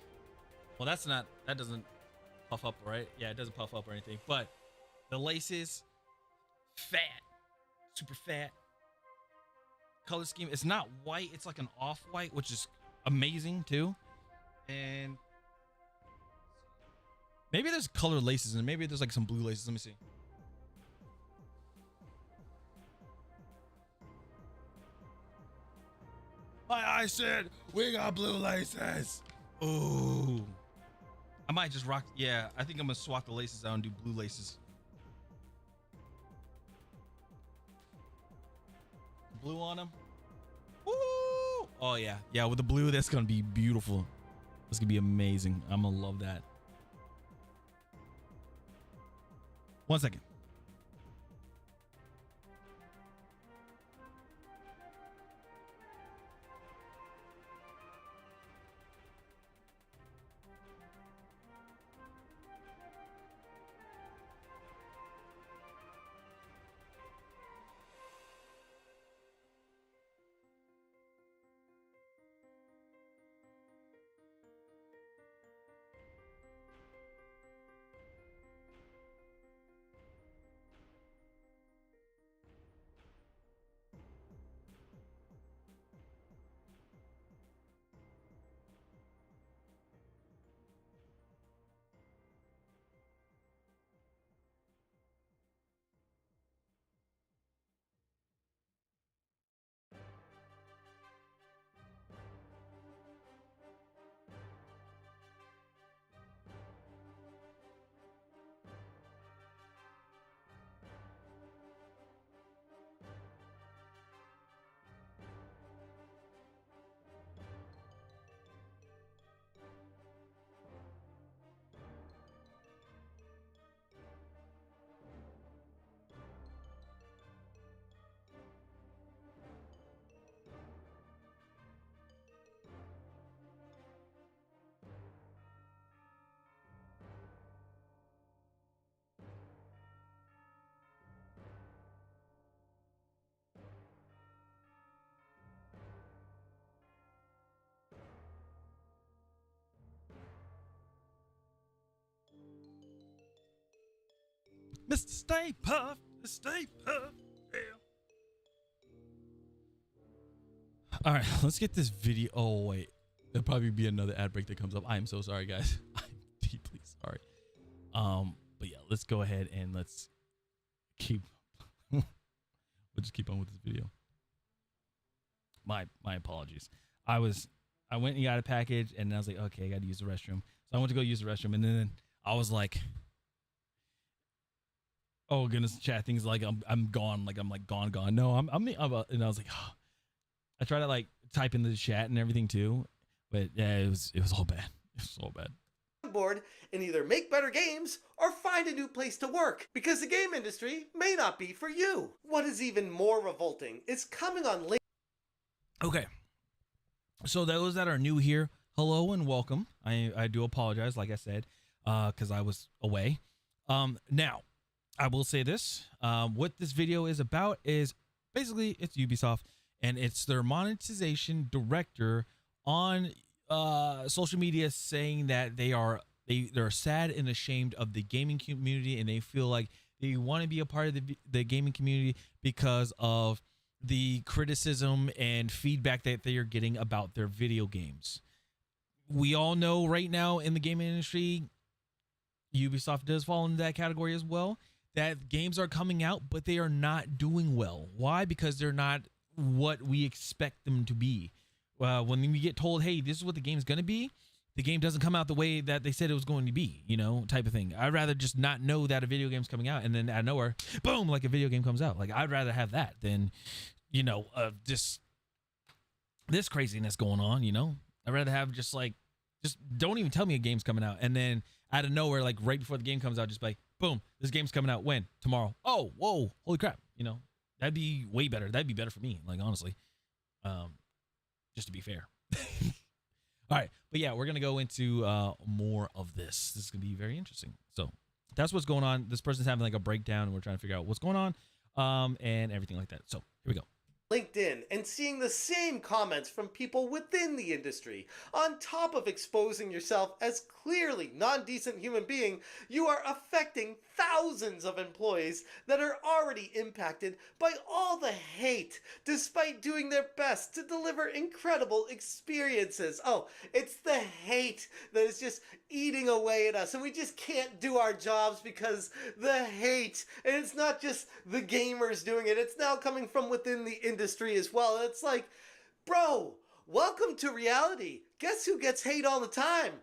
Well, that doesn't puff up, right? Yeah, it doesn't puff up or anything. But the laces, fat, super fat. Color scheme, it's not white. It's like an off-white, which is amazing too. And maybe there's color laces and maybe there's like some blue laces. Let me see. My eye said, we got blue laces. Ooh. I might just rock. Yeah, I think I'm going to swap the laces out and do blue laces. Blue on them. Woo! Oh, yeah. Yeah, with the blue, that's going to be beautiful. That's going to be amazing. I'm going to love that. 1 second. Mr. Stay Puft, Stay Puft. Yeah. All right, let's get this video. Oh wait, there'll probably be another ad break that comes up. I am so sorry, guys. I'm deeply sorry. But yeah, let's go ahead and let's keep. We'll just keep on with this video. My apologies. I went and got a package, and I was like, okay, I got to use the restroom. So I went to go use the restroom, and then I was like, oh goodness, chat things like I'm gone, like I'm like gone. No, I'm and I was like, oh. I tried to like type in the chat and everything too, but yeah, it was all bad. It was all bad. Board and either make better games or find a new place to work, because the game industry may not be for you. What is even more revolting is coming on late. Okay, so those that are new here, hello and welcome. I do apologize, like I said, because I was away. Now I will say this: what this video is about is basically it's Ubisoft, and it's their monetization director on social media saying that they're sad and ashamed of the gaming community, and they feel like they want to be a part of the gaming community because of the criticism and feedback that they are getting about their video games. We all know right now in the gaming industry, Ubisoft does fall into that category as well, that games are coming out, but they are not doing well. Why? Because they're not what we expect them to be. When we get told, hey, this is what the game's going to be, the game doesn't come out the way that they said it was going to be, type of thing. I'd rather just not know that a video game's coming out, and then out of nowhere, boom, like a video game comes out. Like, I'd rather have that than, just this craziness going on, I'd rather have just don't even tell me a game's coming out. And then out of nowhere, like right before the game comes out, just like, boom, this game's coming out when? Tomorrow. Oh, whoa, holy crap, That'd be way better. That'd be better for me, like, honestly. Just to be fair. All right. But yeah, we're going to go into more of this. This is going to be very interesting. So that's what's going on. This person's having like a breakdown, and we're trying to figure out what's going on and everything like that. So here we go. LinkedIn and seeing the same comments from people within the industry. On top of exposing yourself as clearly non-decent human being, you are affecting thousands of employees that are already impacted by all the hate, despite doing their best to deliver incredible experiences. Oh, it's the hate that is just eating away at us, and we just can't do our jobs because the hate, and it's not just the gamers doing it, it's now coming from within the industry as well. And it's like, bro, welcome to reality. Guess who gets hate all the time?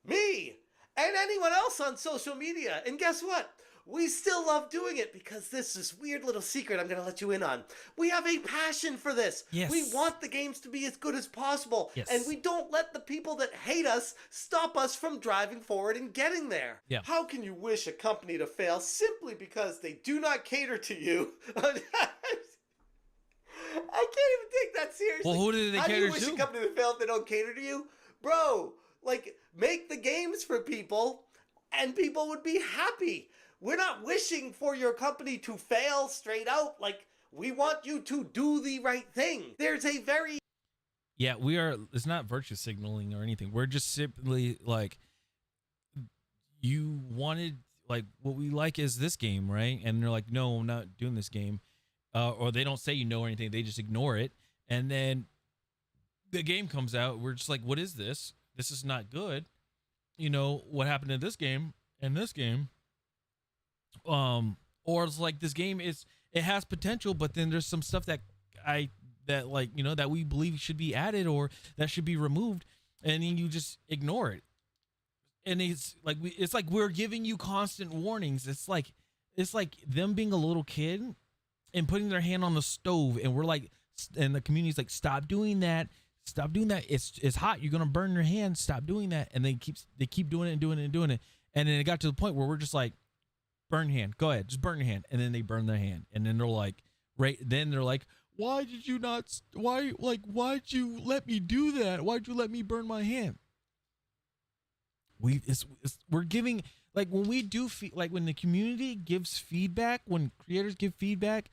Me and anyone else on social media. And guess what? We still love doing it because this is weird little secret I'm going to let you in on. We have a passion for this. Yes. We want the games to be as good as possible. Yes. And we don't let the people that hate us stop us from driving forward and getting there. Yeah. How can you wish a company to fail simply because they do not cater to you? I can't even take that seriously. Well, who did they How cater do you wish to? a company to fail if they don't cater to you? Bro, like, make the games for people and people would be happy. We're not wishing for your company to fail straight out. Like, we want you to do the right thing. There's a very... Yeah, it's not virtue signaling or anything. We're just simply like, you wanted, like, what we like is this game, right? And they're like, no, I'm not doing this game. Or they don't say you know or anything. They just ignore it. And then the game comes out. We're just like, what is this? This is not good. What happened in this game and this game? Or it's like this game it has potential, but then there's some stuff that we believe should be added or that should be removed, and then you just ignore it. And it's like we're giving you constant warnings. It's like them being a little kid and putting their hand on the stove, and we're like, and the community's like, stop doing that. Stop doing that. It's hot. You're gonna burn your hand. Stop doing that. And they keep doing it and doing it and doing it. And then it got to the point where we're just like, burn your hand. Go ahead, just burn your hand. And then they burn their hand. And then they're like, why'd you let me do that? Why'd you let me burn my hand? We're giving, like, when we do when the community gives feedback, when creators give feedback,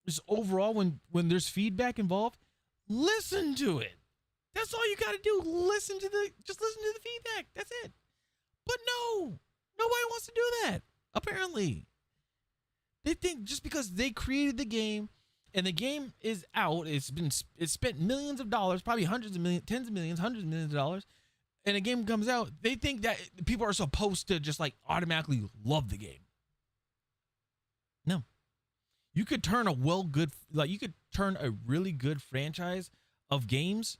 just overall when there's feedback involved, listen to it. That's all you got to do. Listen to the feedback. That's it. But no, nobody wants to do that, apparently. They think just because they created the game and the game is out, it's spent millions of dollars, probably hundreds of millions, tens of millions, hundreds of millions of dollars, and a game comes out, they think that people are supposed to just like automatically love the game. No. You could turn a really good franchise of games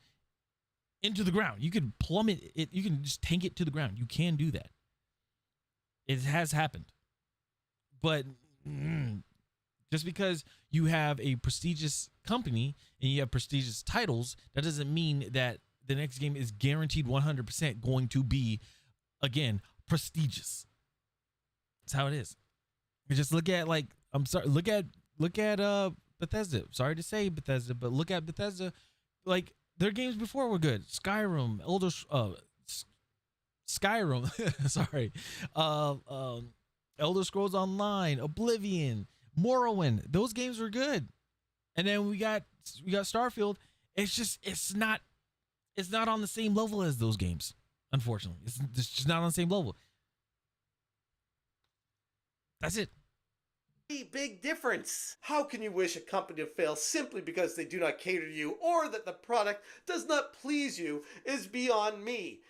into the ground. You could plummet it, you can just tank it to the ground. You can do that. It has happened. But just because you have a prestigious company and you have prestigious titles, that doesn't mean that the next game is guaranteed 100% going to be, again, prestigious. That's how it is. You just look at look at Bethesda. Sorry to say Bethesda, but look at Bethesda. Like, their games before were good. Skyrim, sorry. Elder Scrolls Online, Oblivion, Morrowind. Those games were good. And then we got Starfield. It's not on the same level as those games. Unfortunately, it's just not on the same level. That's it. Big difference. How can you wish a company to fail simply because they do not cater to you or that the product does not please you is beyond me.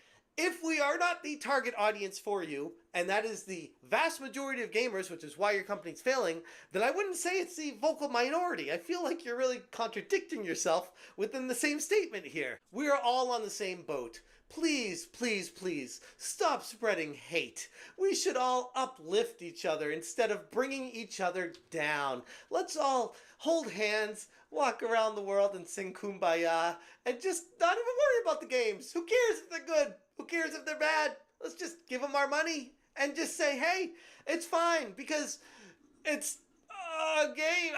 If we are not the target audience for you, and that is the vast majority of gamers, which is why your company's failing, then I wouldn't say it's the vocal minority. I feel like you're really contradicting yourself within the same statement here. We are all on the same boat. Please, please, please, stop spreading hate. We should all uplift each other instead of bringing each other down. Let's all hold hands, walk around the world and sing Kumbaya, and just not even worry about the games. Who cares if they're good? Who cares if they're bad? Let's just give them our money and just say, hey, it's fine because it's a game.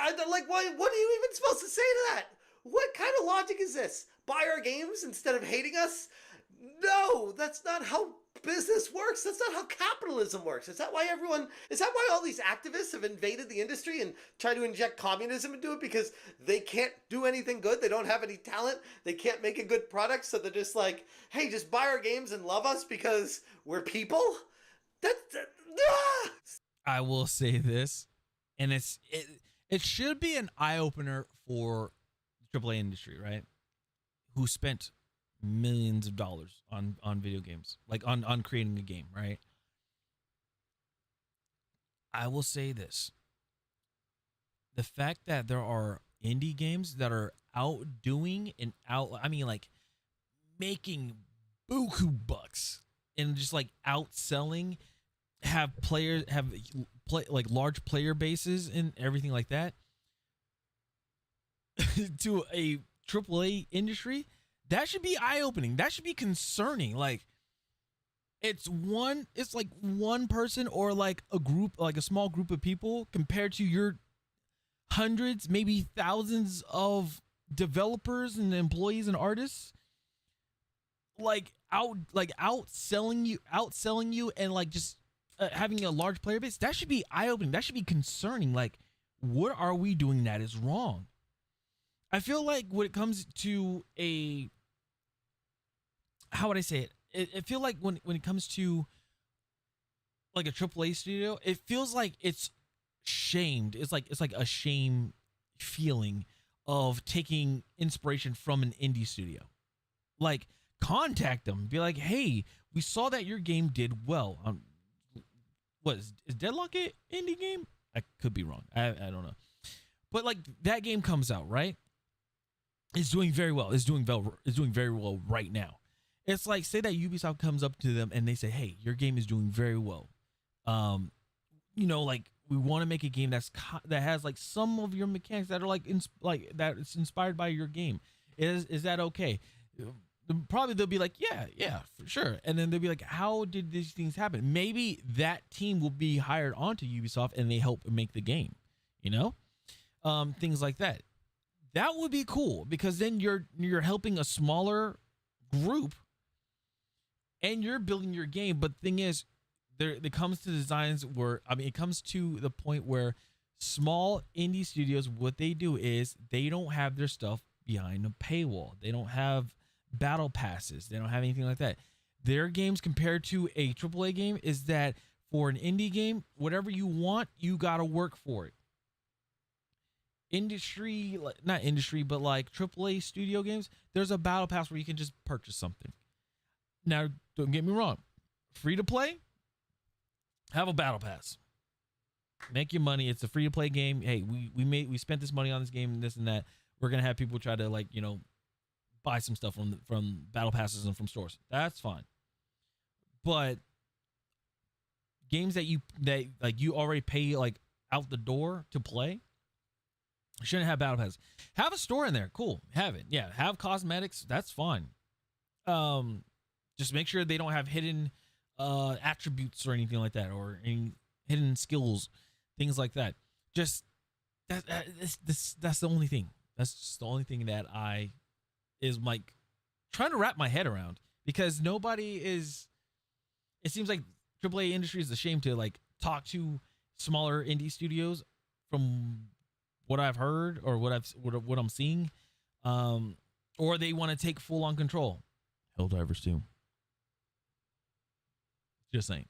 What are you even supposed to say to that? What kind of logic is this? Buy our games instead of hating us? No, that's not how business works. That's not how capitalism works. Is that why all these activists have invaded the industry and try to inject communism into it because they can't do anything good? They don't have any talent. They can't make a good product. So they're just like, hey, just buy our games and love us because we're people? I will say this, and it should be an eye-opener for the AAA industry, right? Who spent millions of dollars on video games, like on creating a game, right? I will say this. The fact that there are indie games that are outdoing and making buku bucks and just like outselling, have large player bases and everything like that to a AAA industry, that should be eye-opening. That should be concerning. Like, it's like one person or like a group, like a small group of people compared to your hundreds, maybe thousands of developers and employees and artists, outselling you and like just having a large player base. That should be eye-opening. That should be concerning. Like, what are we doing that is wrong? I feel like when it comes to how would I say it? I feel like when it comes to like a AAA studio, it feels like it's shamed. It's like a shame feeling of taking inspiration from an indie studio. Like, contact them, be like, hey, we saw that your game did well. What is Deadlock an indie game? I could be wrong. I don't know. But like, that game comes out, right? It's doing very well. It's doing very well right now. It's like, say that Ubisoft comes up to them and they say, hey, your game is doing very well. Like, we want to make a game that has like some of your mechanics that are that it's inspired by your game. Is that okay? Probably they'll be like, yeah, for sure. And then they'll be like, how did these things happen? Maybe that team will be hired onto Ubisoft and they help make the game, things like that. That would be cool, because then you're helping a smaller group and you're building your game. But the thing is, it comes to designs where, it comes to the point where small indie studios, what they do is they don't have their stuff behind a paywall. They don't have battle passes. They don't have anything like that. Their games, compared to a AAA game, is that for an indie game, whatever you want, you got to work for it. industry, like not industry, but like AAA studio games, there's a battle pass where you can just purchase something. Now, don't get me wrong, free to play, have a battle pass, make your money. It's a free to play game. Hey, we spent this money on this game and this and that. We're gonna have people try to like buy some stuff from battle passes and from stores. That's fine, but games that you already pay like out the door to play shouldn't have battle passes. Have a store in there, cool. Have it, yeah. Have cosmetics, that's fine. Just make sure they don't have hidden attributes or anything like that, or any hidden skills, things like that. Just that's the only thing. That's just the only thing that I is like trying to wrap my head around, because nobody is. It seems like AAA industry is ashamed to like talk to smaller indie studios, from what I've heard or what I'm seeing, or they want to take full on control. Helldivers 2. Just saying.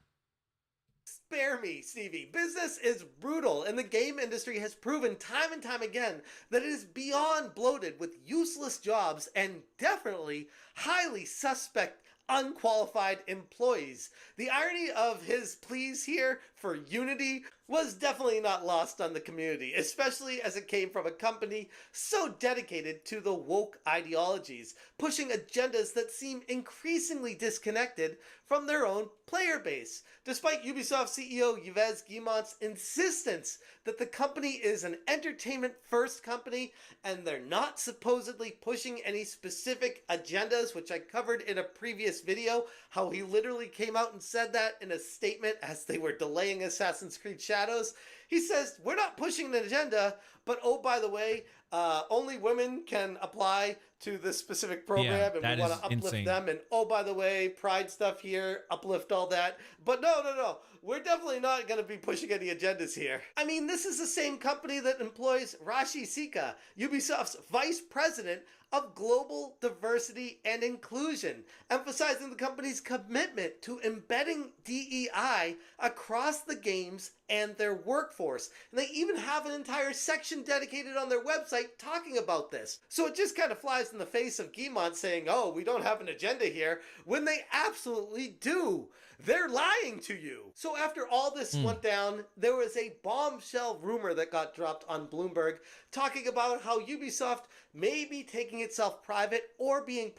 Spare me, Stevie. Business is brutal, and the game industry has proven time and time again that it is beyond bloated with useless jobs and definitely highly suspect unqualified employees. The irony of his pleas here for unity was definitely not lost on the community, especially as it came from a company so dedicated to the woke ideologies, pushing agendas that seem increasingly disconnected from their own player base. Despite Ubisoft CEO Yves Guillemot's insistence that the company is an entertainment-first company and they're not supposedly pushing any specific agendas, which I covered in a previous video, how he literally came out and said that in a statement as they were delaying Assassin's Creed Shadows. He says, we're not pushing an agenda, but oh, by the way, only women can apply to this specific program, and we want to uplift them. And oh, by the way, pride stuff here, uplift all that. But no. We're definitely not going to be pushing any agendas here. I mean, this is the same company that employs Rashi Sika, Ubisoft's vice president of global diversity and inclusion, emphasizing the company's commitment to embedding DEI across the games and their workforce. And they even have an entire section dedicated on their website talking about this. So it just kind of flies in the face of Guillemot saying, oh, we don't have an agenda here, when they absolutely do. They're lying to you. So after all this went down, there was a bombshell rumor that got dropped on Bloomberg talking about how Ubisoft may be taking itself private or being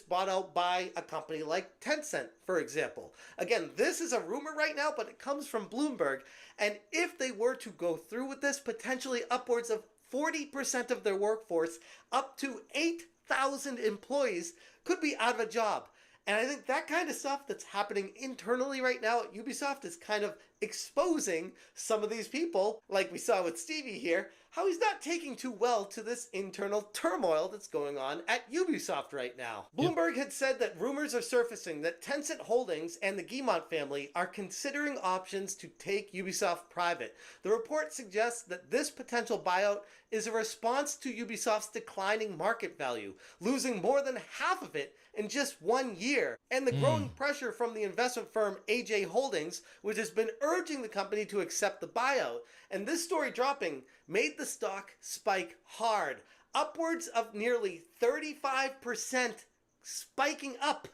bought out by a company like Tencent, for example. Again, this is a rumor right now, but it comes from Bloomberg. And if they were to go through with this, potentially upwards of 40% of their workforce, up to 8,000 employees, could be out of a job. And I think that kind of stuff that's happening internally right now at Ubisoft is kind of exposing some of these people, like we saw with Stevie here, how he's not taking too well to this internal turmoil that's going on at Ubisoft right now. Bloomberg had said that rumors are surfacing that Tencent Holdings and the Guillemot family are considering options to take Ubisoft private. The report suggests that this potential buyout is a response to Ubisoft's declining market value, losing more than half of it in just 1 year, and the growing pressure from the investment firm AJ Holdings, which has been urging the company to accept the buyout. And this story dropping made the stock spike hard, upwards of nearly 35%, spiking up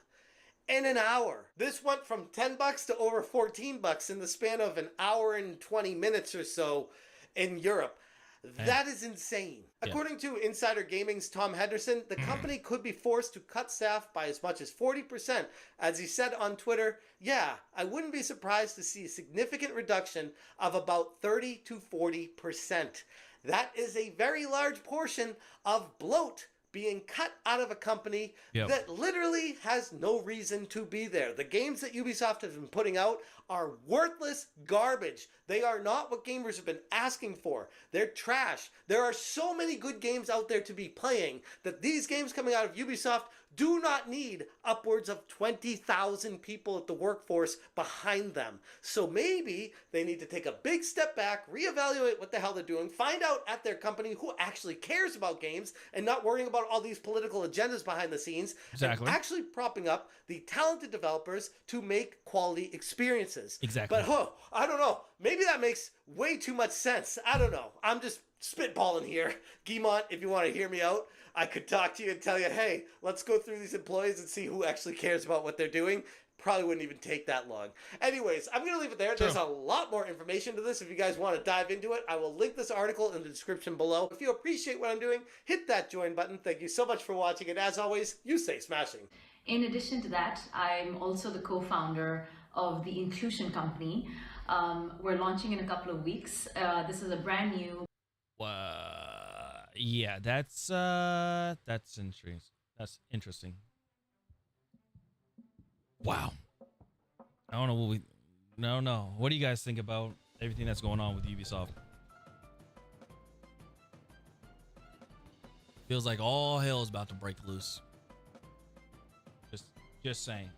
in an hour. This went from $10 to over $14 in the span of an hour and 20 minutes or so in Europe. That is insane. Yeah. According to Insider Gaming's Tom Henderson, the company could be forced to cut staff by as much as 40%. As he said on Twitter, yeah, I wouldn't be surprised to see a significant reduction of about 30 to 40%. That is a very large portion of bloat being cut out of a company that literally has no reason to be there. The games that Ubisoft has been putting out are worthless garbage. They are not what gamers have been asking for. They're trash. There are so many good games out there to be playing that these games coming out of Ubisoft do not need upwards of 20,000 people at the workforce behind them. So maybe they need to take a big step back, reevaluate what the hell they're doing, find out at their company who actually cares about games and not worrying about all these political agendas behind the scenes, and actually propping up the talented developers to make quality experiences. Exactly. But I don't know. Maybe that makes way too much sense. I don't know. I'm just spitballing here. Guimont, if you want to hear me out, I could talk to you and tell you, hey, let's go through these employees and see who actually cares about what they're doing. Probably wouldn't even take that long. Anyways, I'm going to leave it there. True. There's a lot more information to this. If you guys want to dive into it, I will link this article in the description below. If you appreciate what I'm doing, hit that join button. Thank you so much for watching. And as always, you stay smashing. In addition to that, I'm also the co-founder of the Inclusion Company. We're launching in a couple of weeks. This is a brand new. Yeah, that's interesting. That's interesting. Wow. I don't know what no. What do you guys think about everything that's going on with Ubisoft? Feels like all hell is about to break loose. Just saying.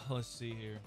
Let's see here.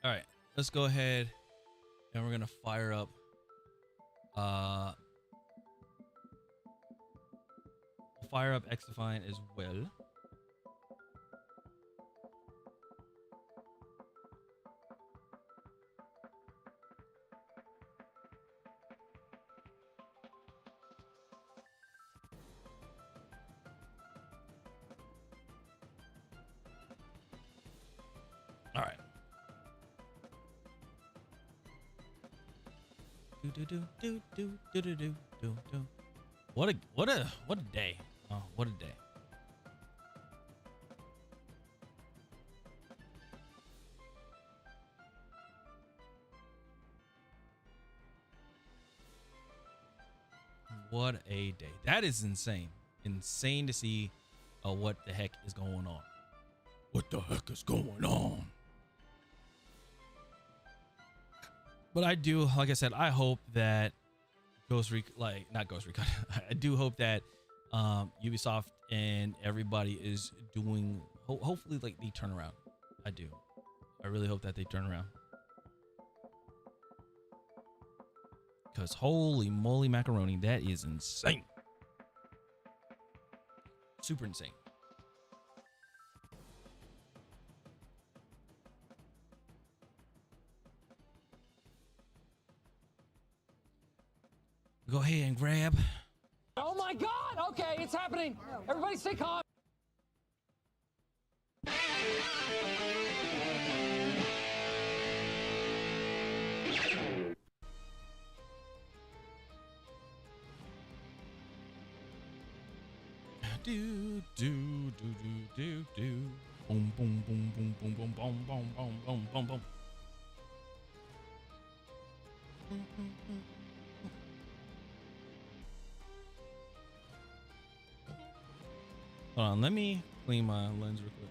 All right, let's go ahead and we're gonna fire up Xdefiant as well. All right. What a day. Oh, what a day. What a day. That is insane. Insane to see what the heck is going on. What the heck is going on? But I do, like I said, I hope that not Ghost Recon. I do hope that Ubisoft and everybody is doing, hopefully, like, they turn around. I do. I really hope that they turn around. Because holy moly macaroni, that is insane. Super insane. Go ahead and grab. Oh my God! Okay, it's happening. Everybody stay calm. Do do do do do do. Boom boom boom boom boom boom boom boom boom boom boom boom. Hold on, let me clean my lens real quick.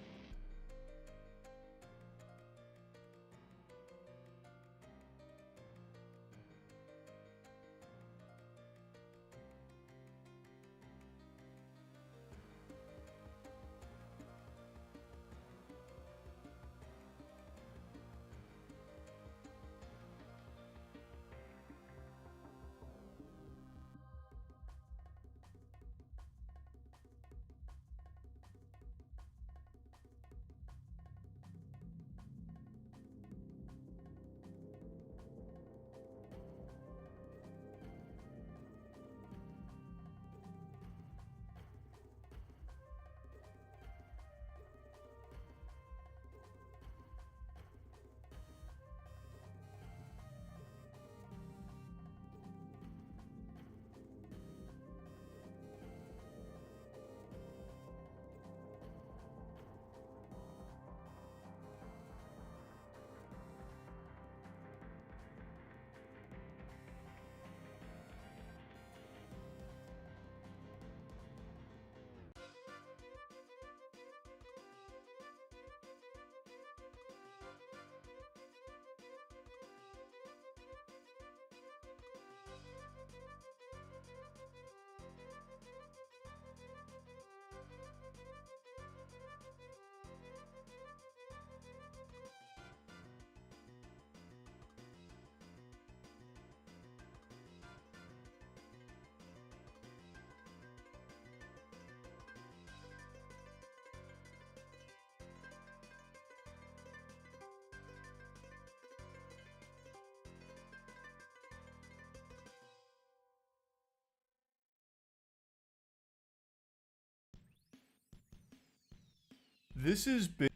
This has been.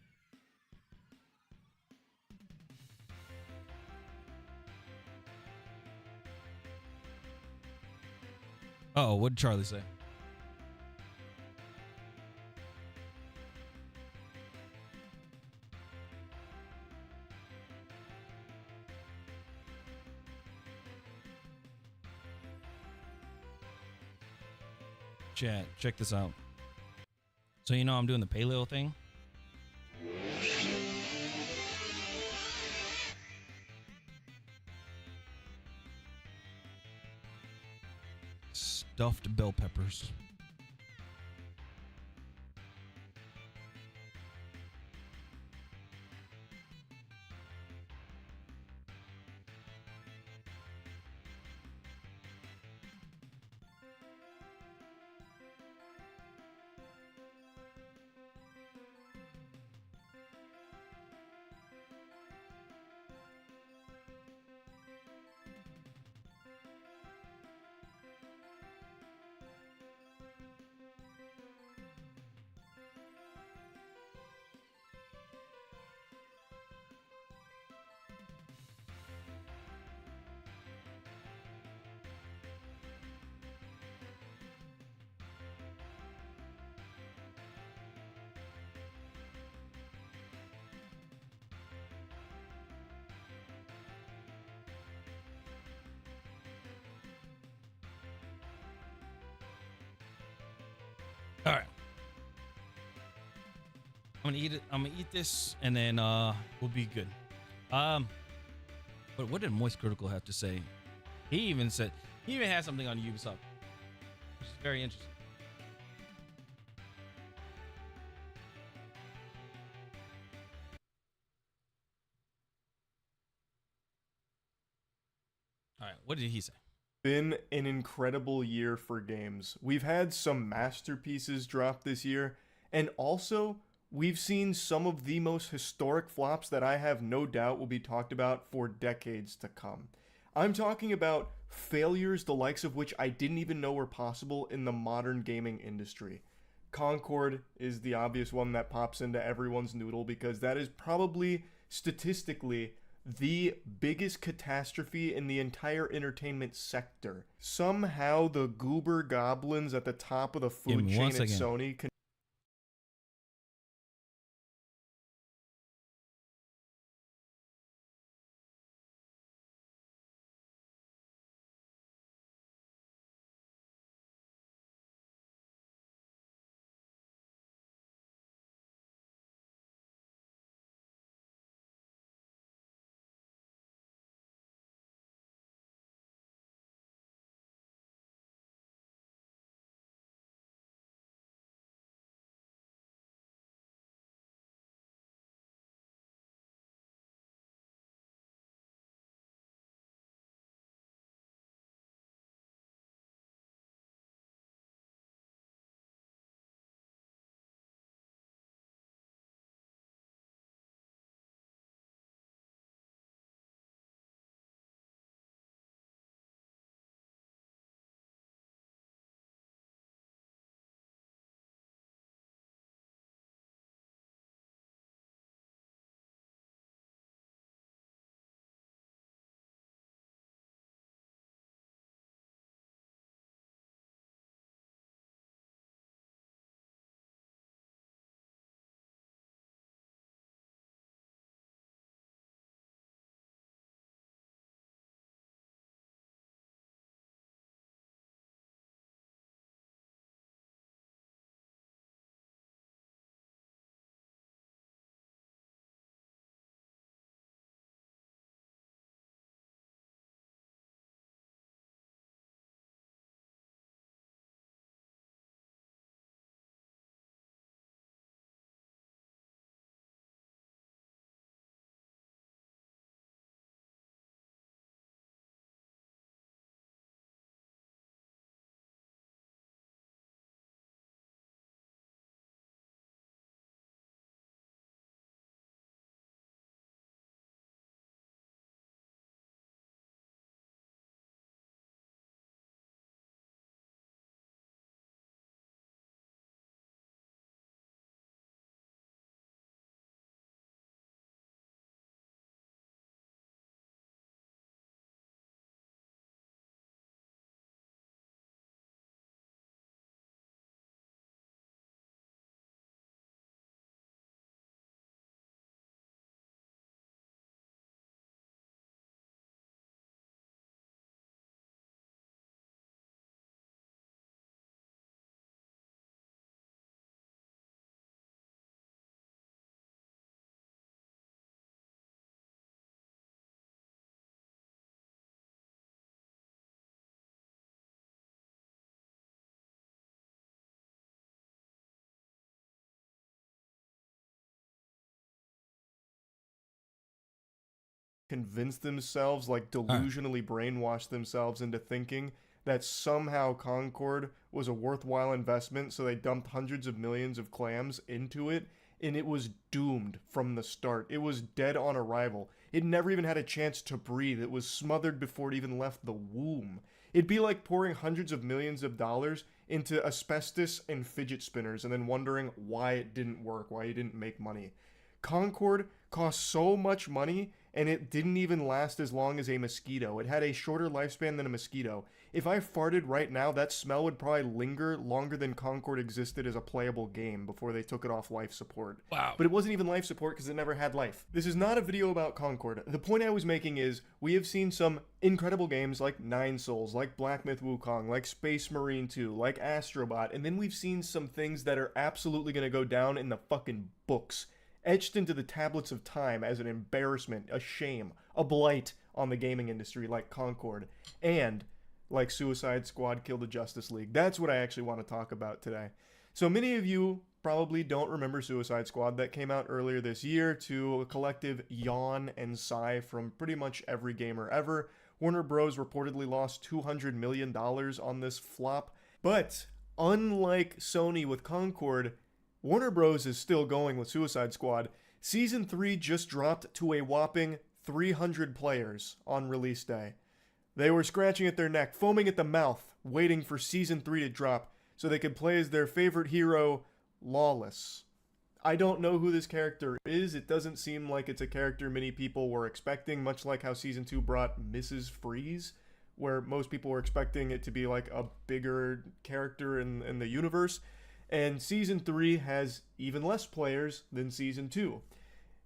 Oh, what did Charlie say? Chat, check this out. So you know I'm doing the paleo thing? Stuffed bell peppers. All right. I'm gonna eat it. I'm gonna eat this, and then we'll be good. But what did Moist Critical have to say? He even had something on Ubisoft, which is very interesting. All right, what did he say? Been an incredible year for games. We've had some masterpieces drop this year, and also we've seen some of the most historic flops that I have no doubt will be talked about for decades to come. I'm talking about failures the likes of which I didn't even know were possible in the modern gaming industry. Concord is the obvious one that pops into everyone's noodle because that is probably statistically the biggest catastrophe in the entire entertainment sector. Somehow the goober goblins at the top of the food chain at Sony convince themselves, like delusionally brainwash themselves into thinking that somehow Concord was a worthwhile investment, so they dumped hundreds of millions of clams into it, and it was doomed from the start. It was dead on arrival. It never even had a chance to breathe. It was smothered before it even left the womb. It'd be like pouring hundreds of millions of dollars into asbestos and fidget spinners and then wondering why it didn't work, why you didn't make money. Concord cost so much money, and it didn't even last as long as a mosquito. It had a shorter lifespan than a mosquito. If I farted right now, that smell would probably linger longer than Concord existed as a playable game before they took it off life support. Wow. But it wasn't even life support because it never had life. This is not a video about Concord. The point I was making is we have seen some incredible games like Nine Souls, like Black Myth Wukong, like Space Marine 2, like Astrobot, and then we've seen some things that are absolutely going to go down in the fucking books, etched into the tablets of time as an embarrassment, a shame, a blight on the gaming industry like Concord, and like Suicide Squad Kill the Justice League. That's what I actually want to talk about today. So many of you probably don't remember Suicide Squad. That came out earlier this year to a collective yawn and sigh from pretty much every gamer ever. Warner Bros. Reportedly lost $200 million on this flop. But unlike Sony with Concord, Warner Bros. Is still going with Suicide Squad. Season 3 just dropped to a whopping 300 players on release day. They were scratching at their neck, foaming at the mouth, waiting for Season 3 to drop so they could play as their favorite hero, Lawless. I don't know who this character is. It doesn't seem like it's a character many people were expecting, much like how Season 2 brought Mrs. Freeze, where most people were expecting it to be like a bigger character in the universe. And Season 3 has even less players than Season 2.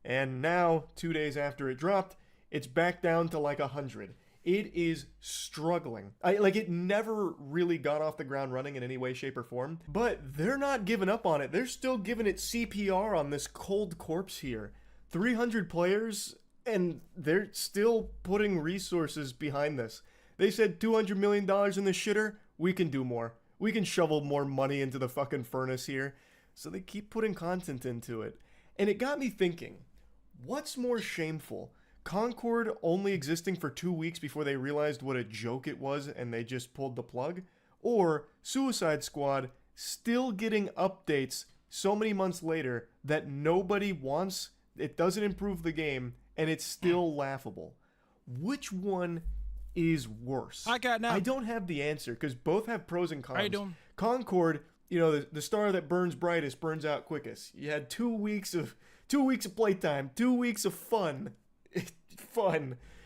And now, 2 days after it dropped, it's back down to like 100. It is struggling. It never really got off the ground running in any way, shape, or form. But they're not giving up on it. They're still giving it CPR on this cold corpse here. 300 players, and they're still putting resources behind this. They said $200 million in the shitter. We can do more. We can shovel more money into the fucking furnace here. So they keep putting content into it. And it got me thinking, what's more shameful? Concord only existing for 2 weeks before they realized what a joke it was and they just pulled the plug? Or Suicide Squad still getting updates so many months later that nobody wants, it doesn't improve the game, and it's still laughable? Which one is worse? I don't have the answer because both have pros and cons. How you doing? Concord, the star that burns brightest burns out quickest. You had 2 weeks of playtime, 2 weeks of fun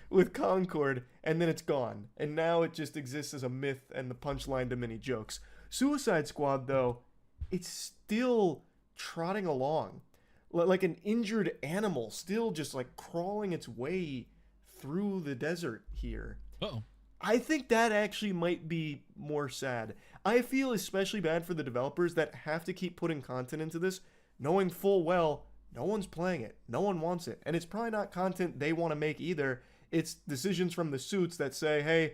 with Concord, and then it's gone. And now it just exists as a myth and the punchline to many jokes. Suicide Squad, though, it's still trotting along like an injured animal, still just like crawling its way through the desert here. Uh-oh. I think that actually might be more sad. I feel especially bad for the developers that have to keep putting content into this, knowing full well no one's playing it. No one wants it. And it's probably not content they want to make either. It's decisions from the suits that say, hey,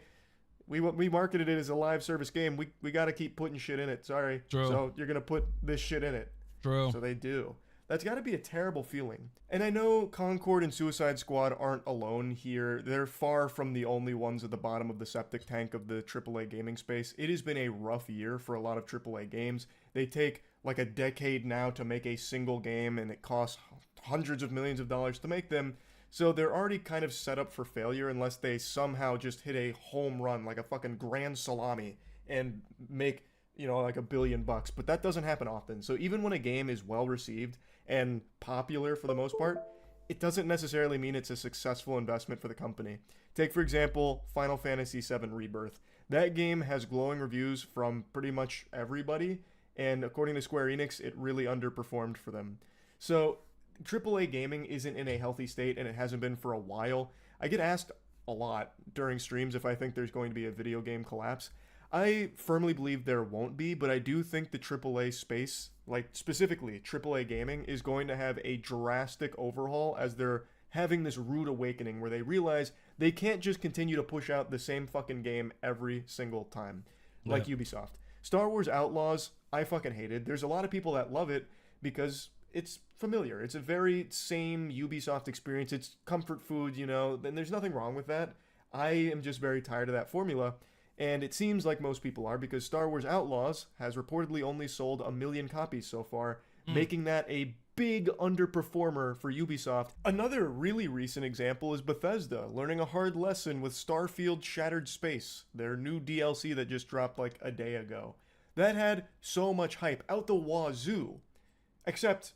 we marketed it as a live service game. We got to keep putting shit in it. Sorry. True. So you're going to put this shit in it. True. So they do. That's got to be a terrible feeling. And I know Concord and Suicide Squad aren't alone here. They're far from the only ones at the bottom of the septic tank of the AAA gaming space. It has been a rough year for a lot of AAA games. They take like a decade now to make a single game, and it costs hundreds of millions of dollars to make them. So they're already kind of set up for failure unless they somehow just hit a home run, like a fucking grand salami, and make, like $1 billion. But that doesn't happen often. So even when a game is well received and popular for the most part, it doesn't necessarily mean it's a successful investment for the company. Take, for example, Final Fantasy VII Rebirth. That game has glowing reviews from pretty much everybody, and according to Square Enix, it really underperformed for them. So AAA gaming isn't in a healthy state, and it hasn't been for a while. I get asked a lot during streams if I think there's going to be a video game collapse. I firmly believe there won't be, but I do think the AAA space, like specifically AAA gaming, is going to have a drastic overhaul as they're having this rude awakening where they realize they can't just continue to push out the same fucking game every single time, like Ubisoft. Star Wars Outlaws, I fucking hated. There's a lot of people that love it because it's familiar. It's a very same Ubisoft experience. It's comfort food, you know, and there's nothing wrong with that. I am just very tired of that formula. And it seems like most people are, because Star Wars Outlaws has reportedly only sold 1 million copies so far, making that a big underperformer for Ubisoft. Another really recent example is Bethesda learning a hard lesson with Starfield Shattered Space, their new DLC that just dropped like a day ago. That had so much hype out the wazoo, except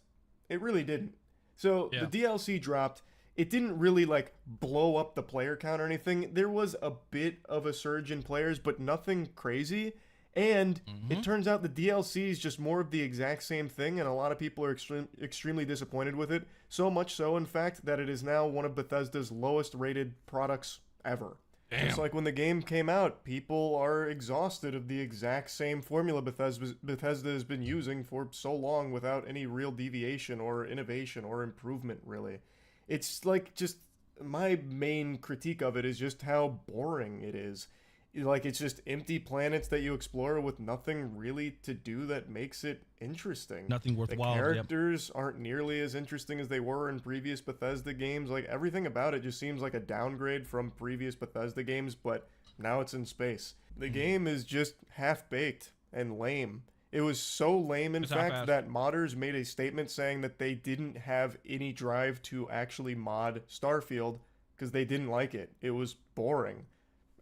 it really didn't. So the DLC dropped. It didn't really like blow up the player count or anything. There was a bit of a surge in players, but nothing crazy. And it turns out the DLC is just more of the exact same thing, and a lot of people are extremely disappointed with it. So much so, in fact, that it is now one of Bethesda's lowest rated products ever. Damn. Just like when the game came out, people are exhausted of the exact same formula Bethesda has been using for so long without any real deviation or innovation or improvement, really. It's like just my main critique of it is just how boring it is. Like, it's just empty planets that you explore with nothing really to do that makes it interesting. Nothing worthwhile. The characters aren't nearly as interesting as they were in previous Bethesda games. Like, everything about it just seems like a downgrade from previous Bethesda games, but now it's in space. The game is just half-baked and lame. It was so lame, in fact, that modders made a statement saying that they didn't have any drive to actually mod Starfield because they didn't like it. It was boring.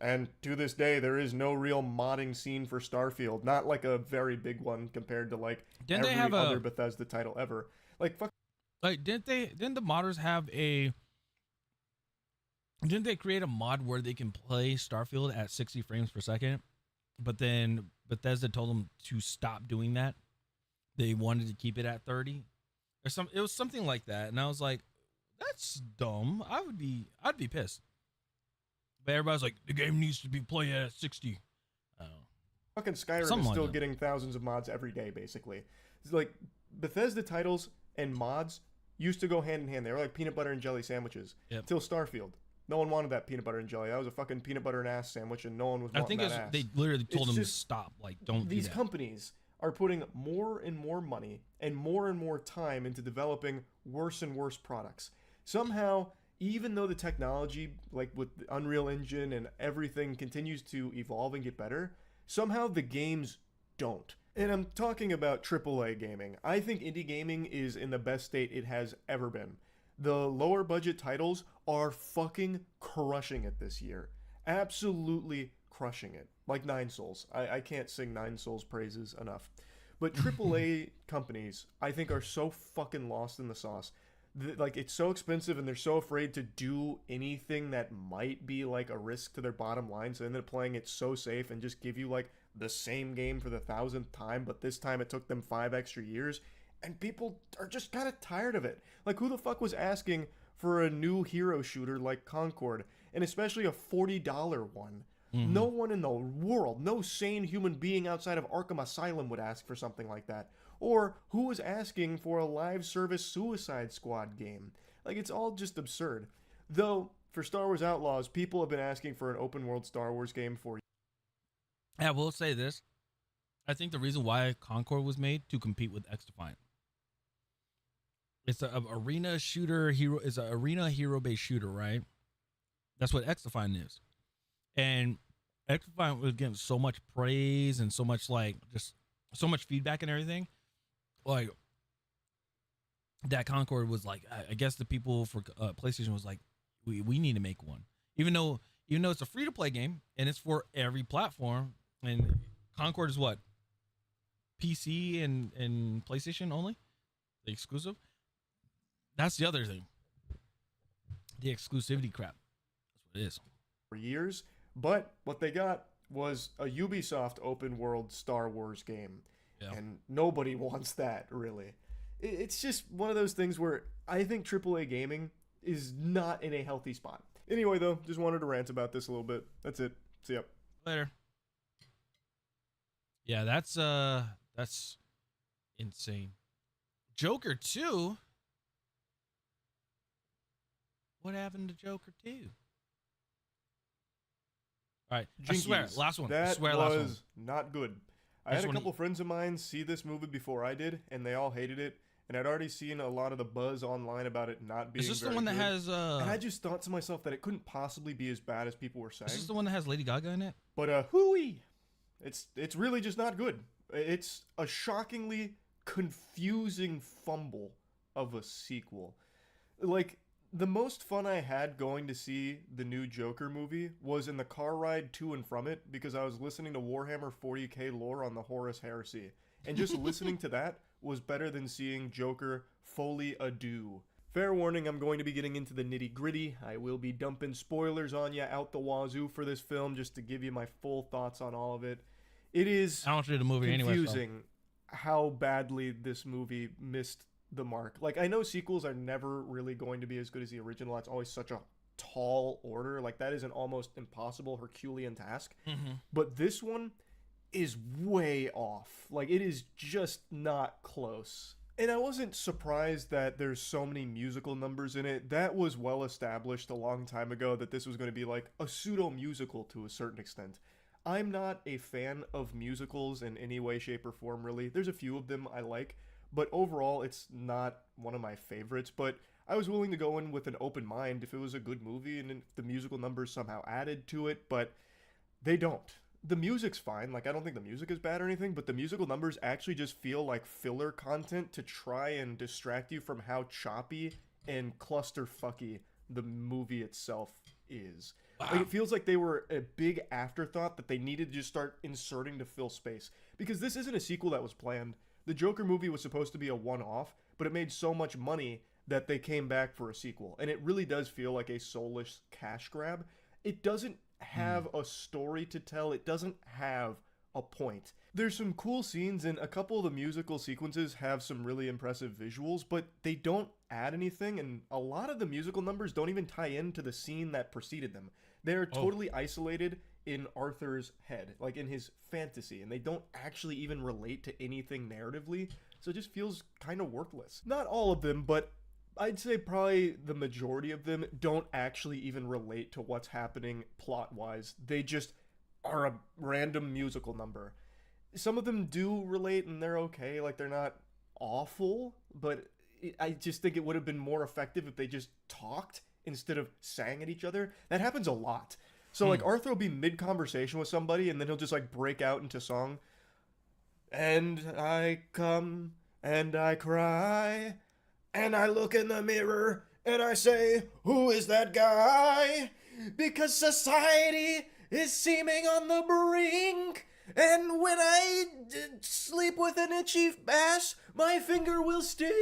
And to this day, there is no real modding scene for Starfield. Not like a very big one compared to like Didn't every they have other Bethesda title ever. Like, fuck. Like, didn't the modders have a? Didn't they create a mod where they can play Starfield at 60 frames per second? But then Bethesda told them to stop doing that. They wanted to keep it at 30. It was something like that, and I was like, that's dumb. I'd be pissed. But everybody's like, the game needs to be played at 60. Oh. Fucking Skyrim Something is like still that. getting thousands of mods every day, basically. It's like, Bethesda titles and mods used to go hand in hand. They were like peanut butter and jelly sandwiches. Yep. Till Starfield. No one wanted that peanut butter and jelly. That was a fucking peanut butter and ass sandwich, and no one was wanting that ass. They literally told It's them to just- stop. Like, don't do These that. companies are putting more and more money and more time into developing worse and worse products. Somehow, even though the technology, like with the Unreal Engine and everything, continues to evolve and get better, somehow the games don't. And I'm talking about AAA gaming. I think indie gaming is in the best state it has ever been. The lower budget titles are fucking crushing it this year. Absolutely crushing it. Like Nine Souls. I can't sing Nine Souls praises enough. But AAA companies, I think, are so fucking lost in the sauce. Like, it's so expensive, and they're so afraid to do anything that might be like a risk to their bottom line, so they end up playing it so safe and just give you like the same game for the 1,000th time, but this time it took them 5 extra years, and people are just kind of tired of it. Like, who the fuck was asking for a new hero shooter like Concord, and especially a $40 one? No one in the world, no sane human being outside of Arkham Asylum would ask for something like that. Or who was asking for a live service Suicide Squad game? Like, it's all just absurd. Though, for Star Wars Outlaws, people have been asking for an open world Star Wars game for years. I will say this. I think the reason why Concord was made to compete with Xdefiant. It's an arena shooter hero. It's an arena hero based shooter, right? That's what Xdefiant is. And Xdefiant was getting so much praise and so much like just so much feedback and everything. Like that Concord was like, I guess the people for PlayStation was like, we need to make one, even though it's a free to play game and it's for every platform. And Concord is what, PC and PlayStation only, the exclusive. That's the other thing, the exclusivity crap. That's what it is. For years, but what they got was a Ubisoft open world Star Wars game. Yeah. And nobody wants that, really. It's just one of those things where I think AAA gaming is not in a healthy spot. Anyway, though, just wanted to rant about this a little bit. That's it. See ya. Later. Yeah, that's insane. Joker 2? What happened to Joker 2? All right, I swear, Jinkies. last one. That I swear, last was one. not good. I I had just a wanna- couple friends of mine see this movie before I did, and they all hated it. and I'd already seen a lot of the buzz online about it not being Is this the very one that good. has And I just thought to myself that it couldn't possibly be as bad as people were saying. is this the one that has Lady Gaga in it? But hooey, it's really just not good. It's a shockingly confusing fumble of a sequel. Like, the most fun I had going to see the new Joker movie was in the car ride to and from it, because I was listening to Warhammer 40k lore on the Horus Heresy. And just listening to that was better than seeing Joker fully ado. Fair warning, I'm going to be getting into the nitty gritty. I will be dumping spoilers on you out the wazoo for this film just to give you my full thoughts on all of it. It is I don't want you to the movie anyway. confusing how badly this movie missed the mark. Like, I know sequels are never really going to be as good as the original. That's always such a tall order. Like, that is an almost impossible Herculean task. But this one is way off. Like, it is just not close. And I wasn't surprised that there's so many musical numbers in it. That was well established a long time ago, that this was going to be like a pseudo-musical to a certain extent. I'm not a fan of musicals in any way, shape, or form, really. There's a few of them I like, but overall, it's not one of my favorites. But I was willing to go in with an open mind if it was a good movie and if the musical numbers somehow added to it, but they don't. The music's fine. Like, I don't think the music is bad or anything, but the musical numbers actually just feel like filler content to try and distract you from how choppy and clusterfucky the movie itself is. Like, it feels like they were a big afterthought that they needed to just start inserting to fill space. Because this isn't a sequel that was planned. The Joker movie was supposed to be a one-off, but it made so much money that they came back for a sequel. And it really does feel like a soulless cash grab. It doesn't have a story to tell. It doesn't have a point. There's some cool scenes, and a couple of the musical sequences have some really impressive visuals, but they don't add anything, and a lot of the musical numbers don't even tie into the scene that preceded them. They're totally isolated in Arthur's head, like in his fantasy, and they don't actually even relate to anything narratively, so it just feels kind of worthless. Not all of them, but I'd say probably the majority of them don't actually even relate to what's happening plot-wise. They just are a random musical number. Some of them do relate and they're okay, like they're not awful, but I just think it would have been more effective if they just talked instead of sang at each other. That happens a lot. So like Arthur will be mid-conversation with somebody and then he'll just like break out into song. And I come and I cry and I look in the mirror and I say, who is that guy? Because society is seeming on the brink. And when I sleep with an itchy ass, my finger will stink.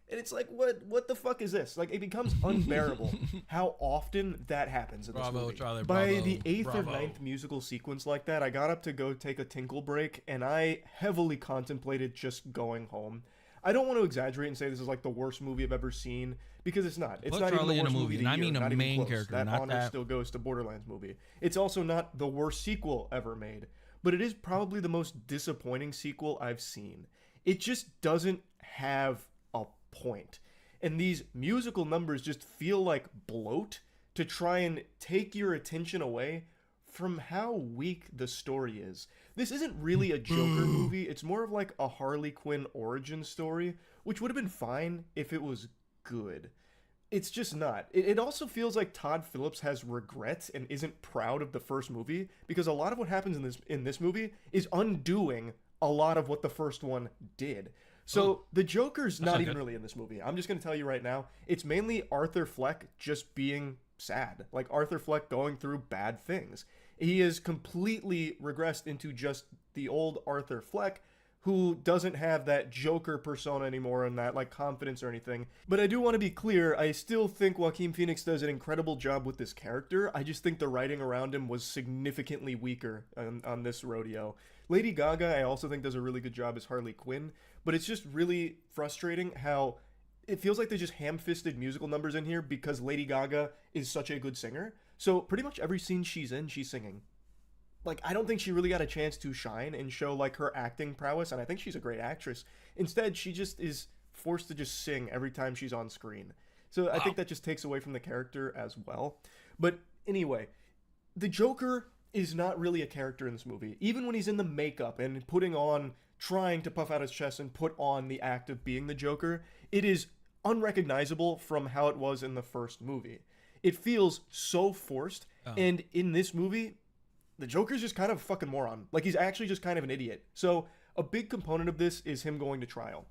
And it's like, what the fuck is this? Like, it becomes unbearable how often that happens in this movie. Charlie, By bravo, the 8th or bravo. 9th musical sequence like that, I got up to go take a tinkle break, and I heavily contemplated just going home. I don't want to exaggerate and say this is like the worst movie I've ever seen, because it's not. It's Put not Charlie even in the a worst movie movie, of the and I year, mean a not even main close. character, That not honor that- still goes to Borderlands movie. It's also not the worst sequel ever made, but it is probably the most disappointing sequel I've seen. It just doesn't have a point. And these musical numbers just feel like bloat to try and take your attention away from how weak the story is. This isn't really a Joker movie. It's more of like a Harley Quinn origin story, which would have been fine if it was good. It's just not. It also feels like Todd Phillips has regret and isn't proud of the first movie, because a lot of what happens in this movie is undoing a lot of what the first one did. So the Joker's not even really in this movie. I'm just going to tell you right now, it's mainly Arthur Fleck just being sad. Like Arthur Fleck going through bad things. He is completely regressed into just the old Arthur Fleck, who doesn't have that Joker persona anymore and that like confidence or anything. But I do want to be clear, I still think Joaquin Phoenix does an incredible job with this character. I just think the writing around him was significantly weaker on this rodeo. Lady Gaga, I also think does a really good job as Harley Quinn, but it's just really frustrating how it feels like they just ham-fisted musical numbers in here because Lady Gaga is such a good singer. So pretty much every scene she's in, she's singing. Like, I don't think she really got a chance to shine and show, like, her acting prowess, and I think she's a great actress. Instead, she just is forced to just sing every time she's on screen. So I think that just takes away from the character as well. But anyway, the Joker is not really a character in this movie. Even when he's in the makeup and trying to puff out his chest and put on the act of being the Joker, it is unrecognizable from how it was in the first movie. It feels so forced, and in this movie, the Joker's just kind of a fucking moron. Like, he's actually just kind of an idiot. So, a big component of this is him going to trial.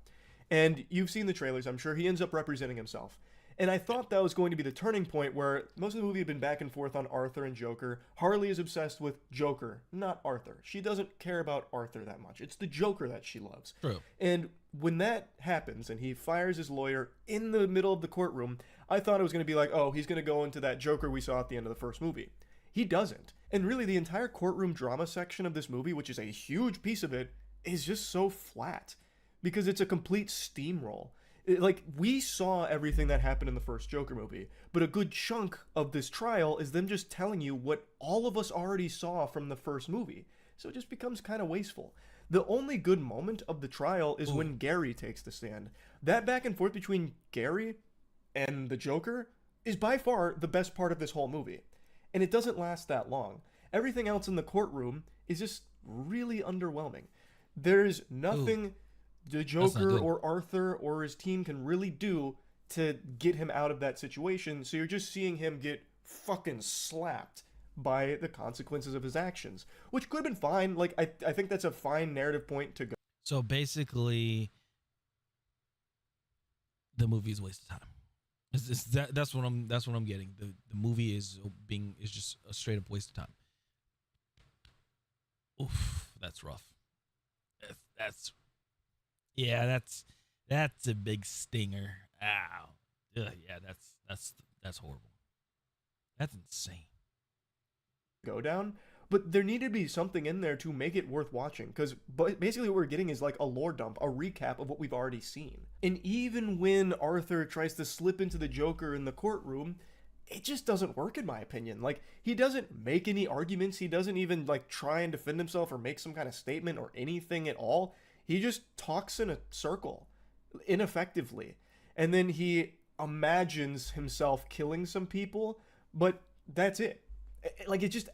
And you've seen the trailers, I'm sure. He ends up representing himself. And I thought that was going to be the turning point where most of the movie had been back and forth on Arthur and Joker. Harley is obsessed with Joker, not Arthur. She doesn't care about Arthur that much. It's the Joker that she loves. True. And when that happens and he fires his lawyer in the middle of the courtroom, I thought it was going to be like, oh, he's going to go into that Joker we saw at the end of the first movie. He doesn't. And really, the entire courtroom drama section of this movie, which is a huge piece of it, is just so flat because it's a complete steamroll. Like, we saw everything that happened in the first Joker movie, but a good chunk of this trial is them just telling you what all of us already saw from the first movie. So it just becomes kind of wasteful. The only good moment of the trial is when Gary takes the stand. That back and forth between Gary and the Joker is by far the best part of this whole movie. And it doesn't last that long. Everything else in the courtroom is just really underwhelming. There's nothing the Joker or Arthur or his team can really do to get him out of that situation, so you're just seeing him get fucking slapped by the consequences of his actions, which could have been fine. Like, I think that's a fine narrative point to go. So basically, the movie is a waste of time. That's what I'm getting. The movie is just a straight up waste of time. Oof, that's rough. That's a big stinger. Ow. Ugh, yeah, that's horrible. That's insane. Go down, but there needed to be something in there to make it worth watching, because basically what we're getting is like a lore dump, a recap of what we've already seen. And even when Arthur tries to slip into the Joker in the courtroom, it just doesn't work, in my opinion. Like, he doesn't make any arguments, he doesn't even like try and defend himself or make some kind of statement or anything at all. He just talks in a circle, ineffectively. And then he imagines himself killing some people, but that's it. Like, it just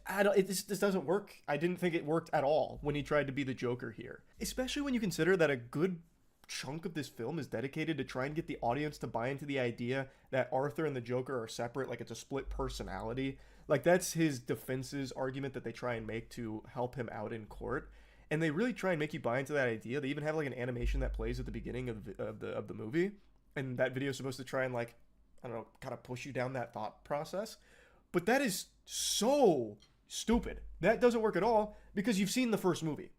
doesn't work. I didn't think it worked at all when he tried to be the Joker here. Especially when you consider that a good chunk of this film is dedicated to try and get the audience to buy into the idea that Arthur and the Joker are separate, like it's a split personality. Like, that's his defense's argument that they try and make to help him out in court. And they really try and make you buy into that idea. They even have like an animation that plays at the beginning of the movie, and that video is supposed to try and, like, I don't know, kind of push you down that thought process. But that is so stupid. That doesn't work at all because you've seen the first movie.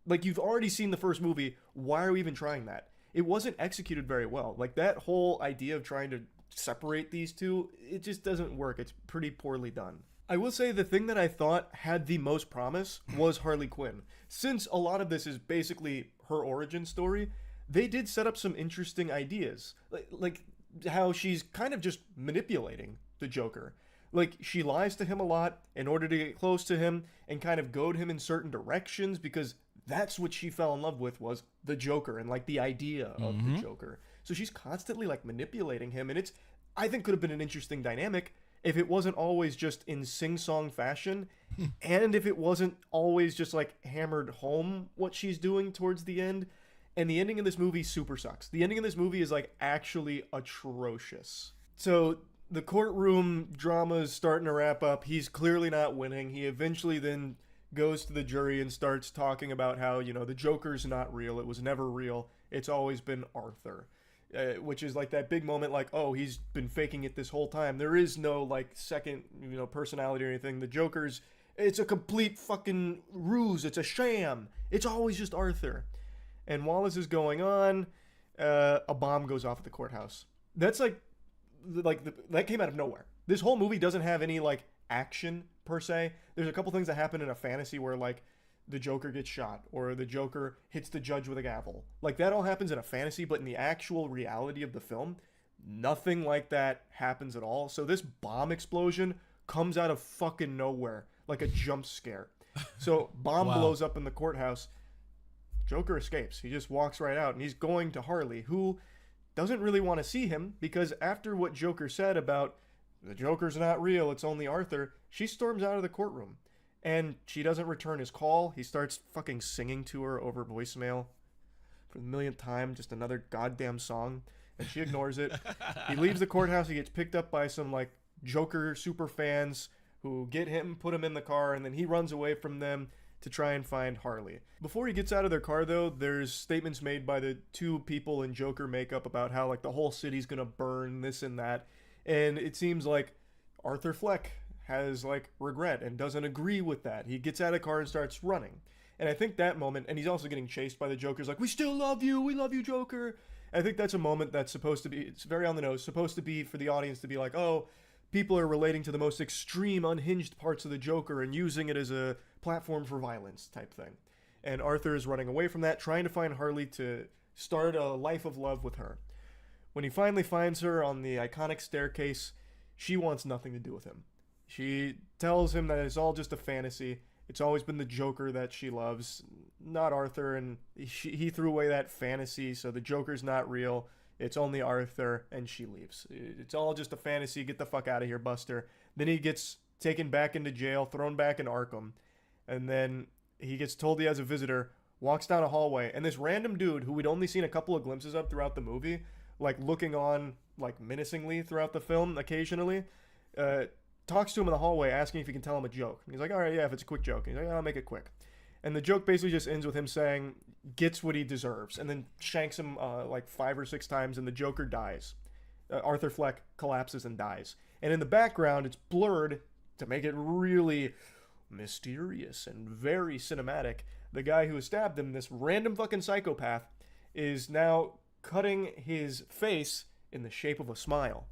Like, you've already seen the first movie. Why are we even trying that? It wasn't executed very well. Like, that whole idea of trying to separate these two, it just doesn't work. It's pretty poorly done. I will say the thing that I thought had the most promise was Harley Quinn. Since a lot of this is basically her origin story, they did set up some interesting ideas. Like how she's kind of just manipulating the Joker. Like, she lies to him a lot in order to get close to him and kind of goad him in certain directions, because that's what she fell in love with, was the Joker and like the idea of the Joker. So she's constantly like manipulating him, and I think could have been an interesting dynamic if it wasn't always just in sing-song fashion, and if it wasn't always just like hammered home what she's doing towards the end. And the ending of this movie super sucks. The ending of this movie is like actually atrocious. So the courtroom drama is starting to wrap up. He's clearly not winning. He eventually then goes to the jury and starts talking about how, you know, the Joker's not real. It was never real. It's always been Arthur. Which is like that big moment, like, oh, he's been faking it this whole time. There is no like second, you know, personality or anything. The Joker's, it's a complete fucking ruse. It's a sham. It's always just Arthur. And while this is going on, a bomb goes off at the courthouse. That's that came out of nowhere. This whole movie doesn't have any like action per se. There's a couple things that happen in a fantasy where like the Joker gets shot or the Joker hits the judge with a gavel. Like, that all happens in a fantasy, but in the actual reality of the film, nothing like that happens at all. So this bomb explosion comes out of fucking nowhere, like a jump scare. So bomb blows up in the courthouse. Joker escapes. He just walks right out, and he's going to Harley, who doesn't really want to see him, because after what Joker said about the Joker's not real, it's only Arthur, she storms out of the courtroom. and she doesn't return his call. He starts fucking singing to her over voicemail for the millionth time, just another goddamn song, and she ignores it. He leaves the courthouse. He gets picked up by some like Joker super fans who get him, put him in the car, and then he runs away from them to try and find Harley. Before he gets out of their car, though, there's statements made by the two people in Joker makeup about how like the whole city's gonna burn, this and that, and it seems like Arthur Fleck has like regret and doesn't agree with that. He gets out of the car and starts running. And I think that moment, and he's also getting chased by the Joker's like, we still love you, we love you, Joker. I think that's a moment that's supposed to be, it's very on the nose, supposed to be for the audience to be like, oh, people are relating to the most extreme, unhinged parts of the Joker and using it as a platform for violence type thing. And Arthur is running away from that, trying to find Harley to start a life of love with her. When he finally finds her on the iconic staircase, she wants nothing to do with him. She tells him that it's all just a fantasy. It's always been the Joker that she loves, not Arthur, and he threw away that fantasy, so the Joker's not real. It's only Arthur, and she leaves. It's all just a fantasy. Get the fuck out of here, Buster. Then he gets taken back into jail, thrown back in Arkham, and then he gets told he has a visitor, walks down a hallway, and this random dude who we'd only seen a couple of glimpses of throughout the movie, like looking on like menacingly throughout the film occasionally, talks to him in the hallway asking if he can tell him a joke. And he's like, all right, yeah, if it's a quick joke. And he's like, I'll make it quick. And the joke basically just ends with him saying, gets what he deserves, and then shanks him like 5 or 6 times, and the Joker dies. Arthur Fleck collapses and dies. And in the background, it's blurred to make it really mysterious and very cinematic. The guy who stabbed him, this random fucking psychopath, is now cutting his face in the shape of a smile.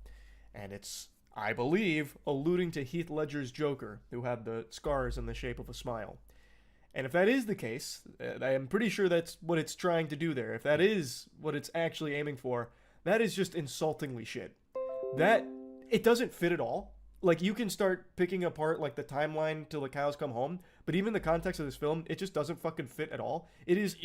And it's, I believe, alluding to Heath Ledger's Joker, who had the scars in the shape of a smile. And if that is the case, I am pretty sure that's what it's trying to do there. If that is what it's actually aiming for, that is just insultingly shit. That, it doesn't fit at all. Like, you can start picking apart, like, the timeline till the cows come home, but even the context of this film, it just doesn't fucking fit at all. It is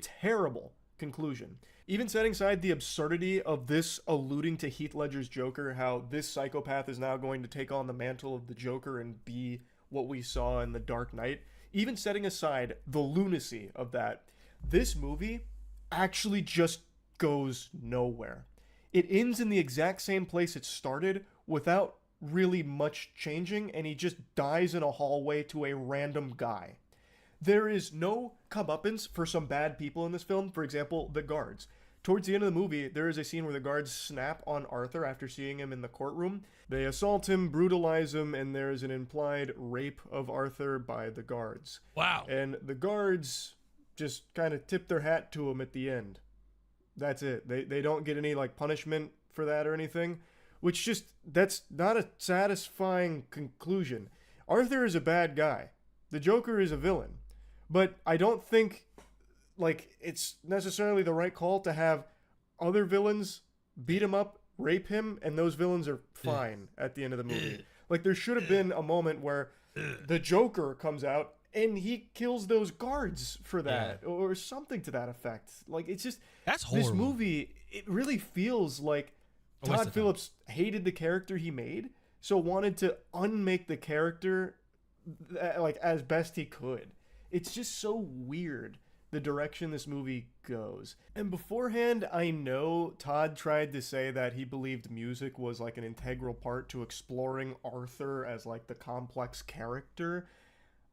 terrible conclusion. Even setting aside the absurdity of this alluding to Heath Ledger's Joker, how this psychopath is now going to take on the mantle of the Joker and be what we saw in The Dark Knight, even setting aside the lunacy of that, this movie actually just goes nowhere. It ends in the exact same place it started without really much changing, and he just dies in a hallway to a random guy. There is no comeuppance for some bad people in this film. For example, the guards. Towards the end of the movie, there is a scene where the guards snap on Arthur after seeing him in the courtroom. They assault him, brutalize him, and there is an implied rape of Arthur by the guards. Wow. And the guards just kind of tip their hat to him at the end. That's it. They don't get any like punishment for that or anything, which just, that's not a satisfying conclusion. Arthur is a bad guy. The Joker is a villain. But I don't think like it's necessarily the right call to have other villains beat him up, rape him, and those villains are fine at the end of the movie. Like, there should have been a moment where the Joker comes out and he kills those guards for that, or something to that effect. Like, it's just, that's horrible. This movie, it really feels like Todd Phillips hated the character he made, so wanted to unmake the character like as best he could. It's just so weird, the direction this movie goes. And beforehand, I know Todd tried to say that he believed music was like an integral part to exploring Arthur as like the complex character.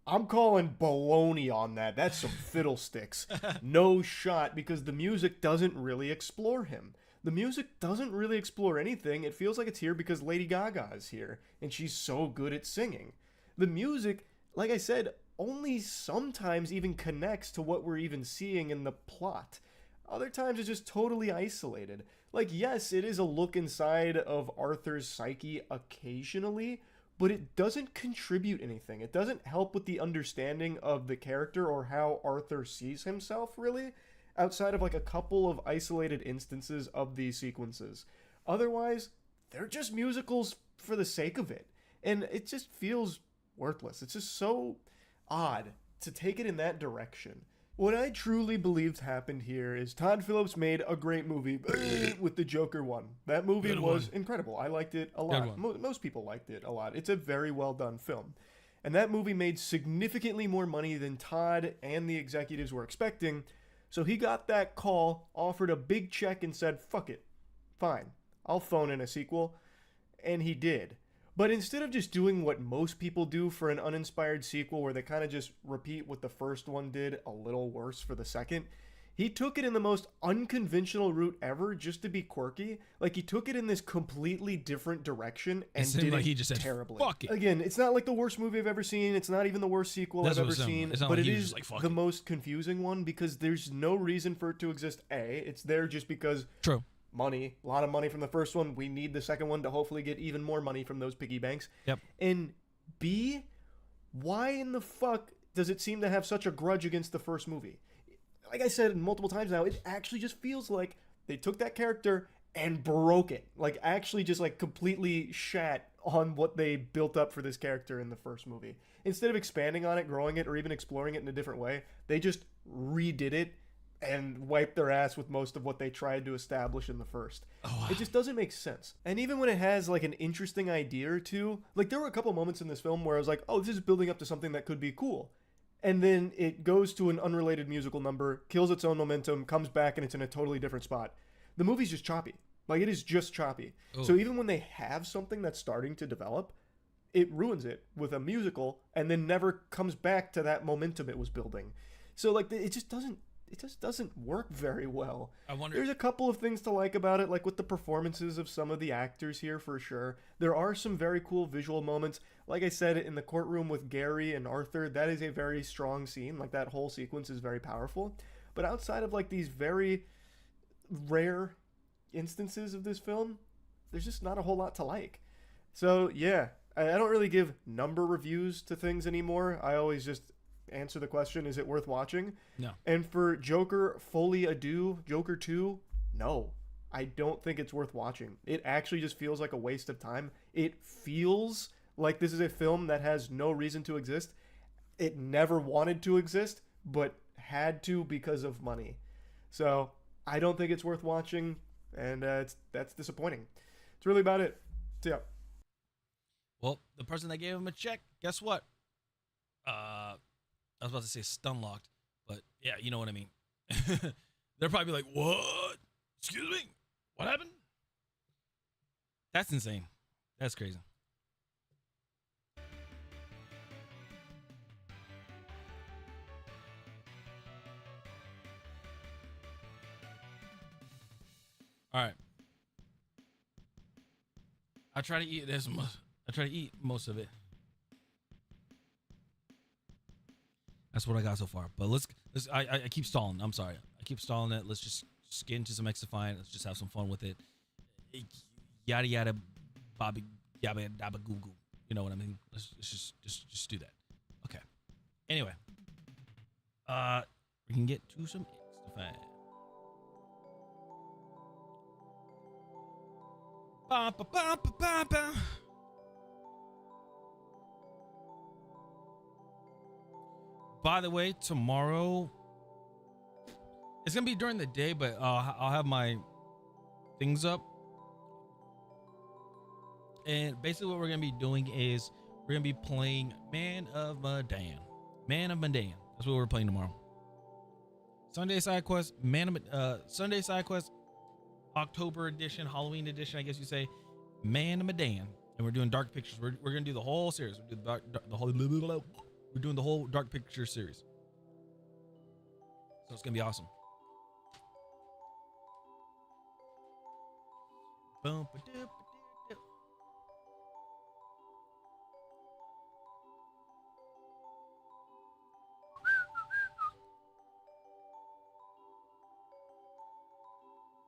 I'm calling baloney on that. That's some fiddlesticks. No shot, because the music doesn't really explore him. The music doesn't really explore anything. It feels like it's here because Lady Gaga is here, and she's so good at singing. The music, like I said, only sometimes even connects to what we're even seeing in the plot. Other times it's just totally isolated. Like, yes, it is a look inside of Arthur's psyche occasionally, but it doesn't contribute anything. It doesn't help with the understanding of the character or how Arthur sees himself, really, outside of like a couple of isolated instances of these sequences. Otherwise, they're just musicals for the sake of it. And it just feels worthless. It's just so odd to take it in that direction. What I truly believed happened here is Todd Phillips made a great movie with the Joker one. That movie was incredible. I liked it a lot. Most people liked it a lot. It's a very well done film. and that movie made significantly more money than Todd and the executives were expecting. So he got that call, offered a big check, and said, fuck it, fine, I'll phone in a sequel. And he did. But instead of just doing what most people do for an uninspired sequel, where they kind of just repeat what the first one did a little worse for the second, he took it in the most unconventional route ever just to be quirky. Like, he took it in this completely different direction and did like it he just said, terribly. "Fuck it." Again, it's not like the worst movie I've ever seen. It's not even the worst sequel That's I've what ever it sounded seen. like. It sounded But like it he was is just like, "Fuck the it." most confusing one because there's no reason for it to exist. A, it's there just because True. money, a lot of money from the first one. We need the second one to hopefully get even more money from those piggy banks. Yep. And B, why in the fuck does it seem to have such a grudge against the first movie? Like I said multiple times now, it actually just feels like they took that character and broke it. Like, actually just like completely shat on what they built up for this character in the first movie. Instead of expanding on it, growing it, or even exploring it in a different way, they just redid it and wiped their ass with most of what they tried to establish in the first. It just doesn't make sense. And even when it has like an interesting idea or two, like there were a couple moments in this film where I was like, oh, this is building up to something that could be cool. And then it goes to an unrelated musical number, kills its own momentum, comes back, and it's in a totally different spot. The movie's just choppy. Like, it is just choppy. Ooh. So even when they have something that's starting to develop, it ruins it with a musical and then never comes back to that momentum it was building. So, like, it just doesn't work very well. I wonder. There's a couple of things to like about it, like with the performances of some of the actors here for sure. There are some very cool visual moments. Like I said, in the courtroom with Gary and Arthur, that is a very strong scene. Like, that whole sequence is very powerful. But outside of like these very rare instances of this film, there's just not a whole lot to like. So yeah, I don't really give number reviews to things anymore. I always just answer the question, is it worth watching? No. And for Joker Fully Ado, Joker 2, no. I don't think it's worth watching. It actually just feels like a waste of time. It feels like this is a film that has no reason to exist. It never wanted to exist, but had to because of money. So I don't think it's worth watching, and that's disappointing. It's really about it. So, yeah. Well, the person that gave him a check, guess what? I was about to say stun locked, but yeah, you know what I mean. They're probably like, "What? Excuse me? What happened?" That's insane. That's crazy. All right. I try to eat this. I try to eat most of it. That's what I got so far. But let's I keep stalling. I'm sorry. I keep stalling it. Let's just get into some Xdefiant. Let's just have some fun with it. Yada yada, bobby yabba dabba goo goo. You know what I mean? Let's just do that. Okay. Anyway, we can get to some Xdefiant. Ba ba ba ba ba ba. By the way, tomorrow it's gonna be during the day, but I'll have my things up. And basically, what we're gonna be doing is we're gonna be playing Man of Medan. Man of Medan. That's what we're playing tomorrow. Sunday side quest, Sunday side quest, October edition, Halloween edition, I guess you say, Man of Medan. And we're doing Dark Pictures. We're gonna do the whole series. We're doing the whole Dark Picture series. So it's gonna be awesome.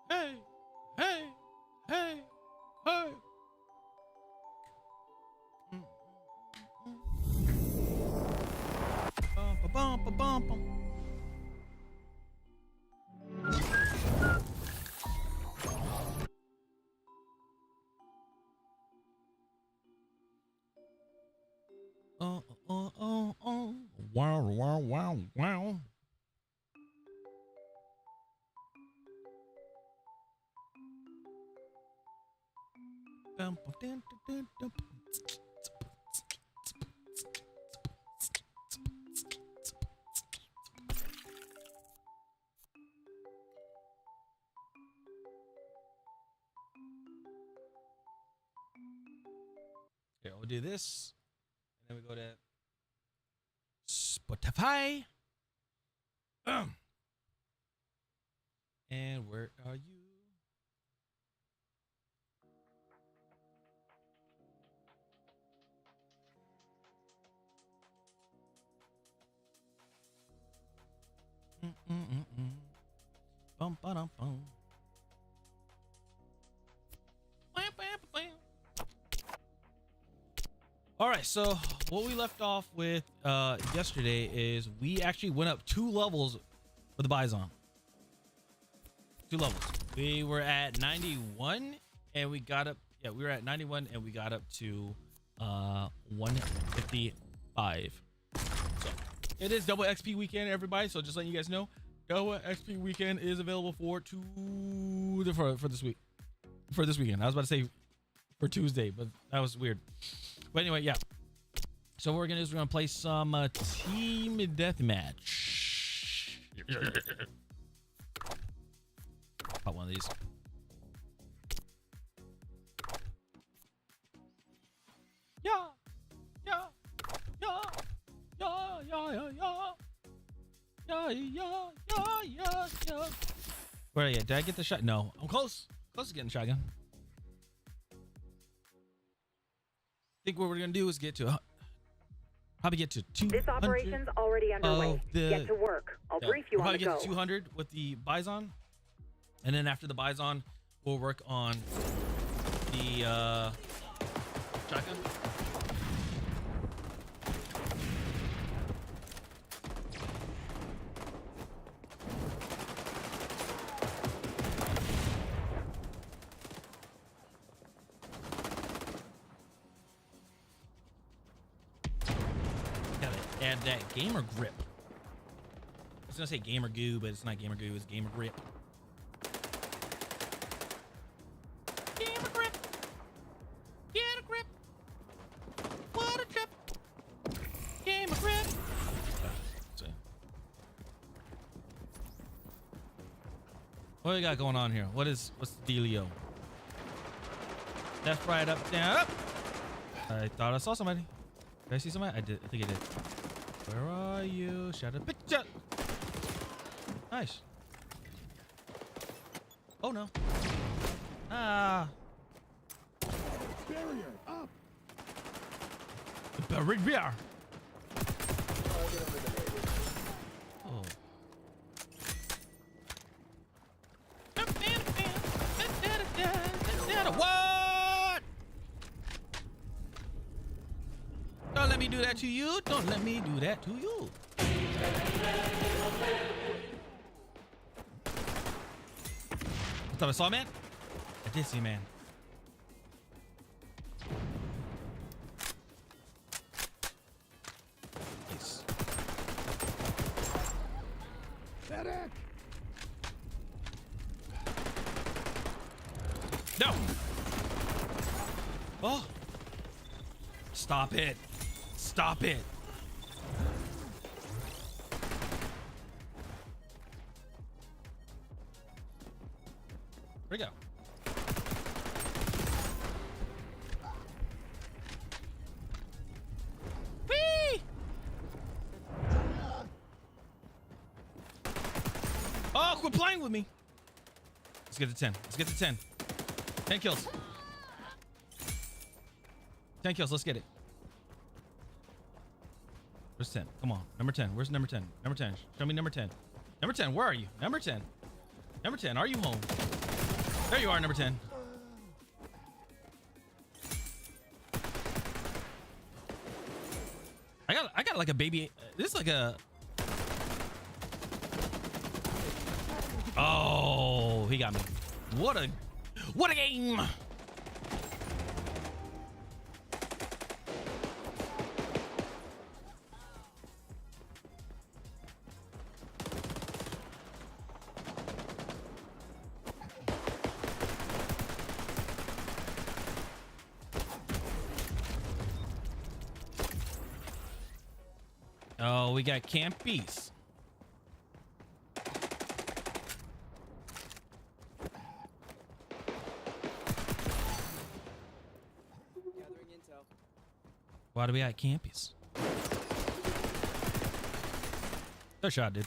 Hey, hey, hey, hey. Bum, bum, bum, bum. Wow, wow, wow, wow. we'll do this, and then we go to Spotify. And where are you? Bum, ba-dum, bum. Bam, bam, bam. All right, so what we left off with yesterday is we actually went up 2 levels for the Bison. 2 levels. We were at 91 and we got up. Yeah, we were at 91 and we got up to 155. So it is double XP weekend, everybody. So just letting you guys know, double XP weekend is available for this week. For this weekend. I was about to say for Tuesday, but that was weird. But anyway, yeah. So what we're gonna do is we're gonna play some team deathmatch. Pop one of these. Yeah. Where are you? Did I get the shot? No, I'm close. Close to getting the shotgun. I think what we're gonna do is probably get to 200. This operation's already underway. Get to work. I'll brief you we'll on the probably go. get to 200 with the Bison, and then after the Bison, we'll work on the shotgun. Add that gamer grip. I was gonna say gamer goo, but it's not gamer goo, it's gamer grip. Gamer grip. Get a grip. What a trip. Gamer grip. See. What do we got going on here? What's the dealio? Left, right, up, down, up. I thought I saw somebody. Did I see somebody? I did. I think I did. Where are you? Shut up. Picture. Nice. Oh no. Ah. Barrier up. The barrier. Oh. What? Don't let me do that to you. Don't let me do that to you. I thought I saw a man. I did see a man. Nice. Medic. No. Oh. Stop it. Stop it. Where'd he go? Whee! Oh, quit playing with me. Let's get to 10. Let's get to 10. 10 kills. 10 kills. Let's get it. Where's 10? Come on. Number 10. Where's number 10? Number 10. Show me number 10. Number 10. Where are you? Number 10. Number 10. Are you home? There you are, number 10. I got like a baby. This is like a. Oh, he got me. What a game. Oh, we got campies. Gathering intel. Why do we at campus? Good shot, dude.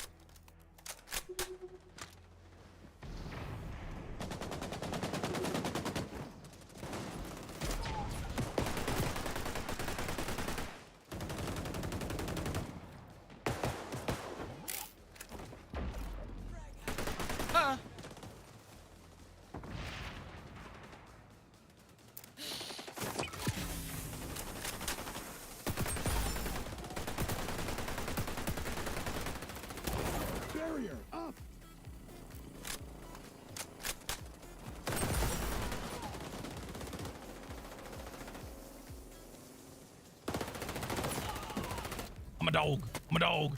I'm a dog. I'm a dog.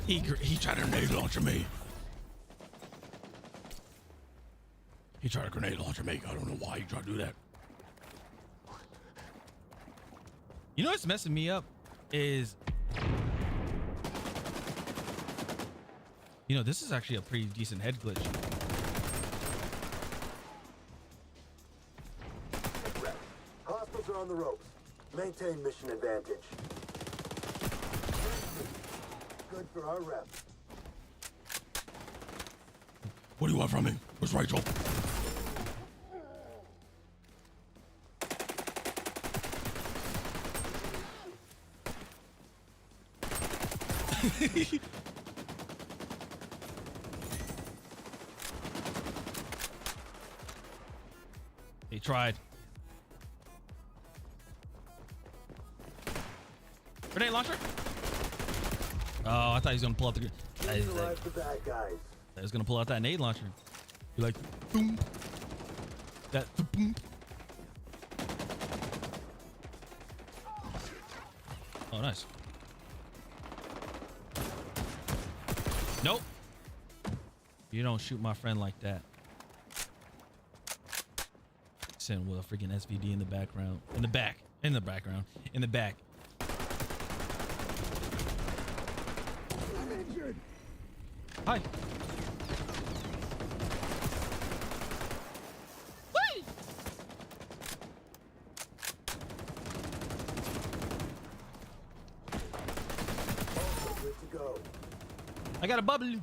He tried to grenade launcher me. He tried to grenade launcher me. I don't know why he tried to do that. You know what's messing me up is, you know, this is actually a pretty decent head glitch. Hostiles are on the ropes. Maintain mission advantage. Good for our rep. What do you want from me? Where's Rachel? He tried. Grenade launcher? Oh, I thought he was gonna pull out the. Neutralize the bad guys. I was gonna pull out that nade launcher. You're like, boom. That boom. Oh, nice. Nope. You don't shoot my friend like that. Sitting with a freaking SVD in the background. In the back. In the background. In the back. I'm injured. Hi. Also good to go. I got a bubble.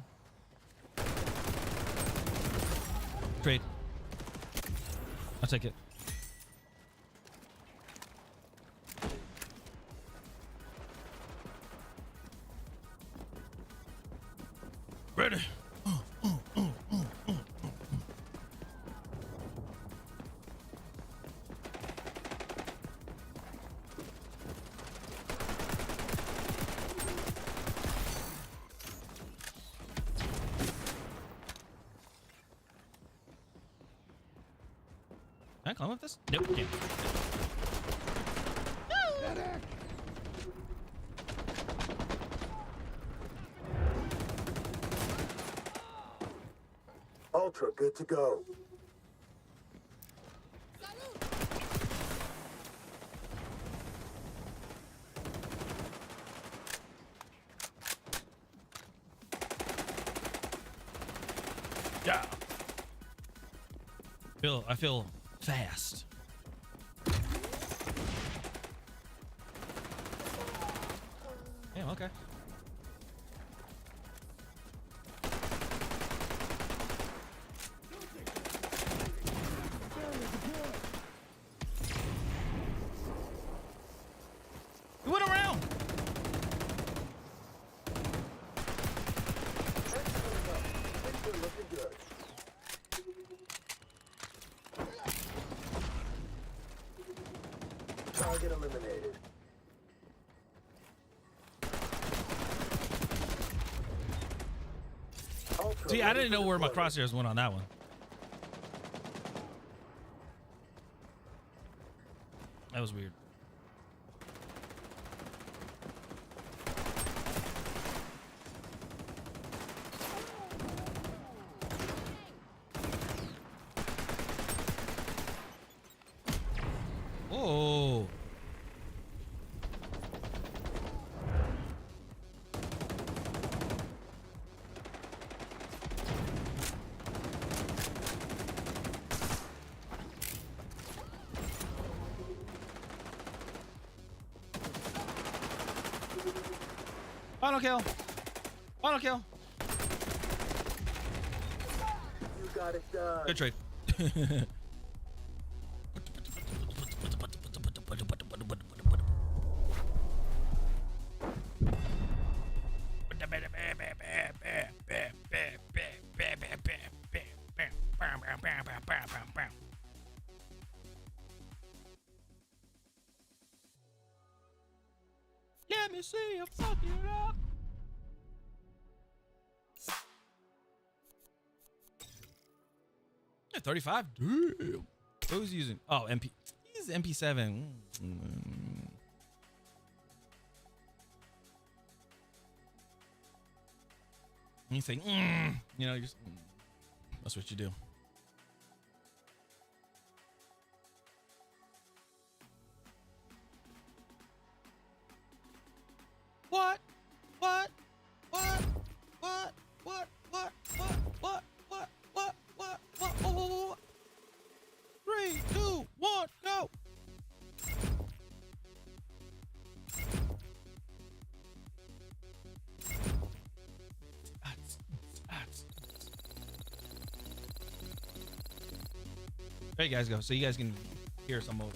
Trade. I'll take it. Ready. Can I climb up this? Nope, can't. Ultra good to go. Yeah. I feel fast. Damn, okay. We went around. Things are looking good. Target eliminated. Ultra See, I ready didn't for know where my deployment. crosshairs went on that one. That was weird. Oh. Final kill. Final kill. You got it done. Good trade. Let me see you fuck it up. Yeah, 35. Damn. Who's using? Oh, MP. He's MP7. You think, you know, just that's what you do. What? What? What? What? What? What? What? What? What? What? What? What? 3, 2, 1, go! There you guys go, so you guys can hear some of it.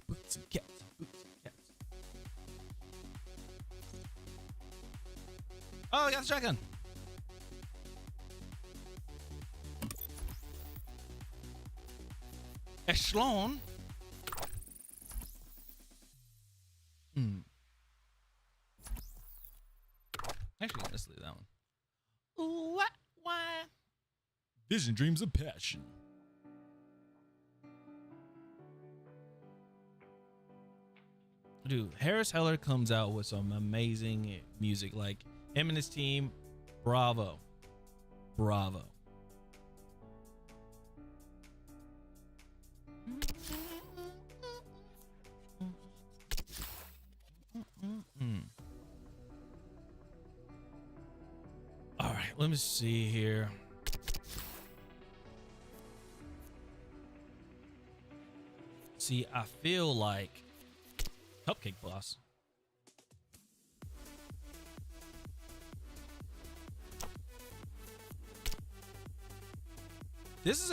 Boots and cats. Oh, I got the shotgun. Echelon. Actually, let's leave that one. Ooh, why? Vision, dreams, of passion. Dude, Harris Heller comes out with some amazing music. Like him and his team, bravo. Bravo. All right, let me see here. See, I feel like Cupcake Boss. This is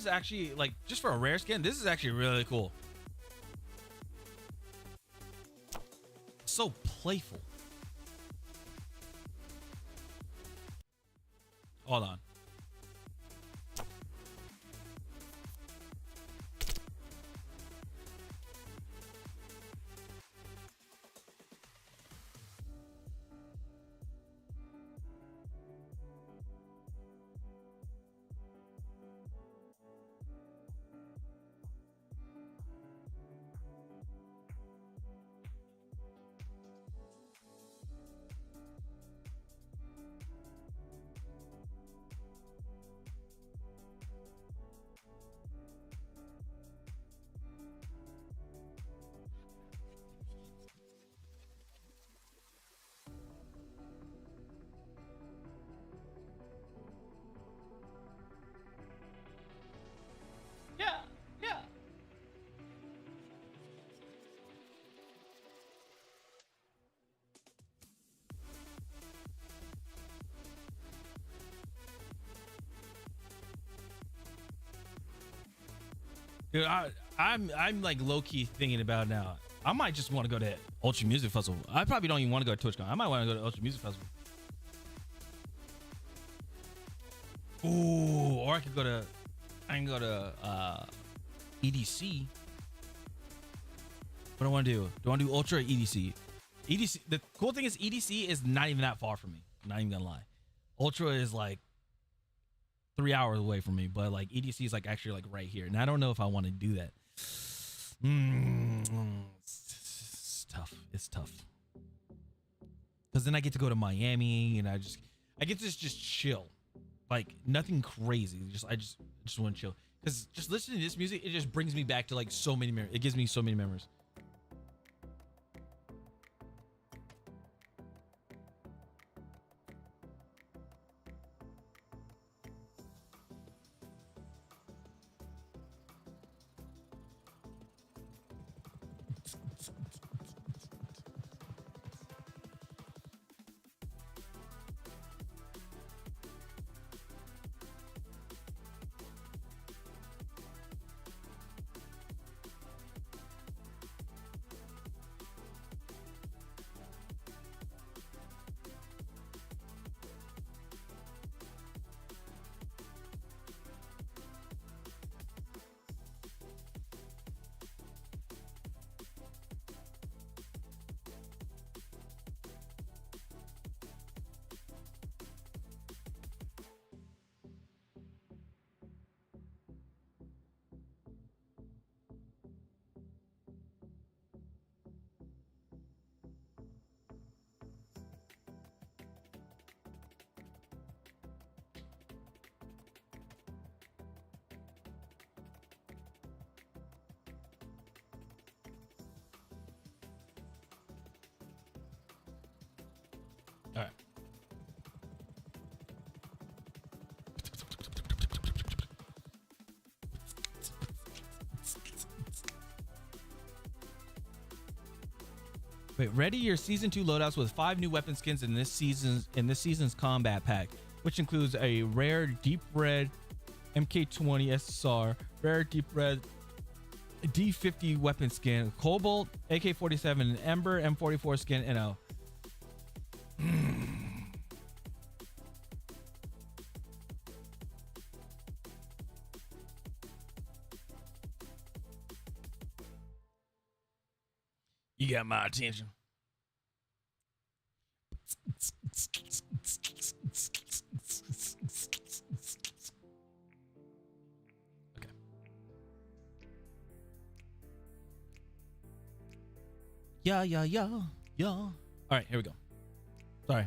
actually like, just for a rare skin, this is actually really cool. So playful. Hold on. Dude, I'm like low key thinking about it now. I might just want to go to Ultra Music Festival. I probably don't even want to go to TwitchCon. I might want to go to Ultra Music Festival. Ooh, or I can go to EDC. What do I want to do? Do I want to do Ultra or EDC? EDC. The cool thing is EDC is not even that far from me. I'm not even gonna lie. Ultra is like 3 hours away from me, but like EDC is like actually like right here, and I don't know if I want to do that. It's tough. It's tough because then I get to go to Miami, and I get to just chill, like nothing crazy. I just want to chill because just listening to this music, it just brings me back to like so many memories. It gives me so many memories. All right. Wait, ready your season 2 loadouts with 5 new weapon skins in this season's combat pack, which includes a rare deep red MK20 SSR, rare deep red D50 weapon skin, Cobalt AK-47, an Ember M44 skin, and a You got my attention. Okay. Yeah. All right, here we go. Sorry.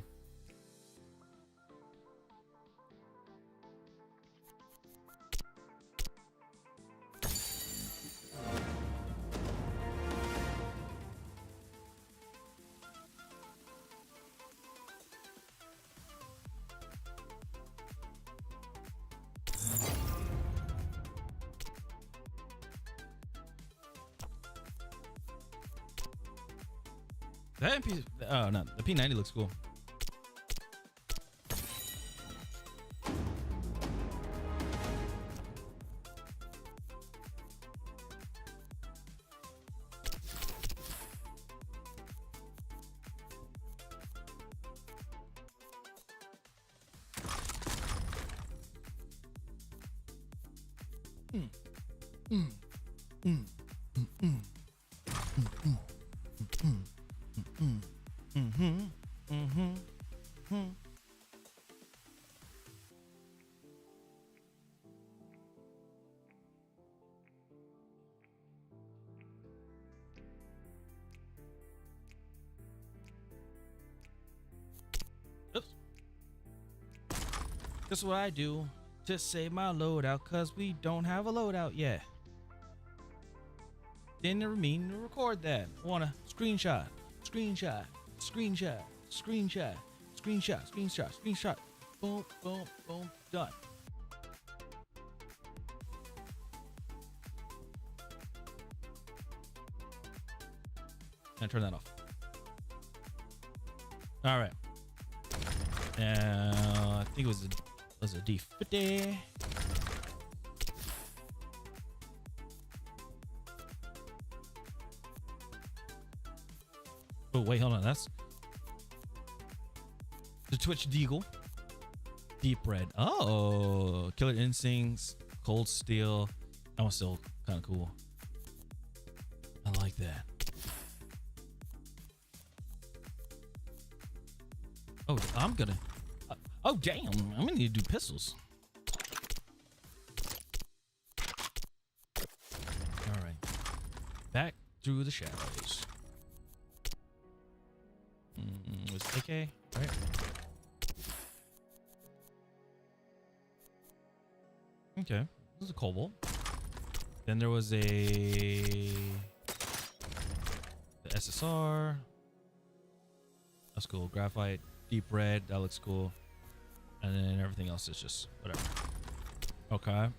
That MP, oh no, the P90 looks cool. Oops. This is what I do to save my loadout, cause we don't have a loadout yet. Didn't mean to record that. Wanna screenshot, screenshot, screenshot, screenshot, screenshot, screenshot, screenshot. Boom, boom, boom, done. And turn that off. All right. I think it was a D50. Oh wait, hold on. That's the Twitch Deagle. Deep red. Oh, Killer Instincts, Cold Steel. That one's still kind of cool. I like that. Oh, I'm gonna. Oh damn! I'm gonna need to do pistols. All right, back through the shadows. Was AK right? Okay, this is a Cobalt. Then there was the SSR. That's cool. Graphite, deep red. That looks cool. And then everything else is just whatever. Okay.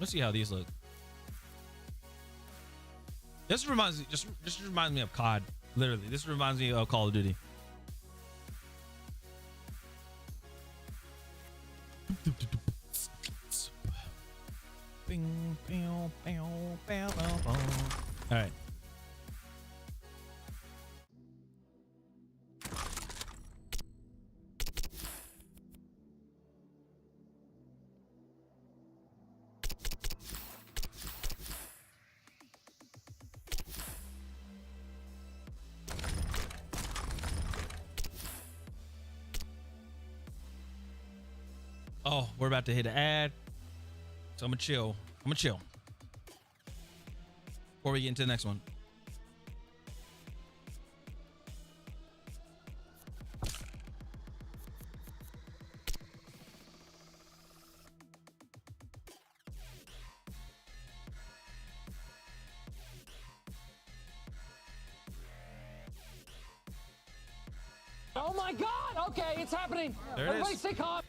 Let's see how these look. This reminds me, just reminds me of COD. Literally, this reminds me of Call of Duty. All right. Oh, we're about to hit an ad. So I'm gonna chill. Before we get into the next one. Oh my God! Okay, it's happening. There it Everybody is. stay calm.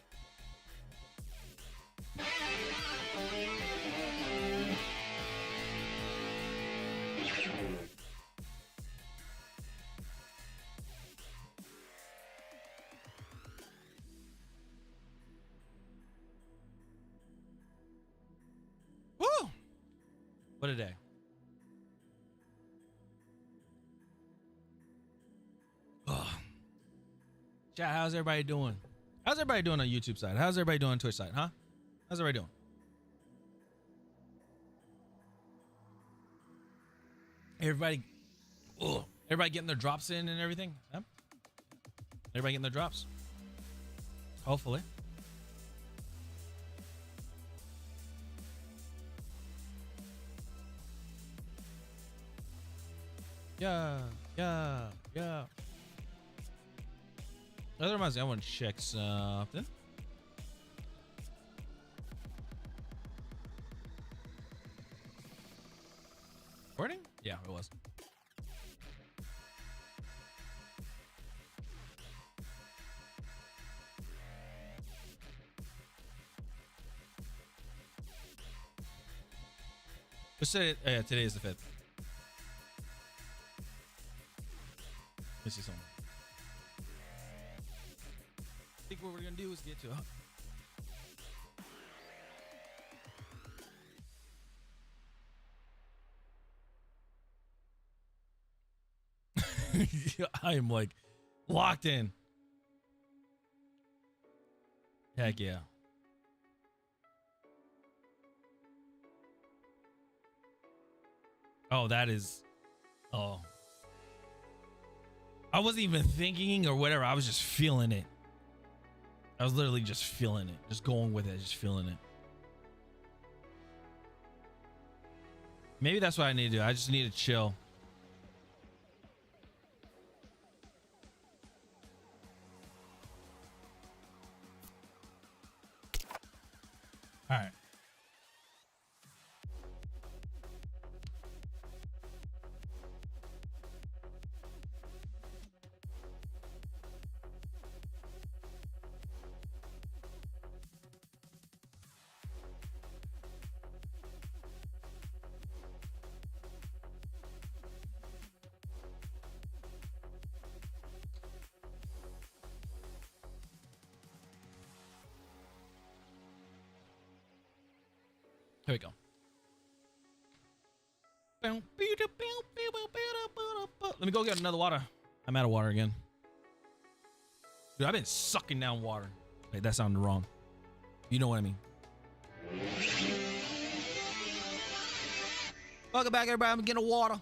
Woo! What a day. Ugh. Chat, how's everybody doing? How's everybody doing on YouTube side? How's everybody doing on Twitch side, huh? How's everybody doing? Everybody getting their drops in and everything? Huh? Everybody getting their drops? Hopefully. Yeah. That reminds me, I want to check something. Recording? Yeah, it was. Let's say yeah, today is the 5th. Let's see something. I think what we're gonna do is get to I am like locked in. Heck yeah. Oh, that is. Oh. I wasn't even thinking or whatever. I was just feeling it. I was literally just feeling it. Just going with it. Just feeling it. Maybe that's what I need to do. I just need to chill. All right. Here we go. Let me go get another water. I'm out of water again. Dude, I've been sucking down water. Wait, that sounded wrong. You know what I mean. Welcome back, everybody. I'm getting water.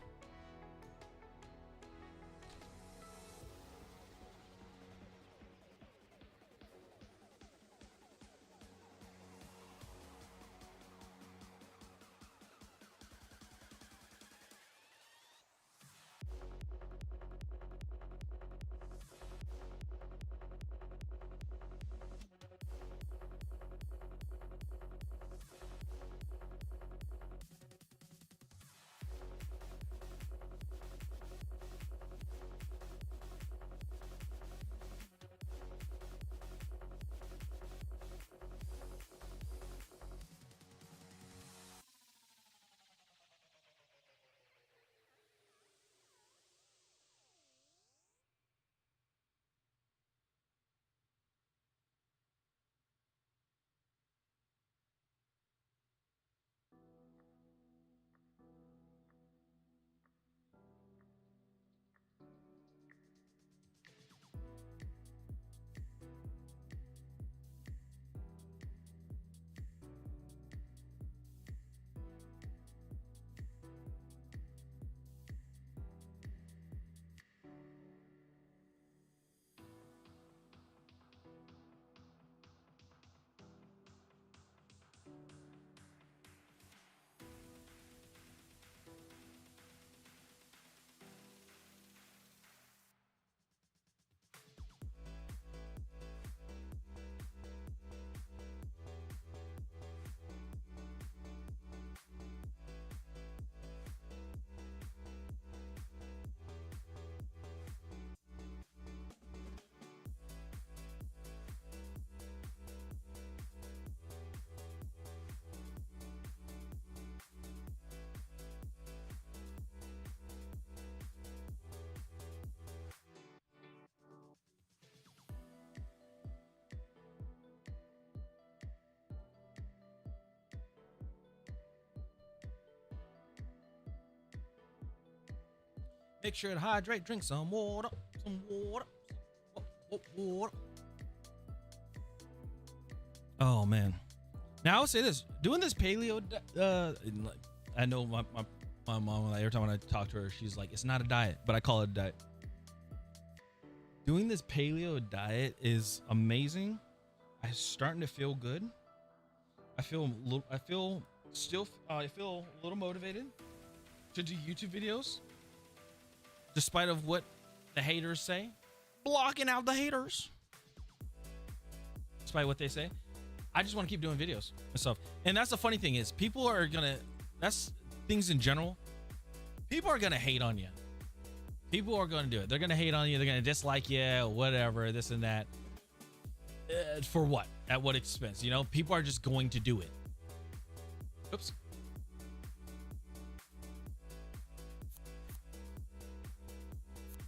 Make sure to hydrate. Drink some water. Some water. Water. Oh man. Now I'll say this: doing this paleo, I know my mom. Every time when I talk to her, she's like, "It's not a diet," but I call it a diet. Doing this paleo diet is amazing. I'm starting to feel good. I feel a little motivated to do YouTube videos, despite of what the haters say. Blocking out the haters, despite what they say. I just want to keep doing videos myself. And that's the funny thing is people are gonna, that's things in general. People are gonna hate on you. People are gonna do it. They're gonna hate on you. They're gonna dislike you, whatever, this and that. For what? At what expense? You know, people are just going to do it. Oops.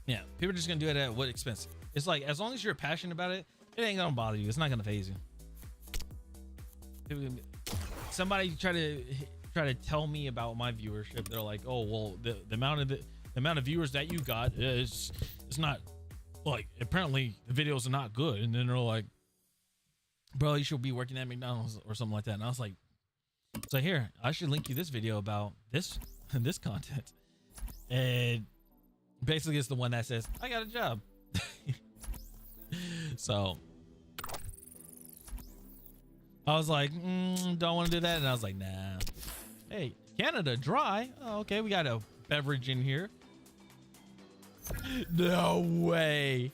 Yeah, people are just gonna do it at what expense? It's like, as long as you're passionate about it, it ain't gonna bother you. It's not gonna faze you. Somebody try to tell me about my viewership. They're like, oh well, the amount of viewers that you got is not, like, apparently the videos are not good. And then they're like, bro, you should be working at McDonald's or something like that. And I was like, so here, I should link you this video about this content. And basically it's the one that says, I got a job. So I was like, don't want to do that. And I was like, nah. Hey, Canada Dry. Oh, okay, we got a beverage in here. No way.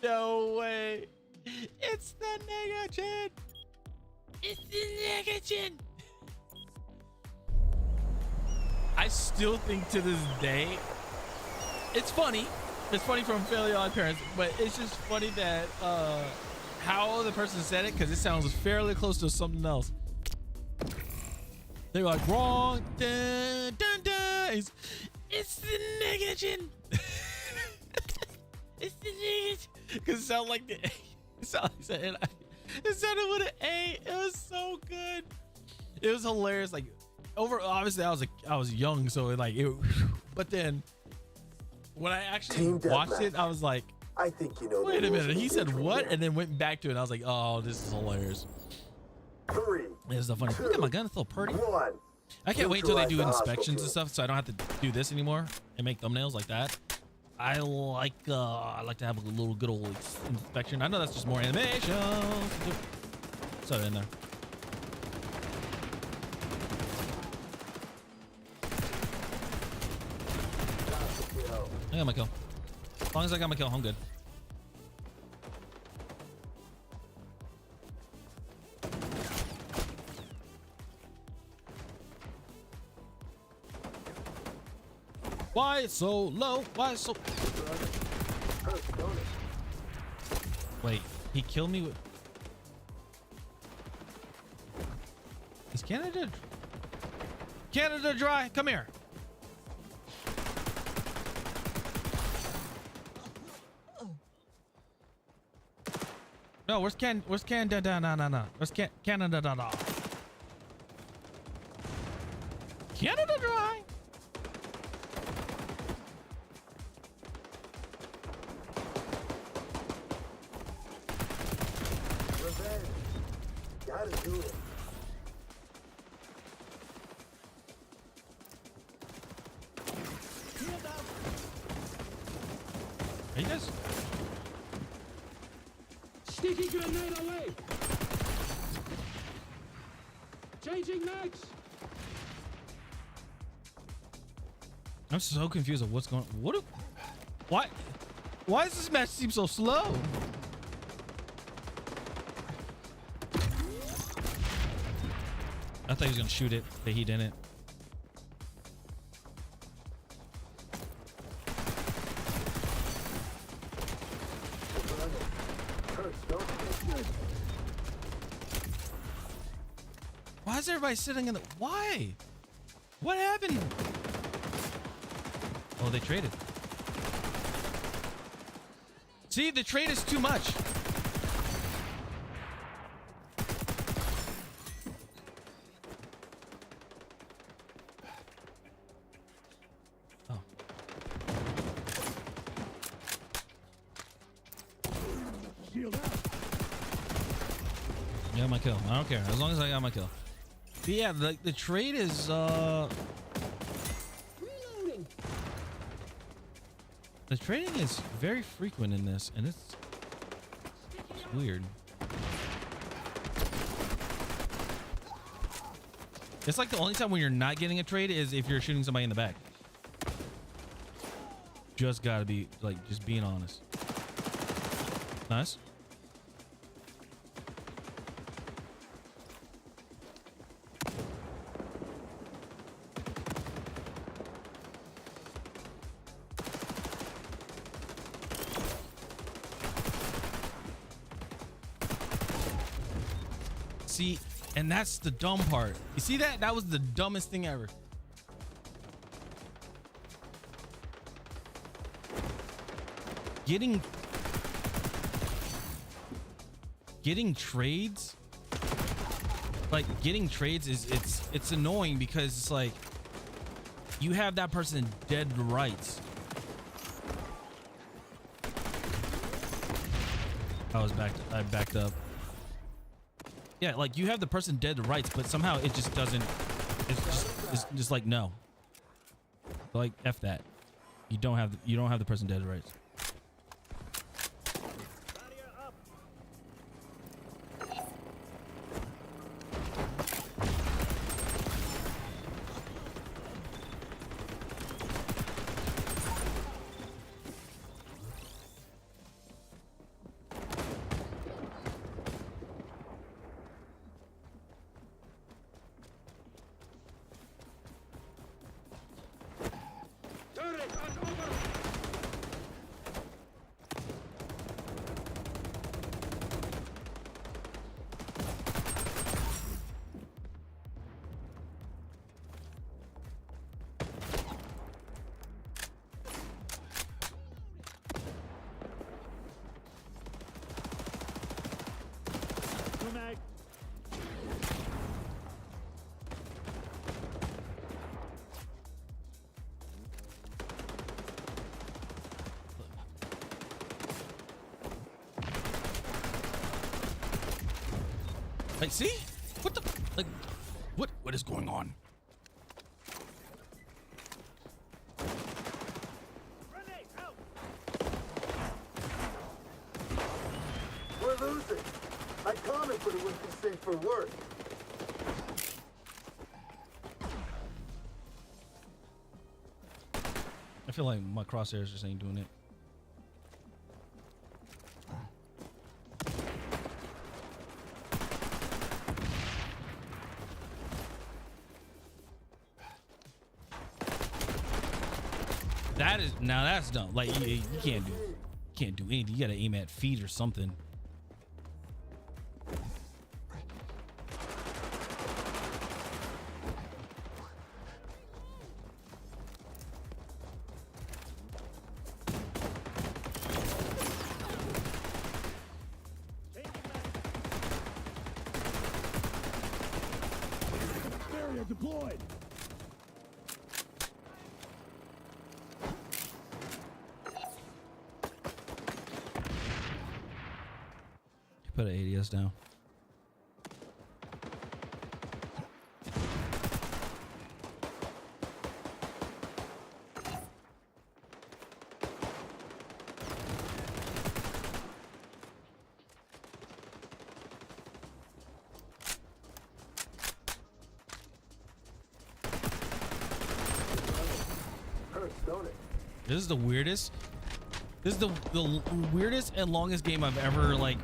No way. It's the Negagen. It's the Negagen. I still think to this day, it's funny. It's funny from Fairly Odd Parents, but it's just funny that how the person said it, because it sounds fairly close to something else. They were like, wrong. Dun, dun, dun. It's the Negagen. It's the Negagen. Because it sounded like the A. It sounded with an A. It was so good. It was hilarious. Like, obviously I was young, so but then when I actually watched it, I was like, I think you know. Wait a minute. He said what? And then went back to it. And I was like, oh, this is hilarious. 3. It's so funny. Look at my gun. It's a little pretty. 1. I can't wait until they do inspections and stuff, so I don't have to do this anymore and make thumbnails like that. I like to have a little good old inspection. I know that's just more animation. So in there. I got my kill. As long as I got my kill, I'm good. Why so low? Why so? Wait, he killed me with. Is Canada Dry? Come here. No, where's Canada? No. Where's Canada? Canada Dry. Revenge. Gotta do it. Are you guys? Sticky grenade away! Changing mags! I'm so confused of what's going on. Why does this match seem so slow? I thought he was gonna shoot it, but he didn't. Why is everybody sitting in the... Why? What happened? Oh, they traded. See, the trade is too much. Oh. I got my kill. I don't care as long as I got my kill. But yeah, the trade is Reloading. the trading is very frequent in this, and it's weird. It's like the only time when you're not getting a trade is if you're shooting somebody in the back. Just gotta be like, just being honest. Nice. See, and that's the dumb part. You see that? That was the dumbest thing ever. Getting trades, like getting trades is it's annoying because it's like you have that person dead to rights. I backed up. Yeah, like you have the person dead to rights, but somehow it just doesn't. It's just like no. Like F that. You don't have the person dead to rights. Like, see? What the, like, what is going on? We're losing. I commented it wouldn't be safe for work. I feel like my crosshairs just ain't doing it. That is, now that's dumb. Like you can't do anything. You gotta aim at feet or something. Barrier deployed. Put an ADS down. Hurts, don't it? This is the weirdest. This is the weirdest and longest game I've ever like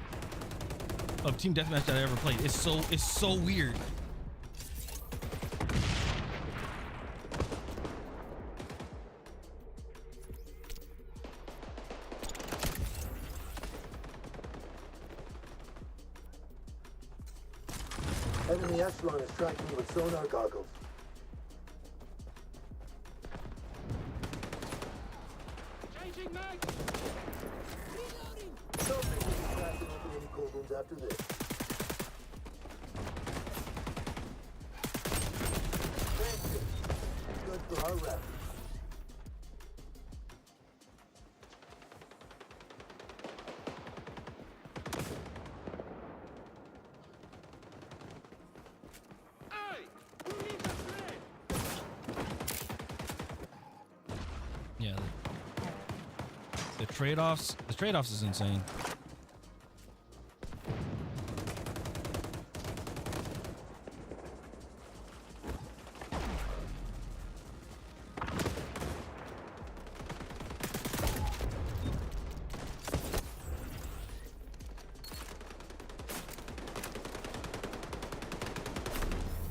of team deathmatch that I ever played. It's so weird. Enemy echelon is tracking you with sonar goggles. Changing mag. Reloading. Nobody will be tracking open any cold rooms after this. Thank you. Good for our rep. trade-offs. The trade-offs is insane.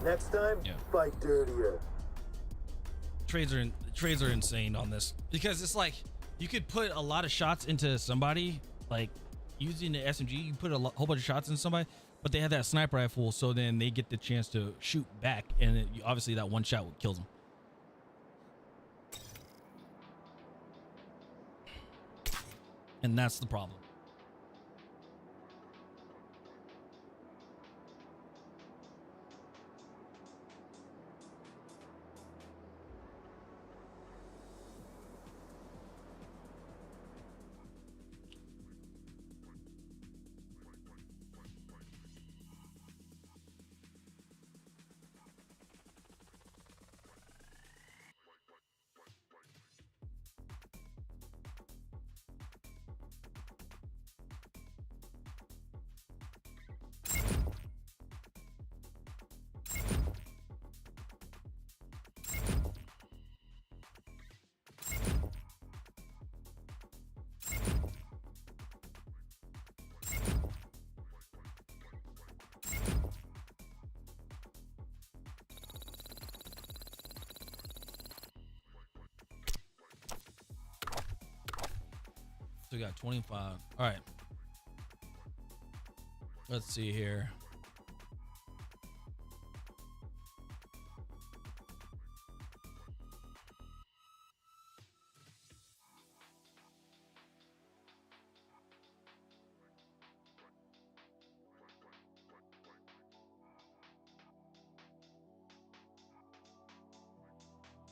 Next time, fight dirtier. Trades are insane on this because it's like you could put a lot of shots into somebody, like using the SMG. You put a whole bunch of shots into somebody, but they have that sniper rifle, so then they get the chance to shoot back, and obviously that one shot kills them. And that's the problem. So we got 25. All right. Let's see here.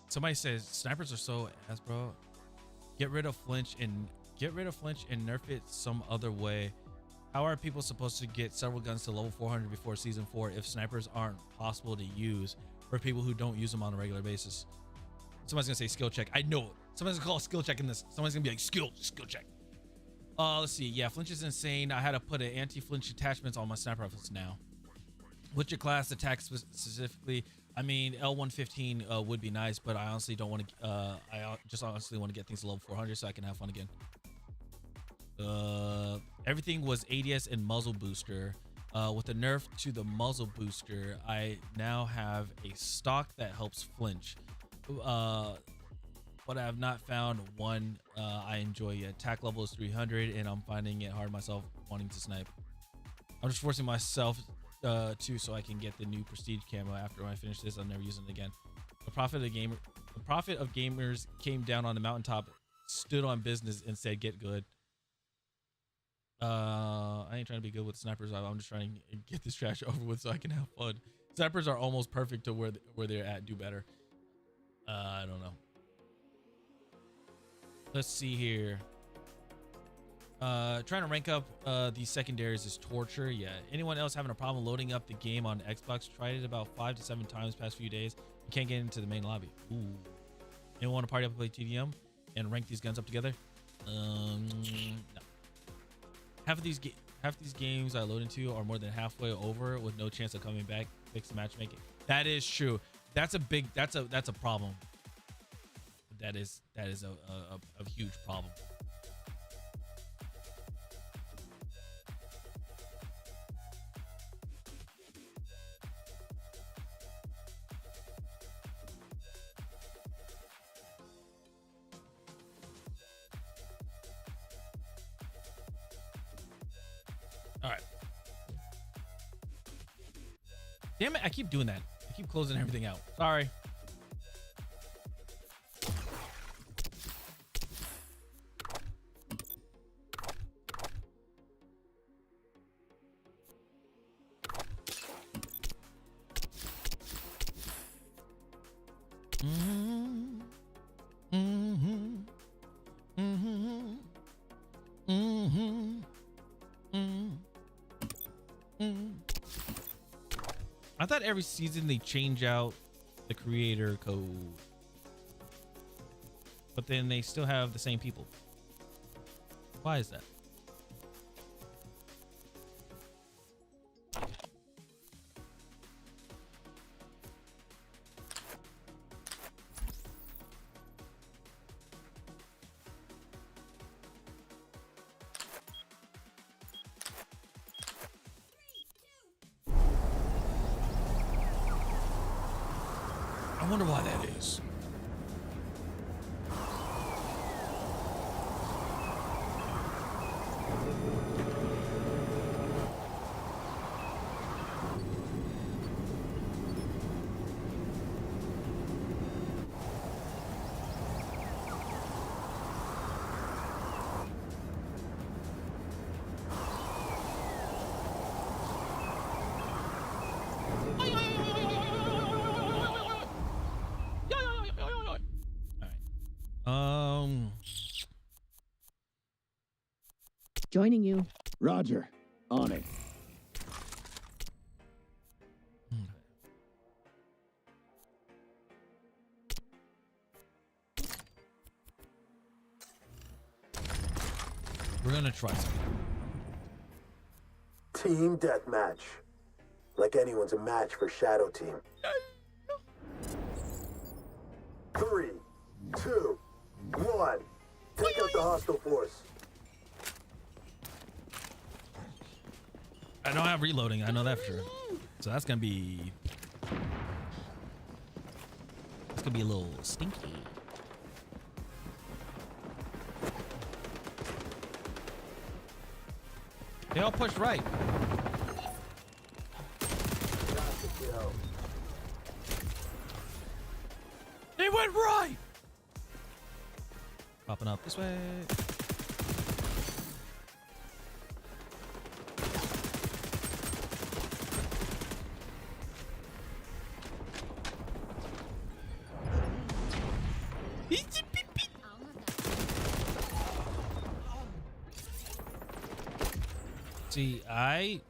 Somebody says snipers are so ass, bro. Get rid of flinch and nerf it some other way. How are people supposed to get several guns to level 400 before season 4 if snipers aren't possible to use for people who don't use them on a regular basis? Somebody's gonna say skill check. I know it. Somebody's gonna call skill check in this. Somebody's gonna be like skill check. Let's see. Yeah, flinch is insane. I had to put an anti-flinch attachments on my sniper rifles now. What's your class attack specifically? I mean, L115 would be nice, but I honestly don't want to. I just honestly want to get things to level 400 so I can have fun again. Everything was ADS and muzzle booster. With the nerf to the muzzle booster, I now have a stock that helps flinch. But I have not found one I enjoy yet. Attack level is 300, and I'm finding it hard myself wanting to snipe. I'm just forcing myself to so I can get the new prestige camo. After I finish this, I'll never use it again. The prophet of gamers came down on the mountaintop, stood on business, and said, "Get good." I ain't trying to be good with snipers. I'm just trying to get this trash over with so I can have fun. Snipers are almost perfect to where they're at. Do better. I don't know. Let's see here. Trying to rank up these secondaries is torture. Yeah. Anyone else having a problem loading up the game on Xbox? Tried it about 5 to 7 times past few days. You can't get into the main lobby. Ooh. Anyone want to party up and play TDM and rank these guns up together? No. Half these games I load into are more than halfway over with no chance of coming back. Fix the matchmaking. That is true. That's a problem. That is a huge problem. All right. Damn it, I keep doing that. I keep closing everything out. Sorry. I thought every season they change out the creator code, but then they still have the same people. Why is that? I wonder why that is. Joining you. Roger. On it. We're gonna try something. Team deathmatch. Like anyone's a match for Shadow Team. 3, 2, 1. Take out the hostile force. I don't have reloading. I know that for sure. So that's gonna be. It's gonna be a little stinky. They all push right. They went right. Popping up this way. See, I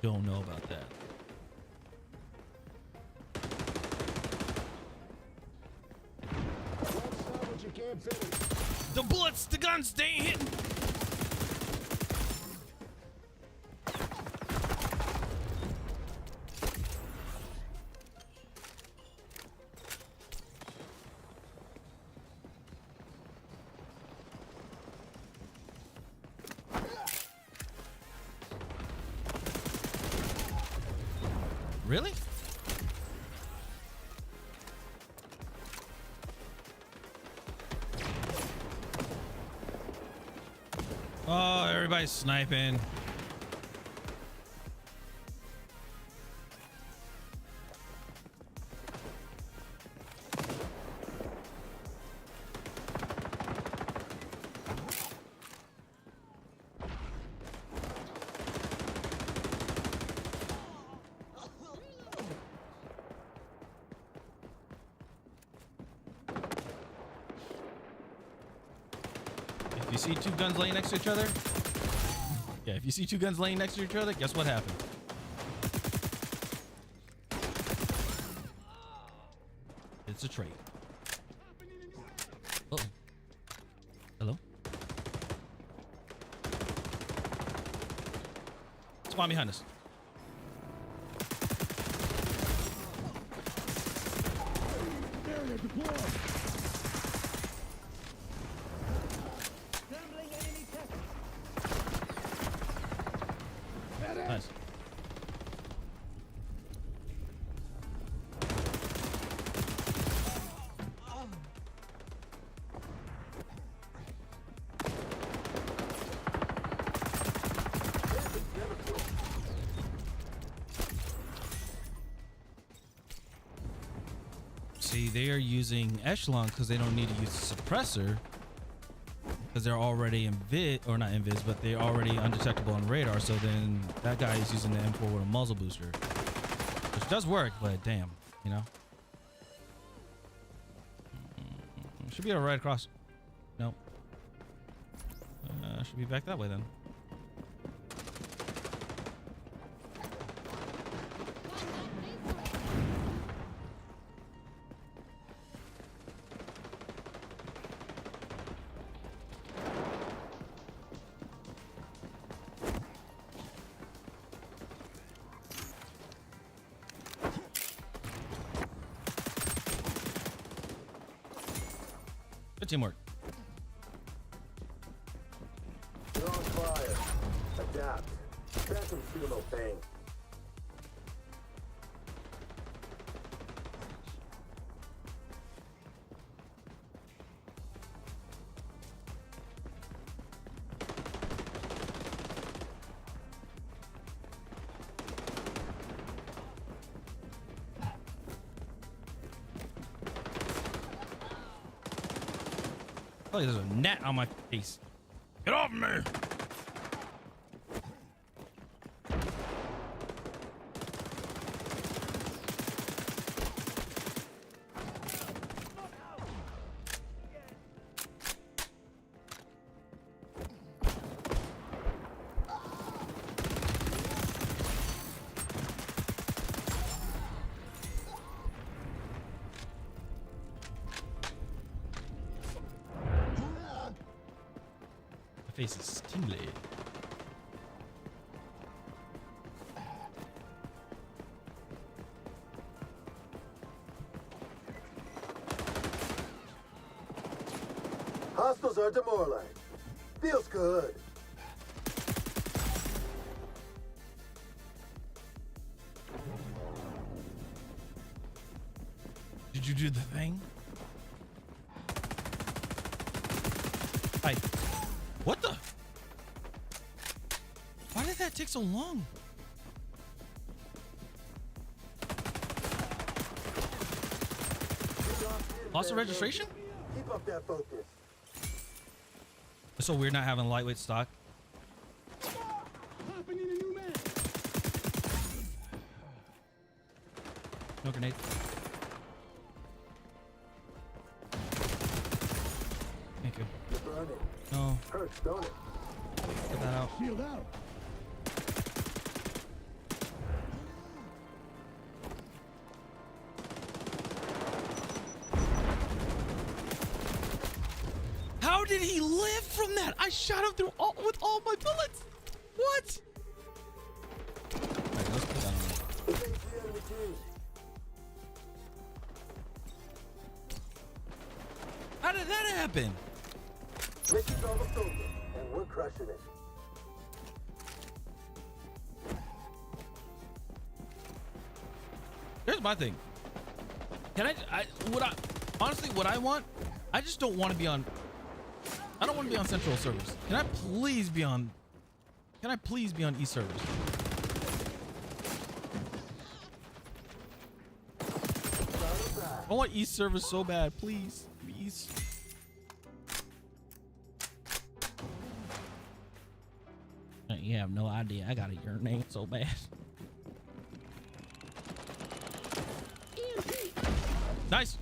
don't know about that. The bullets, the guns, they ain't hitting. Really? Oh, everybody's sniping. If you see two guns laying next to each other, yeah, if you see two guns laying next to each other, guess what happened? It's a trait. Uh-oh. Hello? Spawn behind us. Nice. See, they are using Echelon because they don't need to use the suppressor because they're already or not invis, but they're already undetectable on radar. So then that guy is using the M4 with a muzzle booster, which does work, but damn, you know. Should be able to ride across. Nope. Should be back that way then. teamwork. You're on fire. Adapt. Phantom feel no pain. Oh, there's a net on my face. Get off me! My face is tingly. Hostiles are demoralized. Feels good. Did you do the thing? Hi. What the? Why did that take so long? Lost of registration? Keep up that focus. It's so weird not having lightweight stock. No grenade. Thank you. You're burning. No. Hurts, don't it? Get that out. Shield out. How did he live from that? I shot him through with all my bullets. What? Alright, let's put that on. Engage the enemy team. How did that happen? Mission's almost over, and we're crushing it. Here's my thing. Can honestly, what I want, I just don't want to be on, I don't want to be on central servers. Can I please be on East servers? I want East servers so bad, please. Please. You have no idea. I gotta urinate so bad. Nice.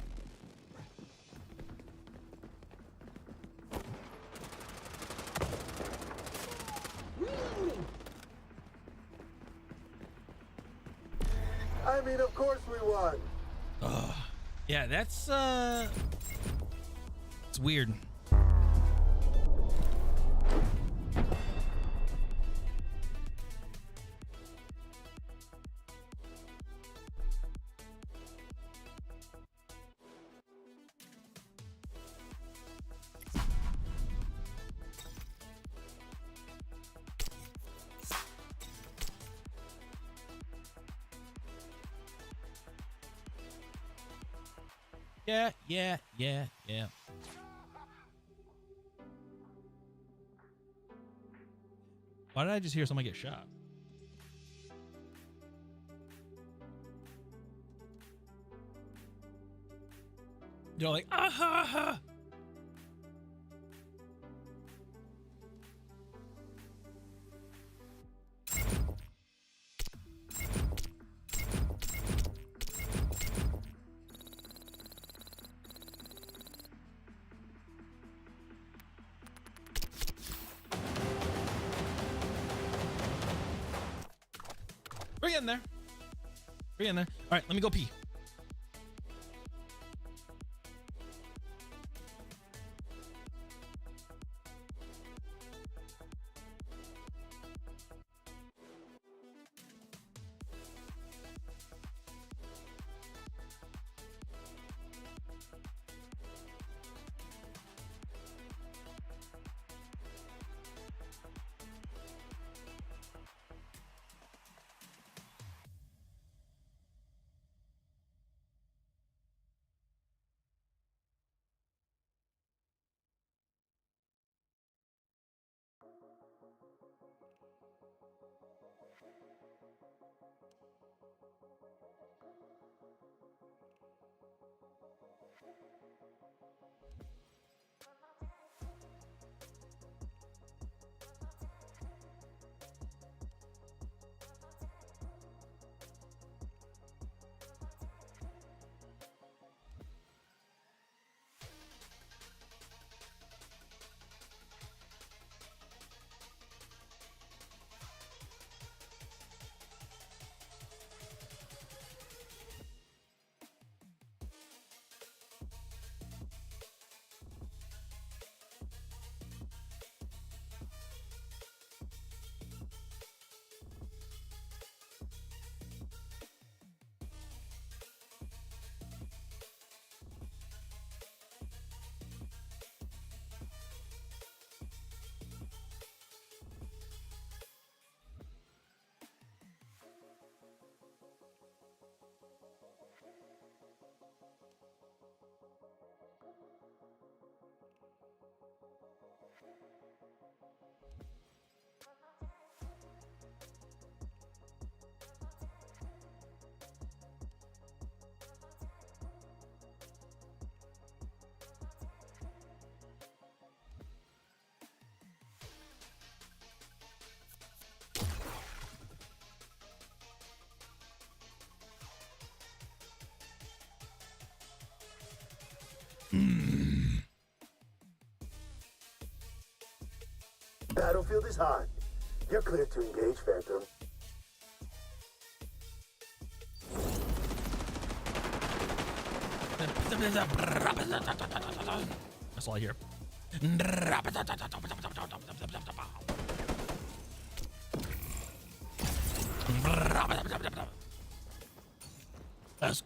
I mean, of course we won. Yeah, that's it's weird. Yeah. Why did I just hear somebody get shot? You're like, ah ha ha. Bring it in there. Bring it in there. All right, let me go pee. Battlefield is hot. You're clear to engage, Phantom. That's all I hear. That's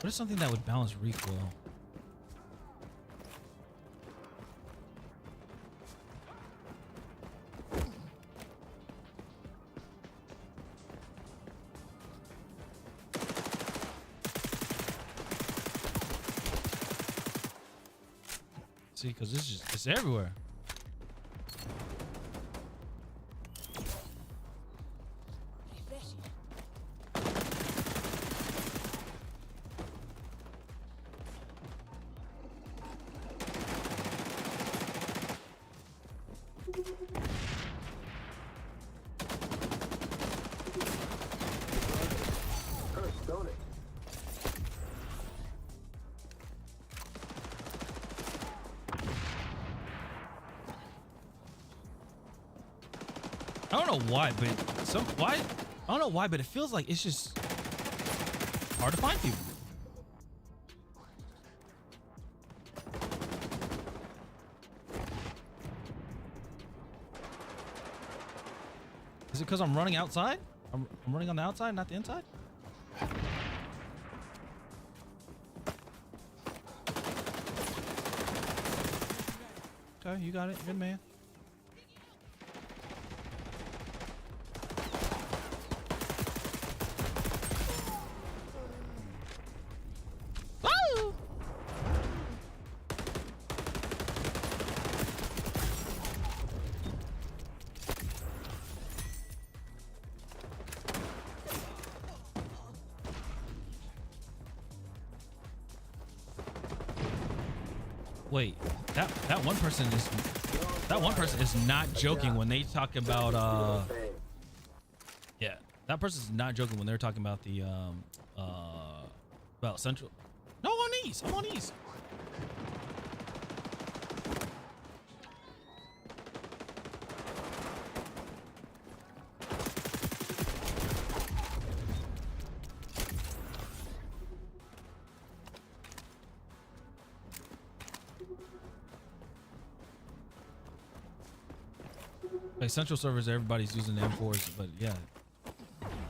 what is something that would balance recoil? See, because this is it's everywhere. I don't know why, but I don't know why, but it feels like it's just hard to find people. Is it because I'm running outside? I'm running on the outside, not the inside? Okay, you got it. Good man. Wait, that one person is not joking when they talk about yeah, that person's not joking when they're talking about the about central. No, I'm on east. I'm on east. Like central servers, everybody's using the M4s, but yeah,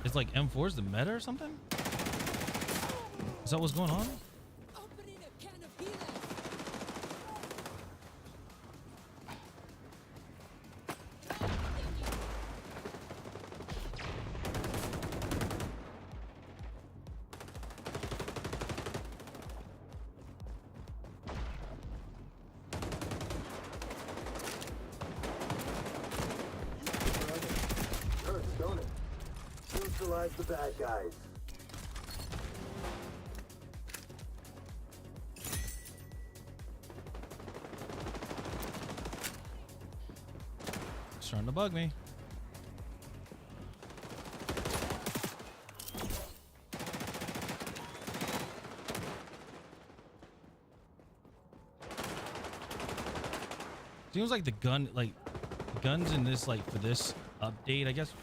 it's like M4's the meta or something. Is that what's going on? Neutralize the bad guys. It's trying to bug me. Seems like the guns in this, like for this update, I guess,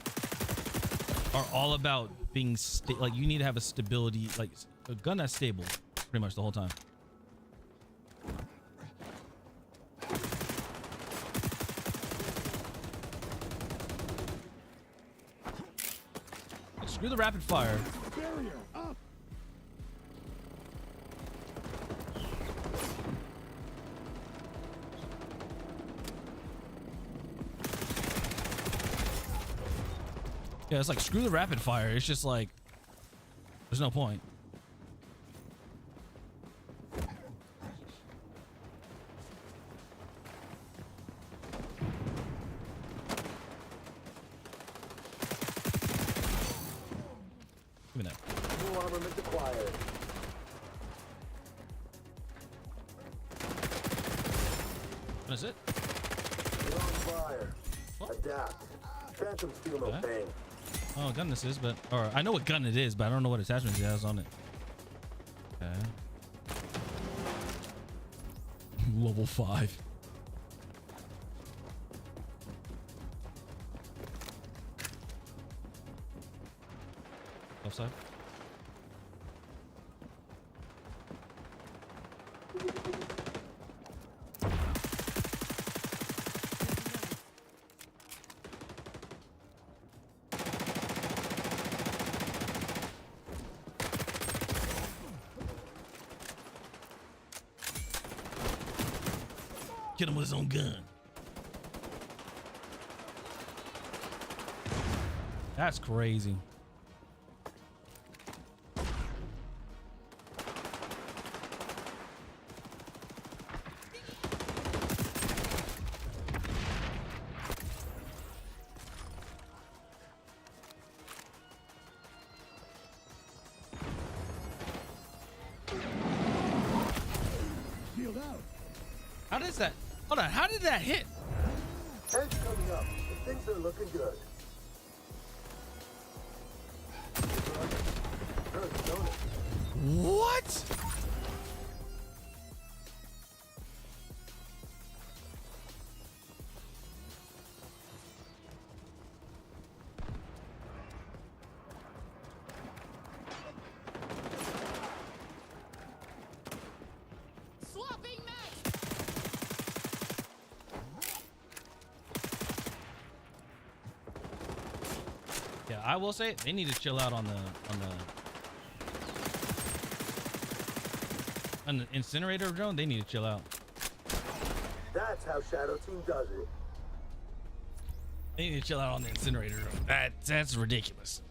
are all about being like you need to have a stability, like a gun that's stable pretty much the whole time. Screw the rapid fire. Barrier up. Yeah, it's like screw the rapid fire. It's just like there's no point. Give me that. New armament acquired. What is it? You're on fire. What? Adapt. Phantoms feel no Okay. pain. Oh, what gun this is, but or I know what gun it is, but I don't know what attachments it has on it. Okay. Level 5. Left side. Get him with his own gun. That's crazy. Shield out. How does that? Hold on. How did that hit? Edge coming up. Things are looking good. Good, don't it? What? Yeah, I will say they need to chill out on the incinerator drone. They need to chill out. That's how Shadow Team does it. They need to chill out on the incinerator drone. That's ridiculous.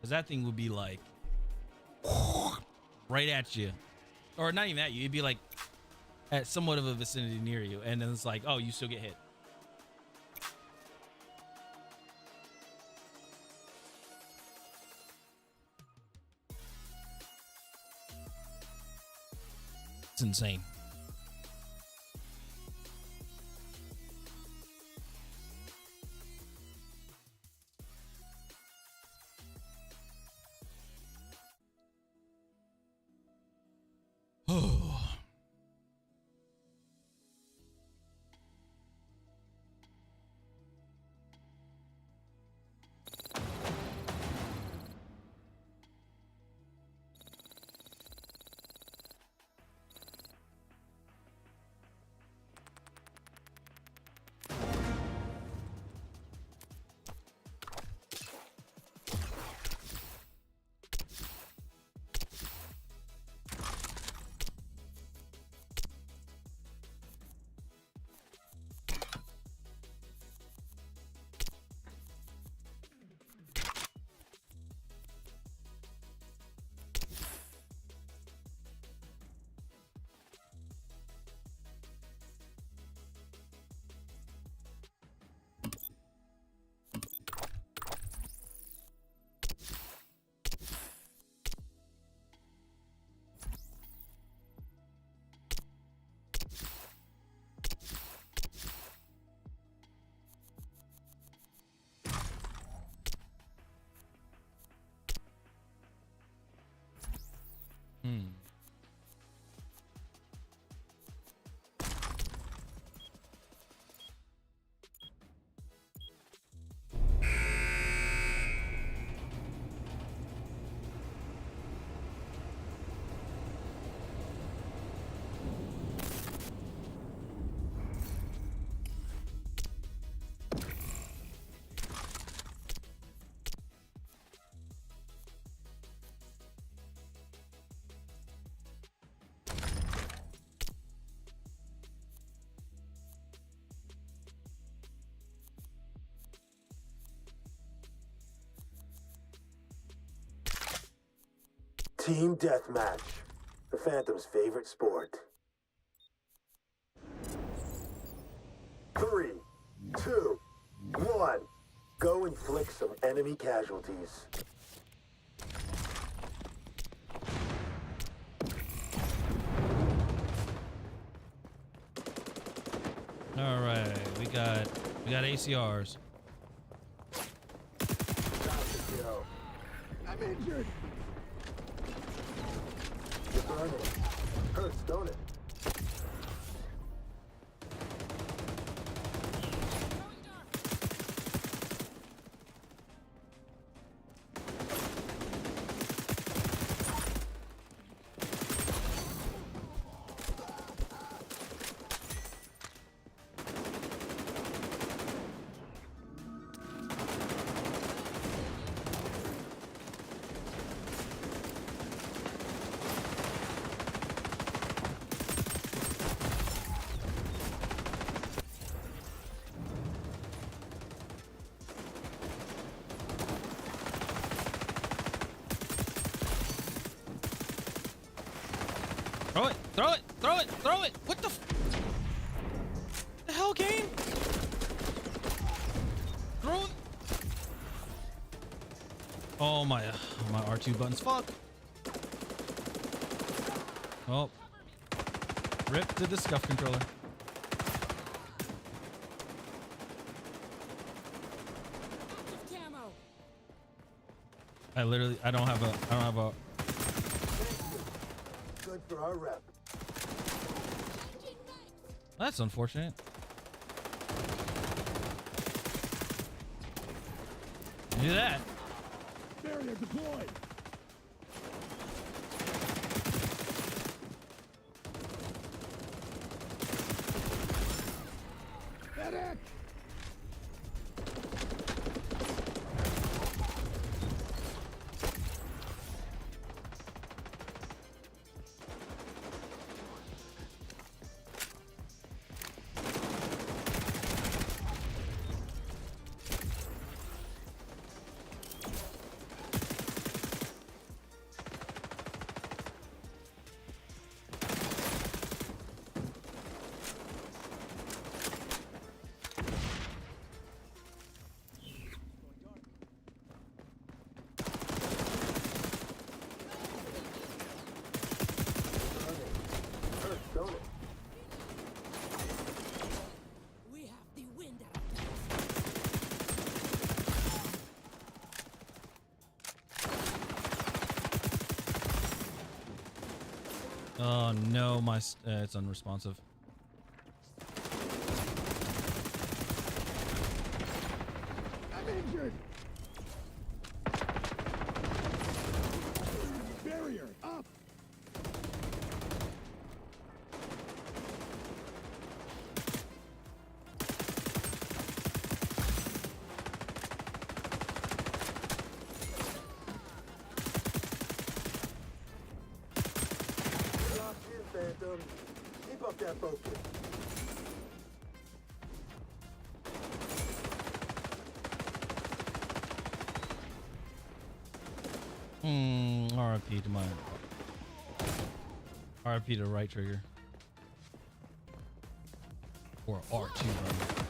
Cause that thing would be like right at you, or not even at you. It'd be like at somewhat of a vicinity near you, and then it's like, oh, you still get hit. It's insane. Oh. Team Deathmatch, the Phantom's favorite sport. 3, 2, 1. Go inflict some enemy casualties. All right, we got ACRs. I'm injured. You're burning. Hurts, don't it? Throw it! Throw it! Throw it! Throw it! What the hell, game? Throw it! Oh my R2 buttons. Fuck! Oh. Rip to the scuff controller. I don't have a Good for our rep. That's unfortunate. Do that. Barrier deployed. Medic! Oh no, it's unresponsive. I'm injured. Barrier up. Phantom. Keep up that focus. RIP to my RIP to right trigger. Or R2 rather.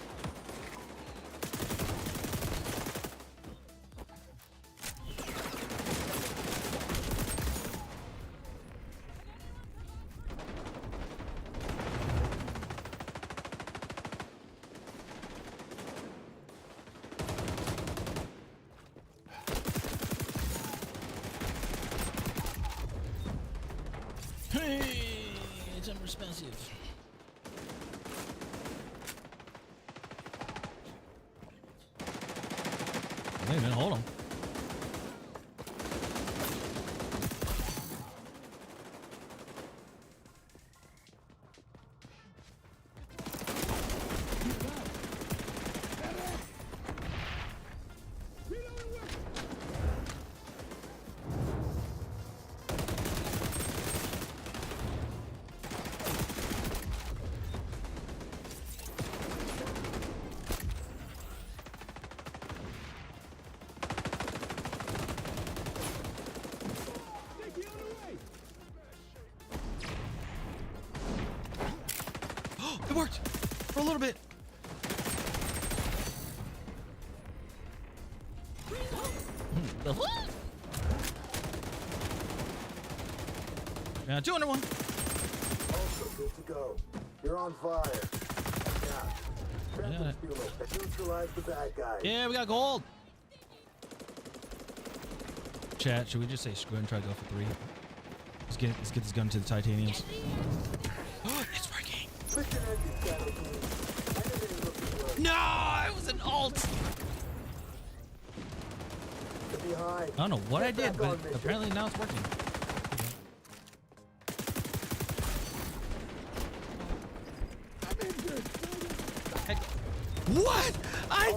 Hey, it's unresponsive. Wait a minute, hold on. It worked for a little bit. Yeah, 201. Also good to go. You're on fire. Yeah. Phantom Stealer, neutralize the bad guys. Yeah, we got gold. Chat, should we just say screw and try to go for 3? Let's get this gun to the titaniums. Oh, it's working. No, it was an alt. I don't know what I did, but apparently now it's working. Heck. What? I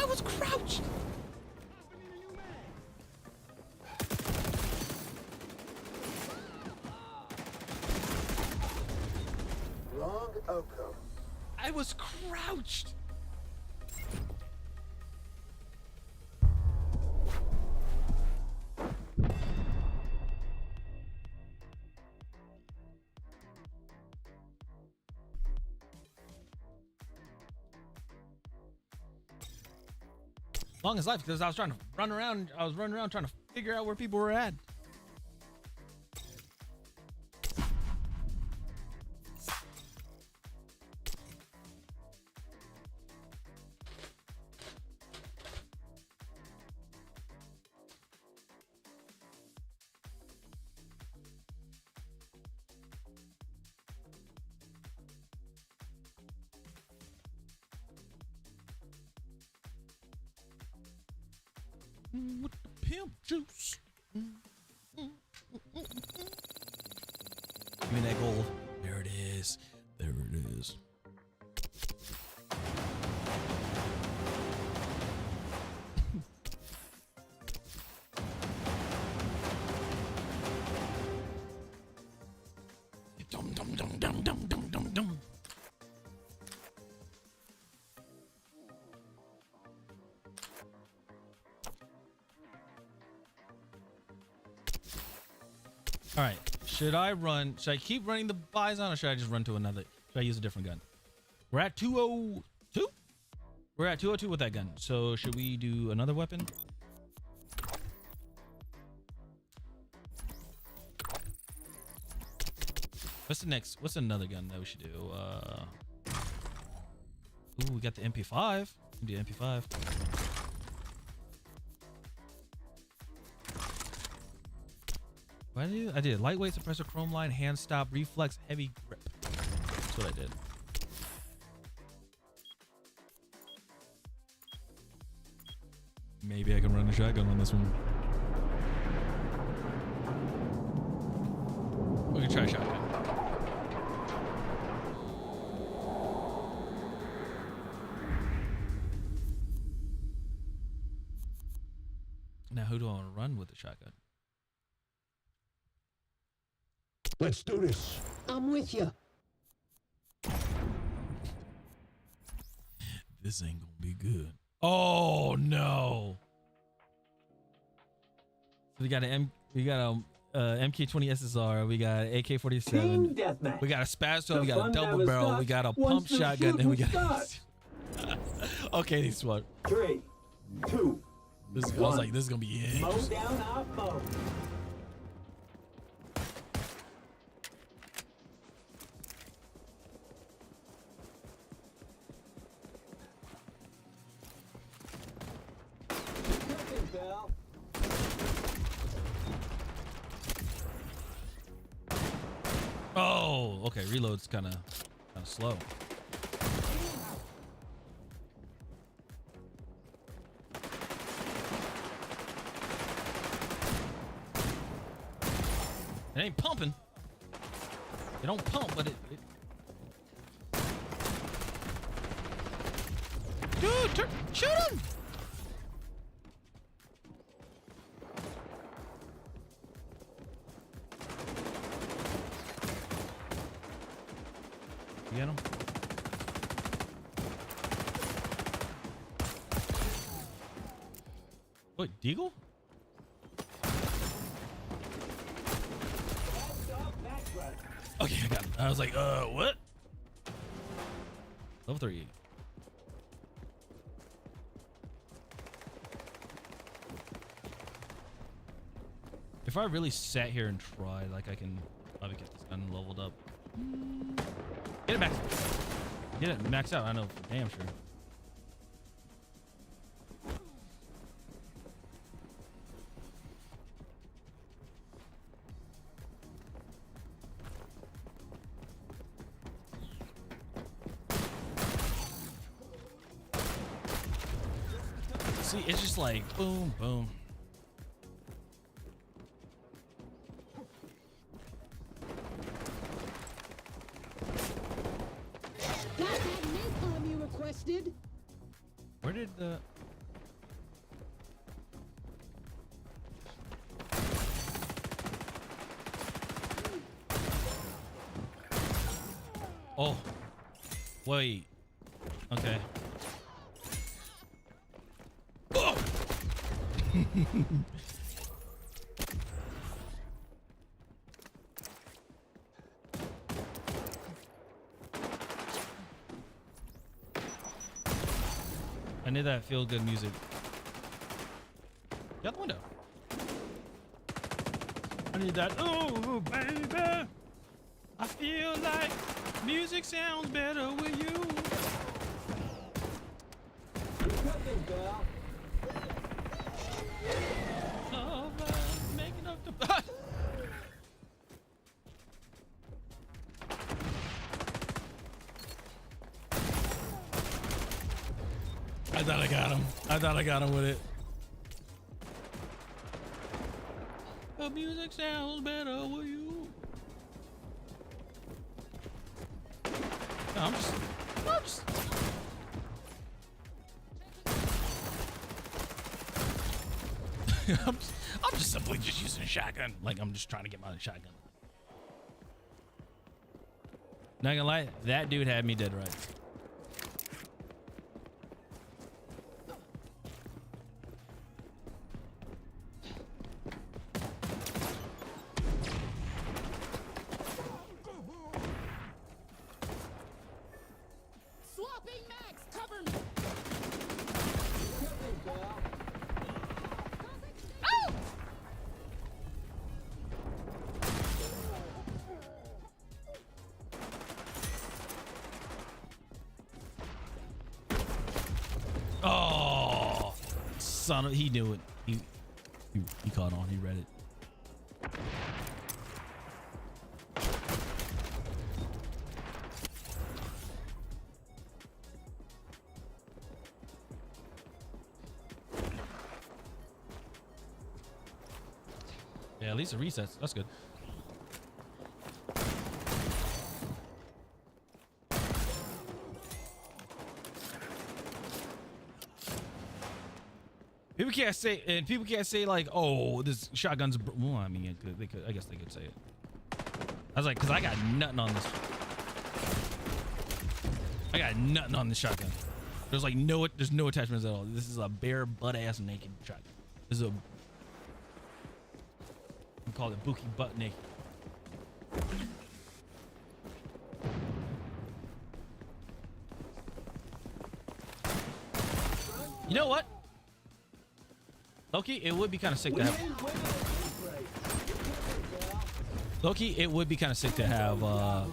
was crouched. Wrong outcome. I was crouched. Longest life because I was trying to run around. I was running around trying to figure out where people were at. With the pimp juice. Give me that gold. There it is. There it is. Dum dum dum dum dum dum dum dum. All right, should I keep running the Bison or should I just run to another? Should I use a different gun? We're at 202? We're at 202 with that gun. So should we do another weapon? What's another gun that we should do? Ooh, we got the MP5. We can do MP5. What did I do? I did lightweight suppressor, chrome line, hand stop, reflex, heavy grip. That's what I did. Maybe I can run a shotgun on this one. We can try a shotgun. Now, who do I want to run with the shotgun? Let's do this. I'm with you. This ain't gonna be good. Oh no! So we got a MK20 SSR. We got an AK-47. We got a spaz 12. We got a double barrel. We got a pump shotgun. And we got. Okay, this one. 3, 2. I was like, this is gonna be it. Mow down our foe. Oh, okay. Reload's kind of slow. It ain't pumping. It don't pump, but it... Dude, shoot him! You get him? Wait, Deagle? Okay, I got him. I was like, what? Level 3. If I really sat here and tried, like, I can probably get this gun leveled up. Get it max. Get it maxed out. I know for damn sure. See, it's just like boom, boom. You requested. Where did the... Oh, wait. Okay. Oh! I need that feel-good music. Get out the window. I need that. Oh, baby. I feel like music sounds better with you. Love, making up the... I thought I got him. I thought I got him with it. The music sounds better with you. No, I'm just I'm just simply just using a shotgun. Like, I'm just trying to get my shotgun. Not gonna lie, that dude had me dead right. Swapping max, cover me. Oh! Oh, son of, he knew it. He caught on. He read it. Yeah, at least it resets. That's good. People can't say like, oh, this shotgun's. Well, I mean, they could. I guess they could say it. I was like, because I got nothing on this. I got nothing on this shotgun. There's like there's no attachments at all. This is a bare butt ass naked shotgun. This is a. We call it Buki butt naked. You know what? Loki, it would be kind of sick to have. Loki, it would be kind of sick to have a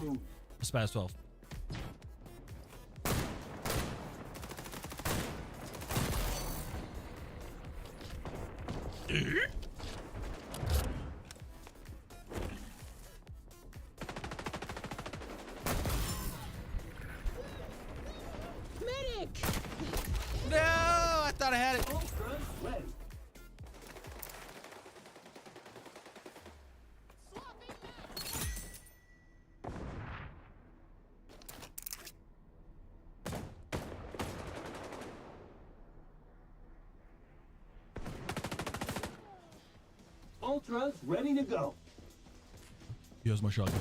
Spaz 12. Ultras ready to go. Here's my shotgun.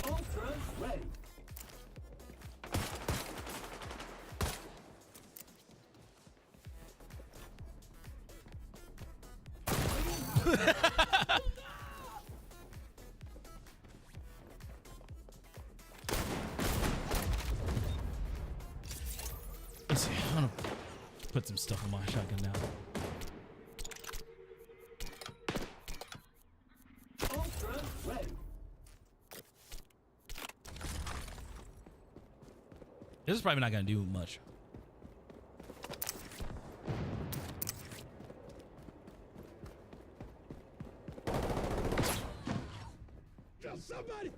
Ultras ready. Let's see. I'm gonna put some stuff on my shotgun now. Ultras ready. This is probably not gonna do much. Somebody,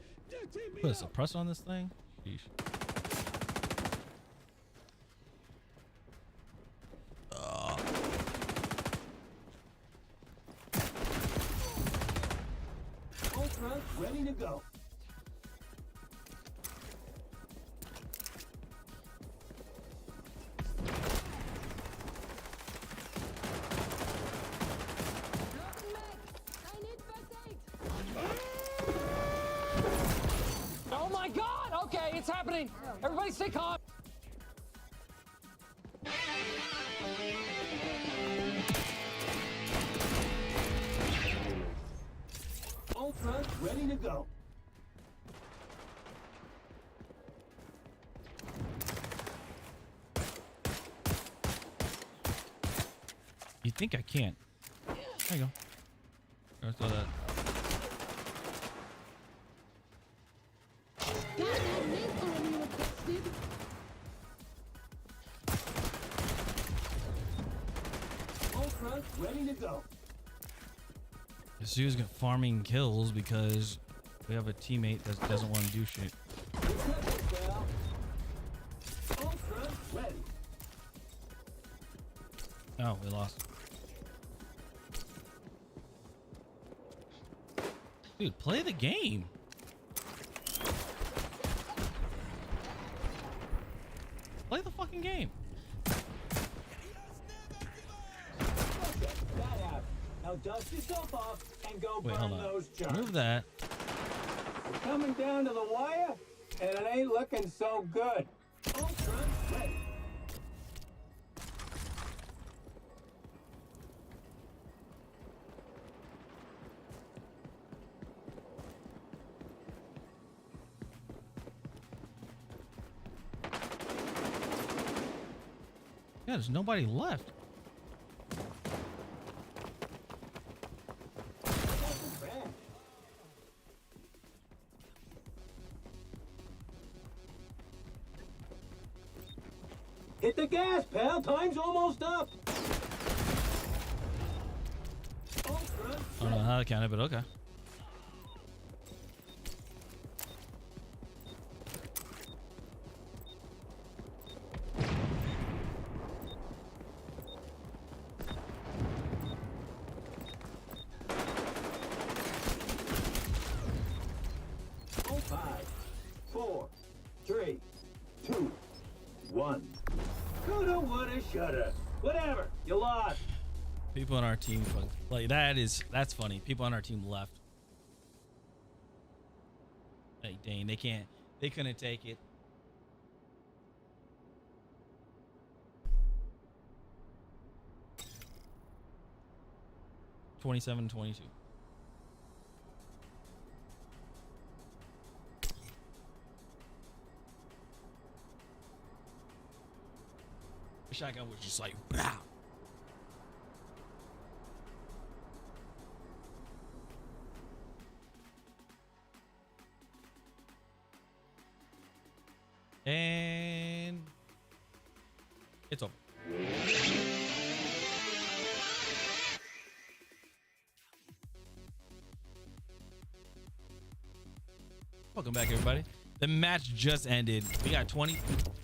Put a suppressor on this thing. Sheesh. Ultras ready to go. Oh my God! Okay, it's happening. Everybody stay calm. Ultras ready to go. You think I can't? There you go. There's all that. Ultras ready to go. This dude's got farming kills because we have a teammate that doesn't want to do shit. Ultras ready. Oh, we lost. Dude, play the game. Play the fucking game. Okay, that happened. Now dust yourself off and go Wait, burn hold on. those germs. Move that. We're coming down to the wire, and it ain't looking so good. Ultras ready. Yeah, there's nobody left. Hit the gas, pal. Time's almost up. Ultras I don't know how to count it, but okay. Oh, 5, 4, 3, 2, 1. Coulda, woulda, shoulda. Whatever. You lost. People on our team, like that's funny. People on our team left. Like, dang, they couldn't take it. (27-22). The shotgun was just like, bah. And it's over. Welcome back, everybody. The match just ended. We got 20.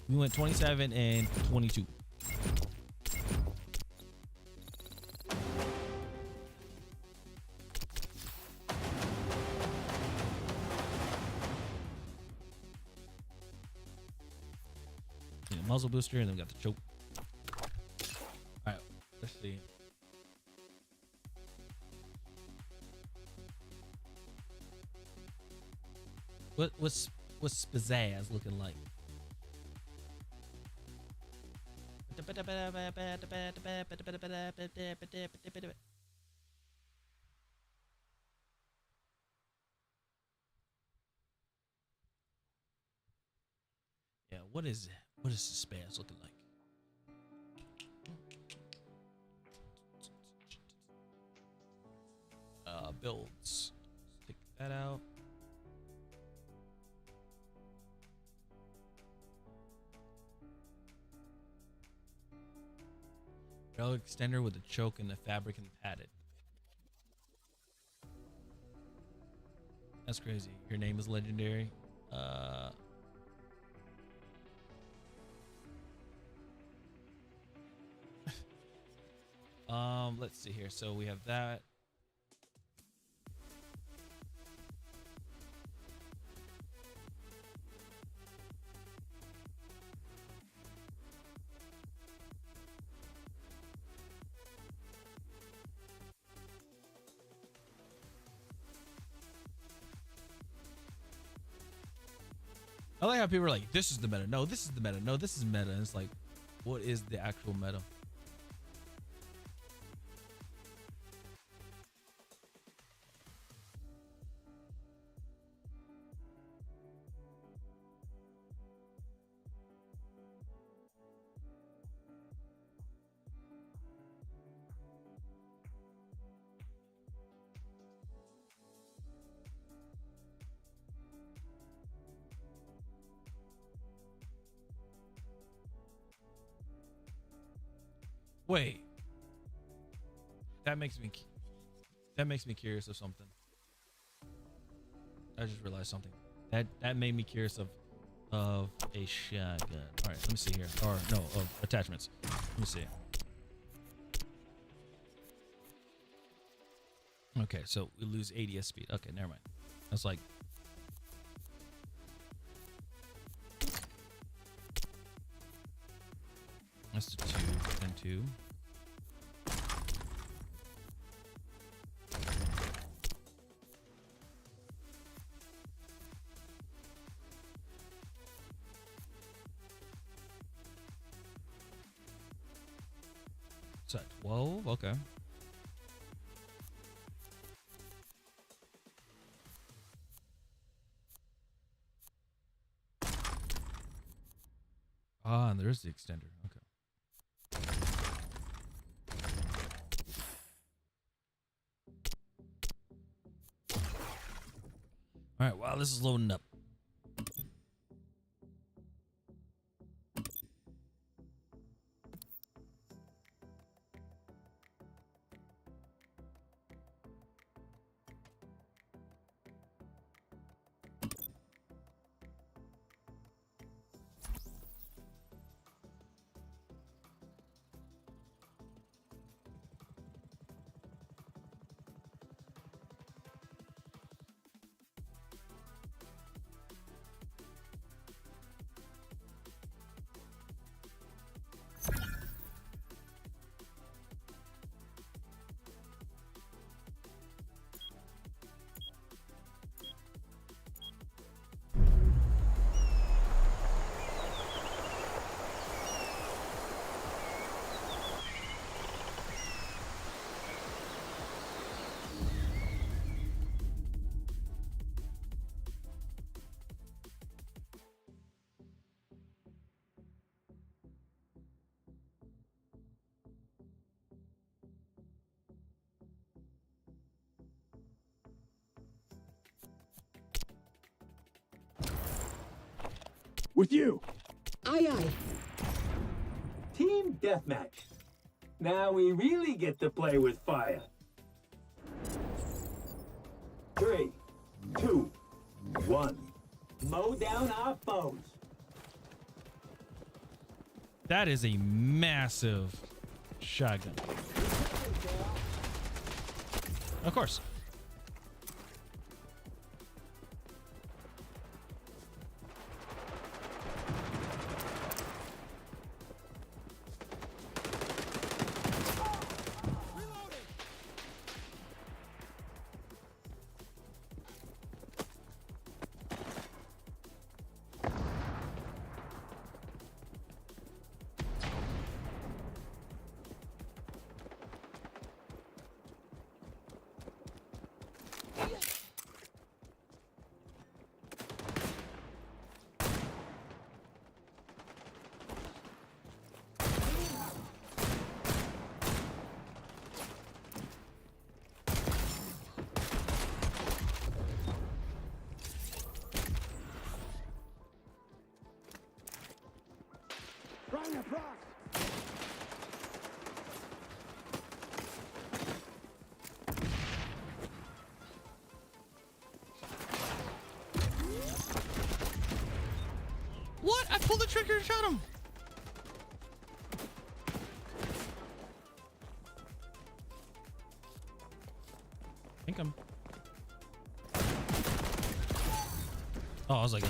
We went 27 and 22. Muzzle booster, and then we got the choke. All right, let's see. What's Pizzazz looking like? Yeah, what is the Spaz looking like? Builds. Take that out. Rail extender with a choke and the fabric and padded. That's crazy. Your name is legendary. Let's see here. So we have that. I like how people are like, this is the meta. No, this is the meta. No, this is meta. And it's like, what is the actual meta? Wait, that makes me curious of something. I just realized something. That made me curious of a shotgun. All right, let me see here. Or no, of attachments. Let me see. Okay, so we lose ADS speed. Okay, never mind. That's like. That's the 2 and 2. Is that 12? Okay. Ah, and there's the extender. Okay. All right, while this is loading up. With you. Aye, aye. Team deathmatch. Now we really get to play with fire. 3, 2, 1. Mow down our foes. That is a massive shotgun. Of course. Run across. What? I pulled the trigger and shot him. I think I'm. Oh, I was like,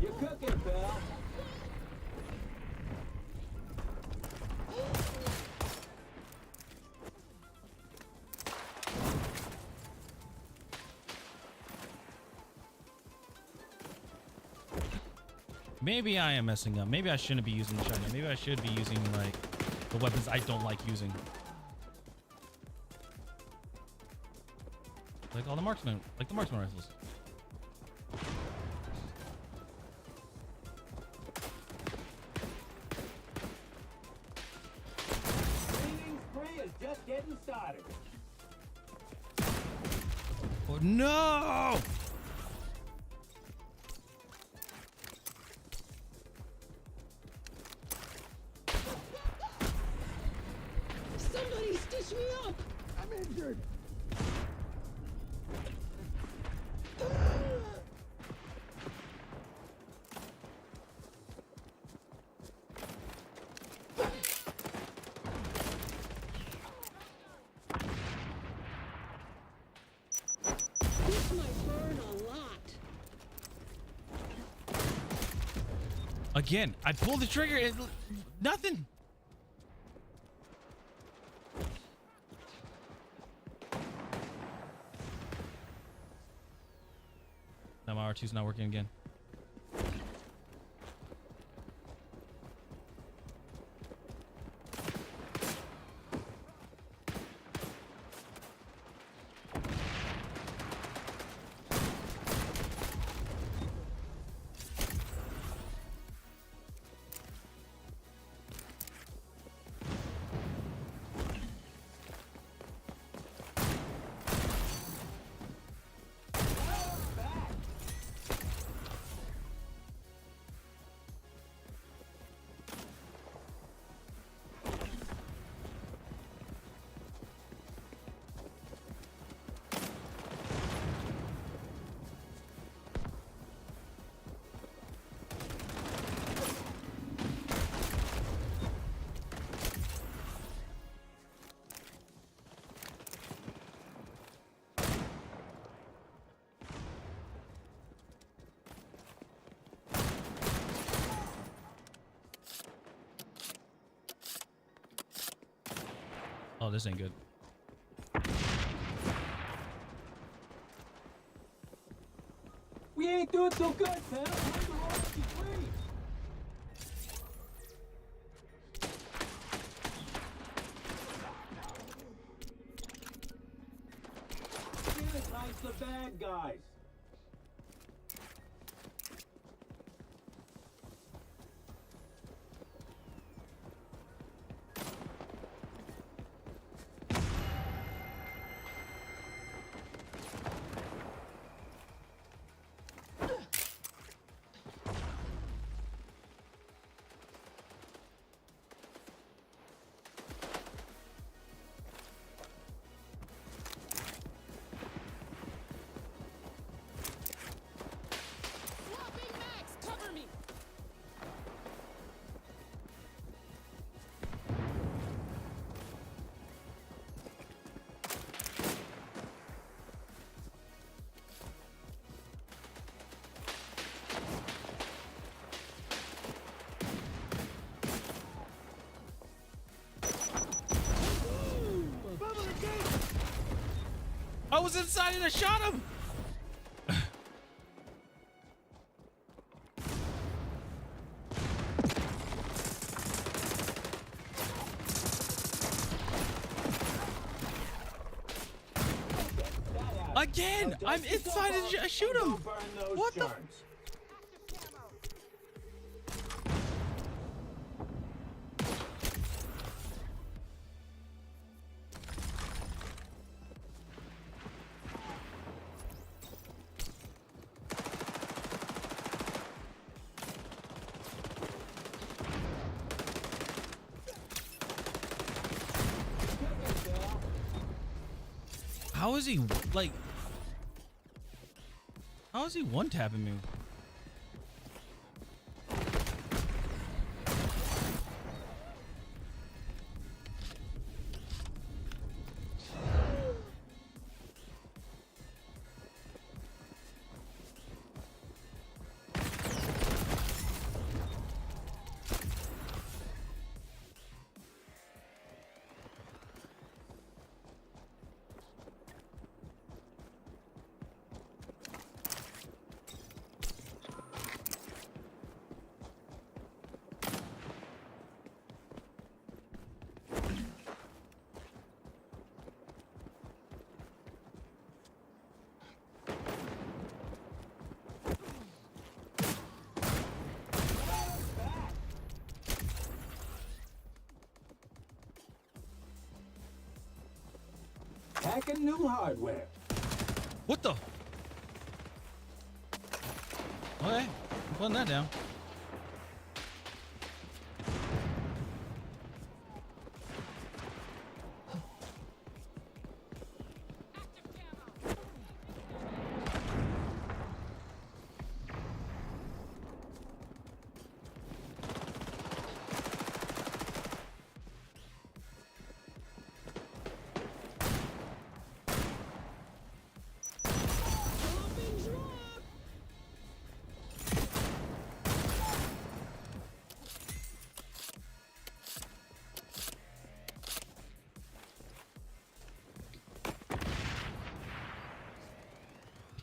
You're cooking, pal. maybe I am messing up. Maybe I shouldn't be using the shotgun. Maybe I should be using like the weapons I don't like using. Like all the marksman, like the marksman rifles. Cleaning spree is just getting started. Oh no! Somebody stitch me up! I'm injured. This might burn a lot. Again, I pulled the trigger. Nothing. Now my R2's not working again. Oh, this ain't good. We ain't doing so good, man. We're the royalty free. Sanitize the bad guys. I was inside and I shot him. Again, I'm inside and I shoot him. What the? How is he like? How is he one-tapping me? Hacking new hardware. What the? Okay, I'm putting that down.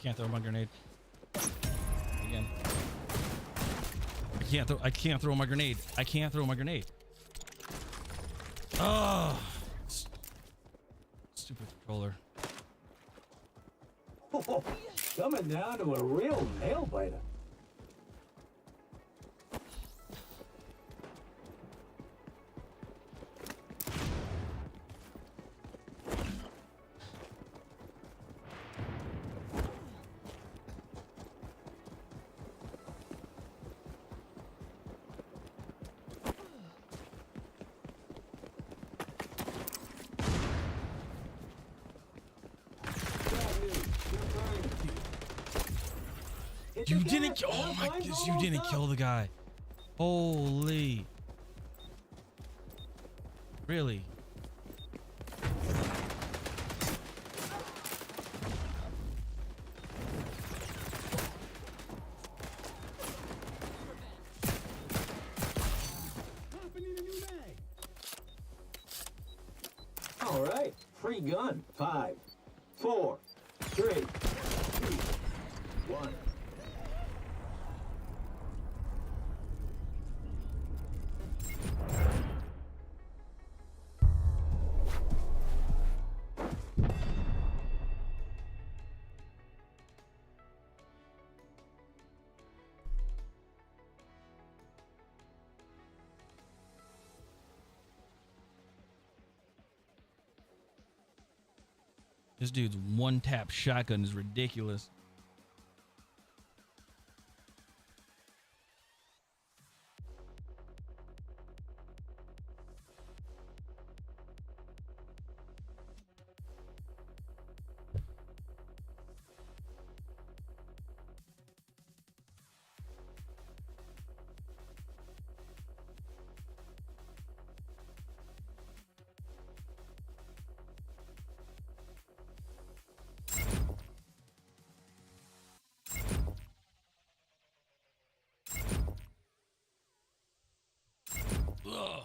Can't throw my grenade. Again. I can't throw my grenade. I can't throw my grenade. Oh, stupid controller. Coming down to a real nail biter. You didn't. Oh my goodness! You didn't kill the guy. Holy. Really? All free gun. 5, 4, 3, 2, 1. This dude's one-tap shotgun is ridiculous. Ugh.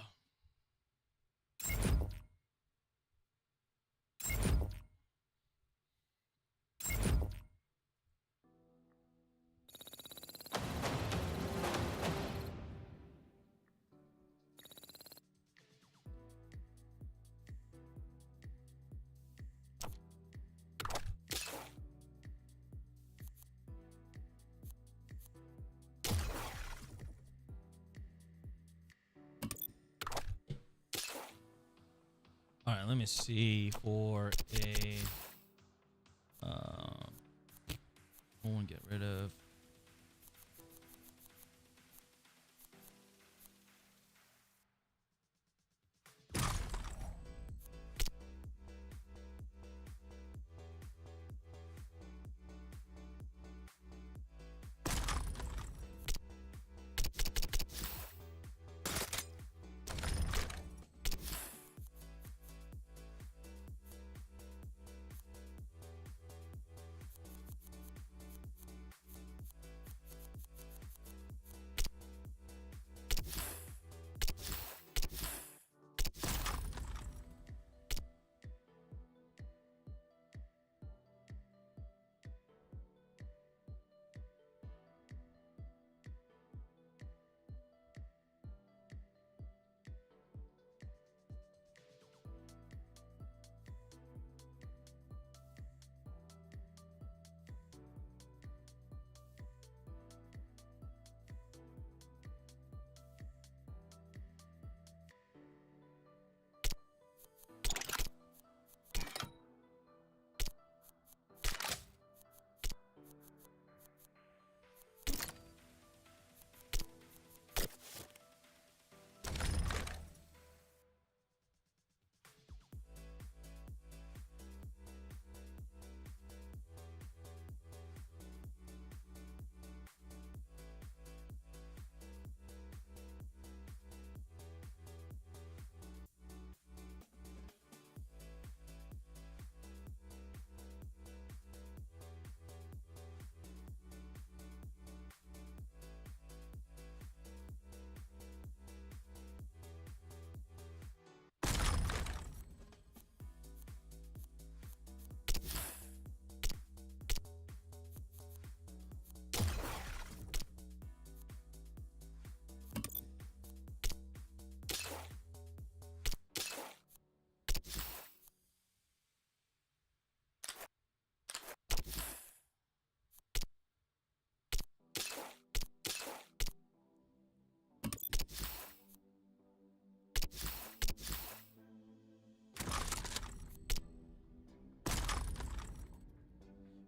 All right, let me see for a I want to get rid of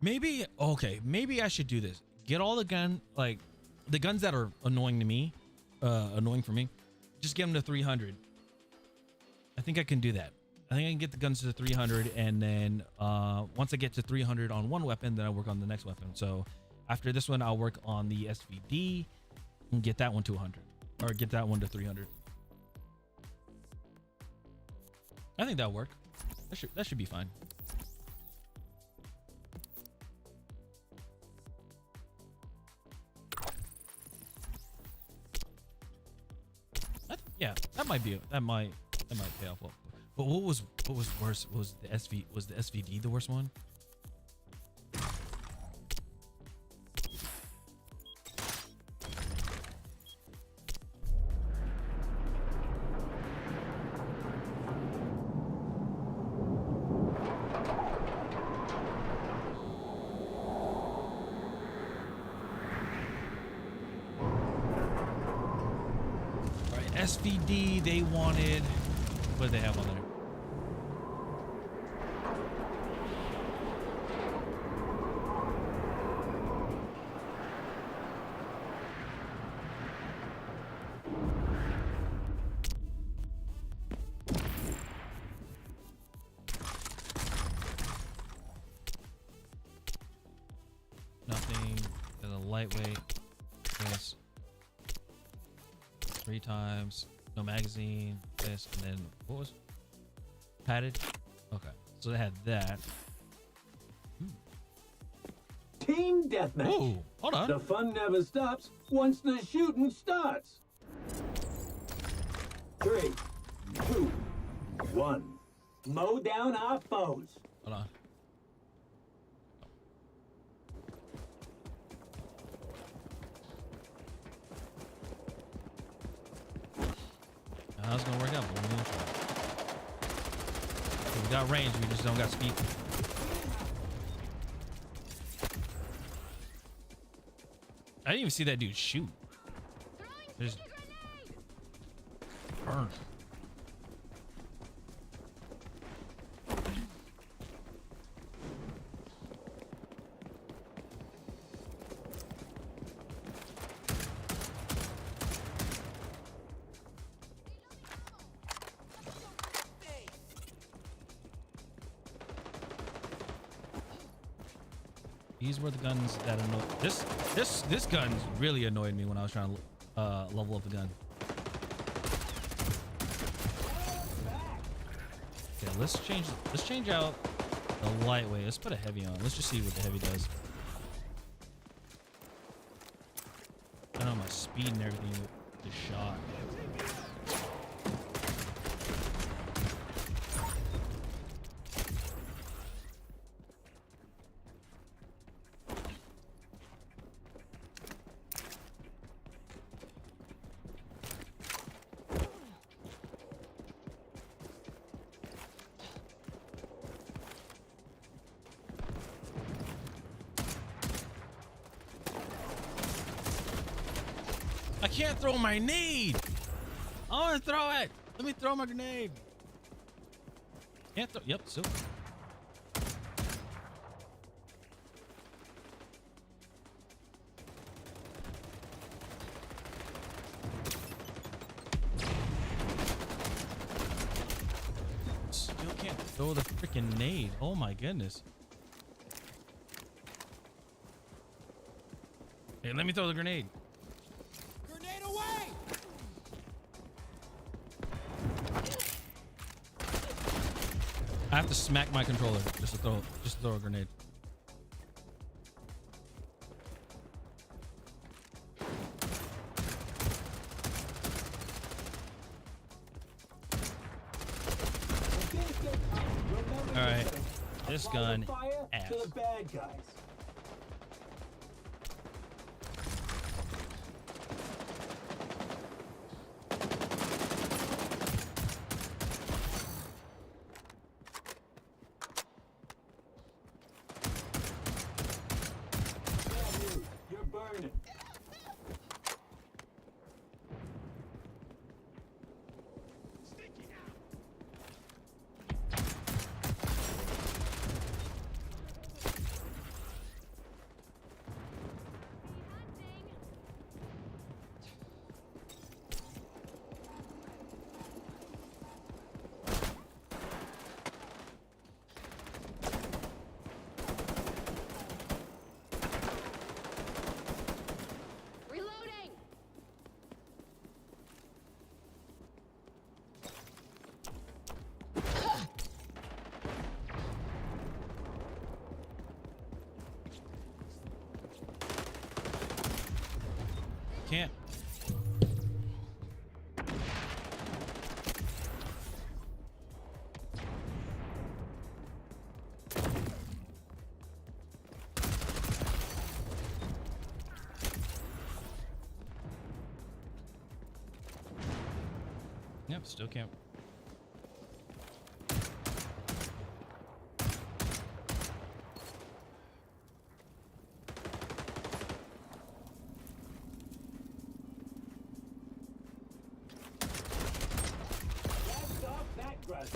maybe maybe I should do this. Get all the guns that are annoying to me, annoying for me. Just get them to 300. I think I can do that. I think I can get the guns to 300, and then once I get to 300 on one weapon, then I work on the next weapon. So after this one, I'll work on the SVD and get that one to 100, or get that one to 300. I think that'll work. That should be fine. Yeah, that might pay off But what was worse? Was the SVD the worst one? SVD, they wanted, what did they have on there? Nothing, and a lightweight, this. 3 times, no magazine, this, and then what was padded? Okay, so they had that. Team deathmatch. Oh, hold on. The fun never stops once the shooting starts. 3, 2, 1. Mow down our foes. Hold on. How's it gonna work out? We got range, we just don't got speed. I didn't even see that dude shoot. Just burn. These were the guns that annoyed. This gun really annoyed me when I was trying to level up the gun. Okay, let's change out the lightweight. Let's put a heavy on. Let's just see what the heavy does. I know my speed and everything is shot. I can't throw my nade. I want to throw it. Let me throw my grenade. Can't throw. Yep, silver. Still can't throw the freaking nade. Oh my goodness. Hey, let me throw the grenade. I have to smack my controller just to throw a grenade. All right, this gun ass. To the bad guys. Yep, still can't. That's off that grunt.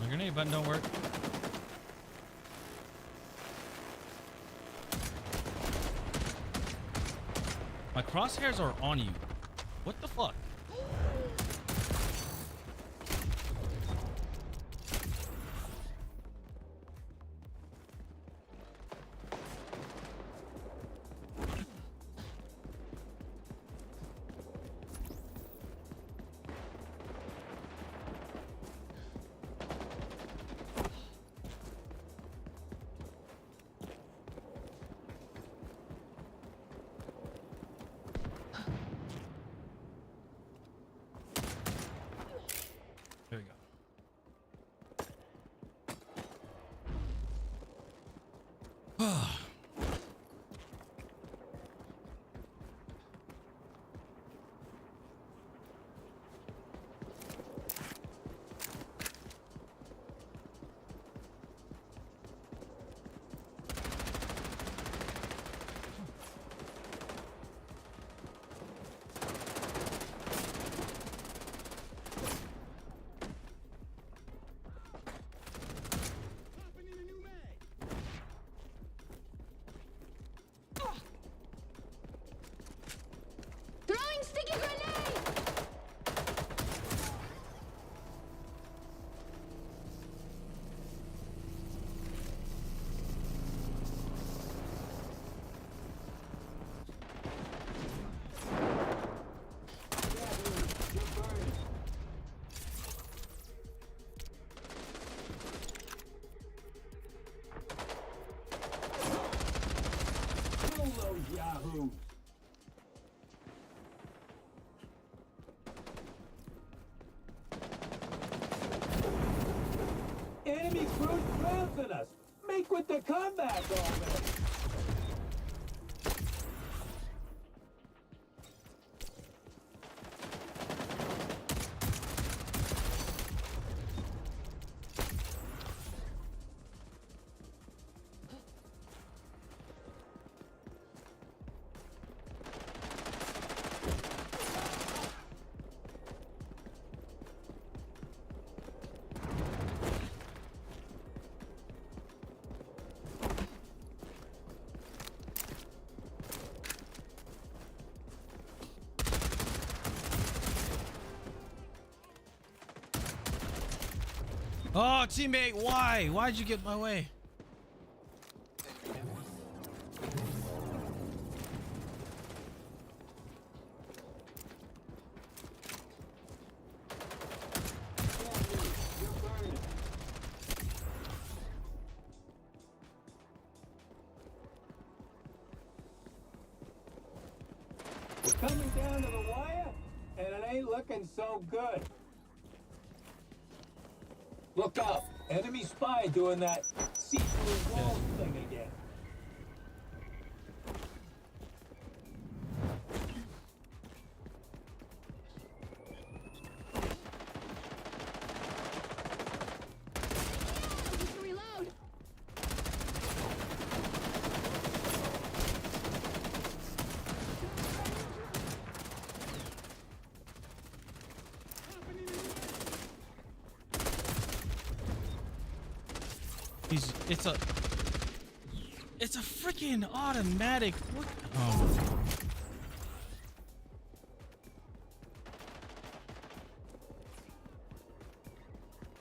My grenade button don't work. My crosshairs are on you. What the fuck? There we go. Throwing sticky grenade! Kill those yahoos. Enemy crews bouncing us. Make with the comeback already. Oh, teammate, why? Why'd you get in my way? We're coming down to the wire, and it ain't looking so good. Look out! Enemy spy doing that see-through wall thing again. Reload! It's a freaking automatic. What? Oh.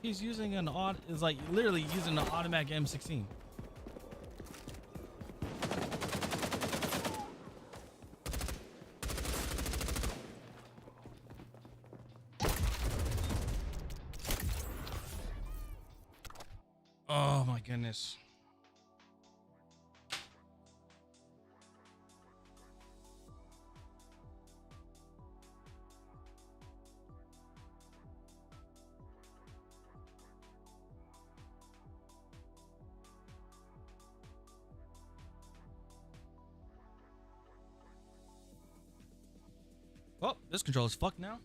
He's using an is like literally using an automatic M16. Oh my goodness. Oh, this controller's fucked now.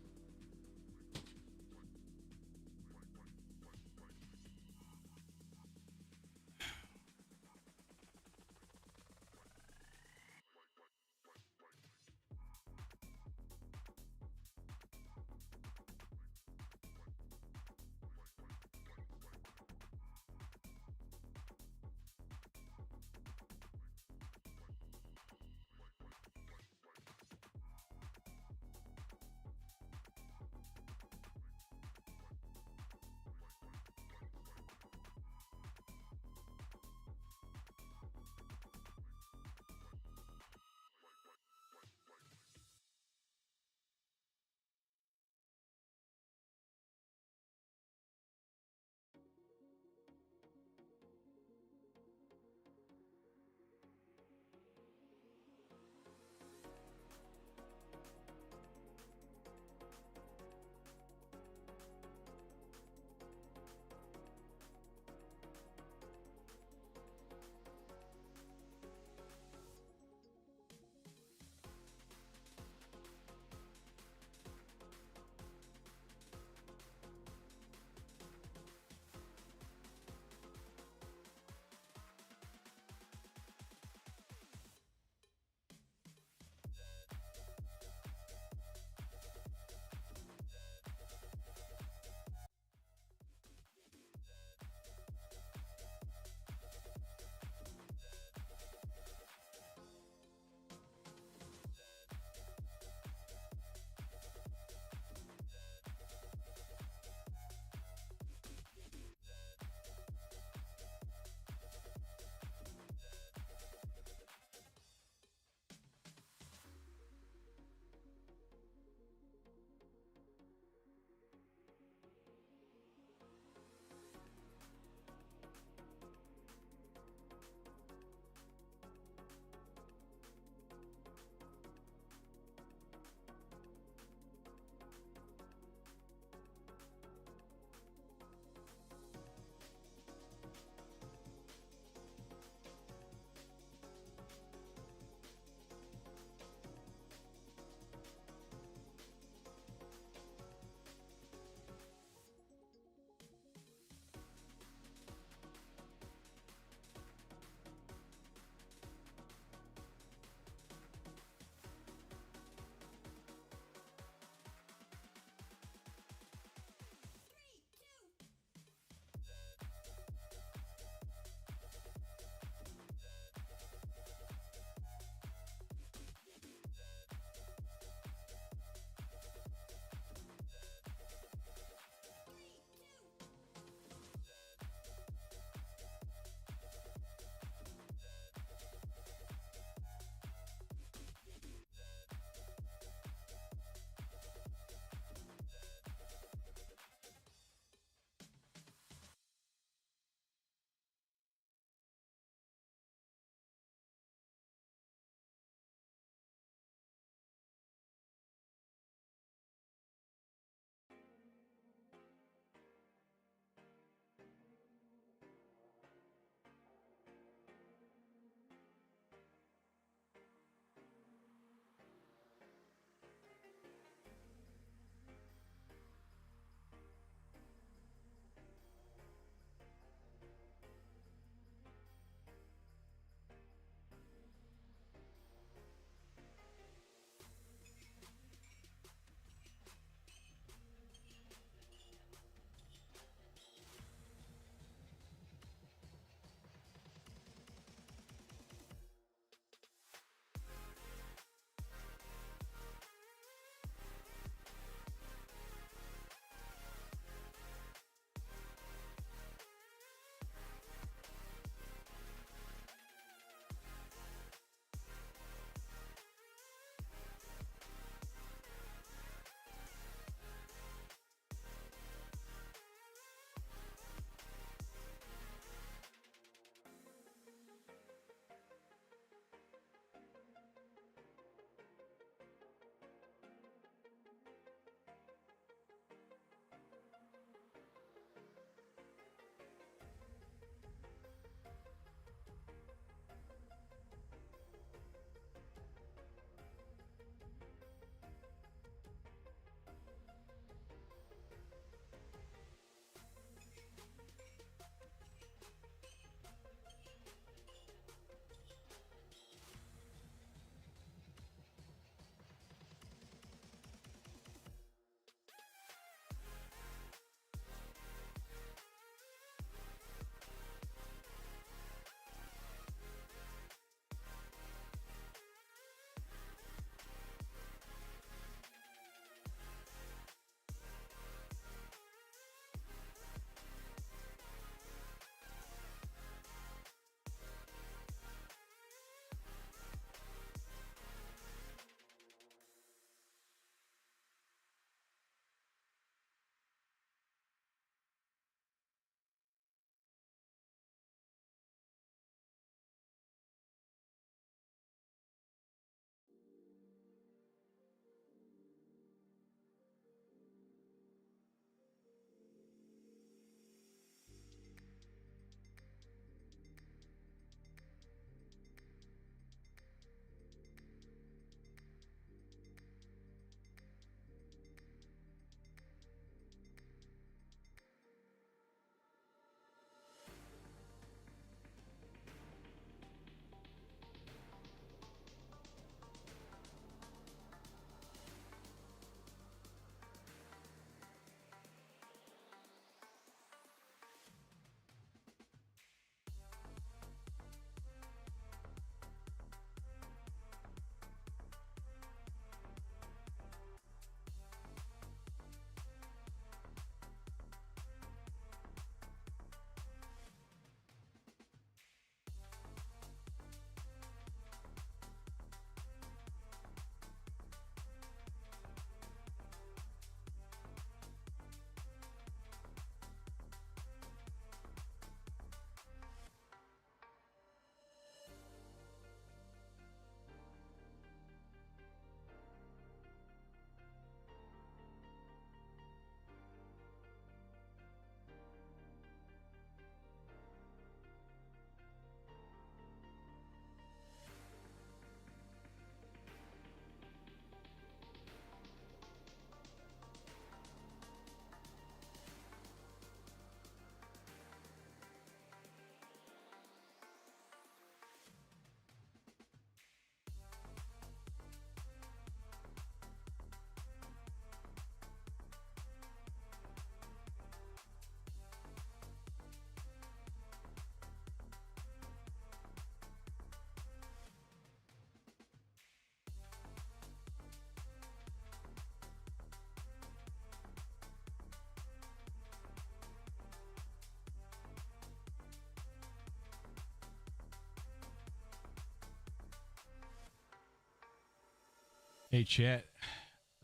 Hey, chat.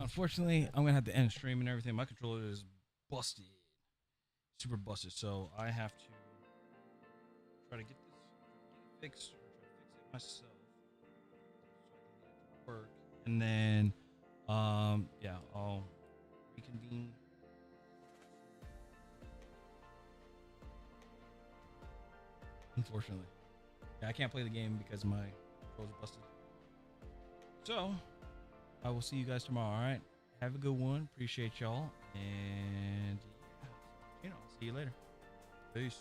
Unfortunately, I'm gonna have to end stream and everything. My controller is busted, super busted. So I have to try to get this fixed, or try to fix it myself, so I can get it to work. And then, yeah, I'll reconvene. Unfortunately, yeah, I can't play the game because my controller's busted. So I will see you guys tomorrow. All right, have a good one. Appreciate y'all, and yeah, I'll see you later. Peace.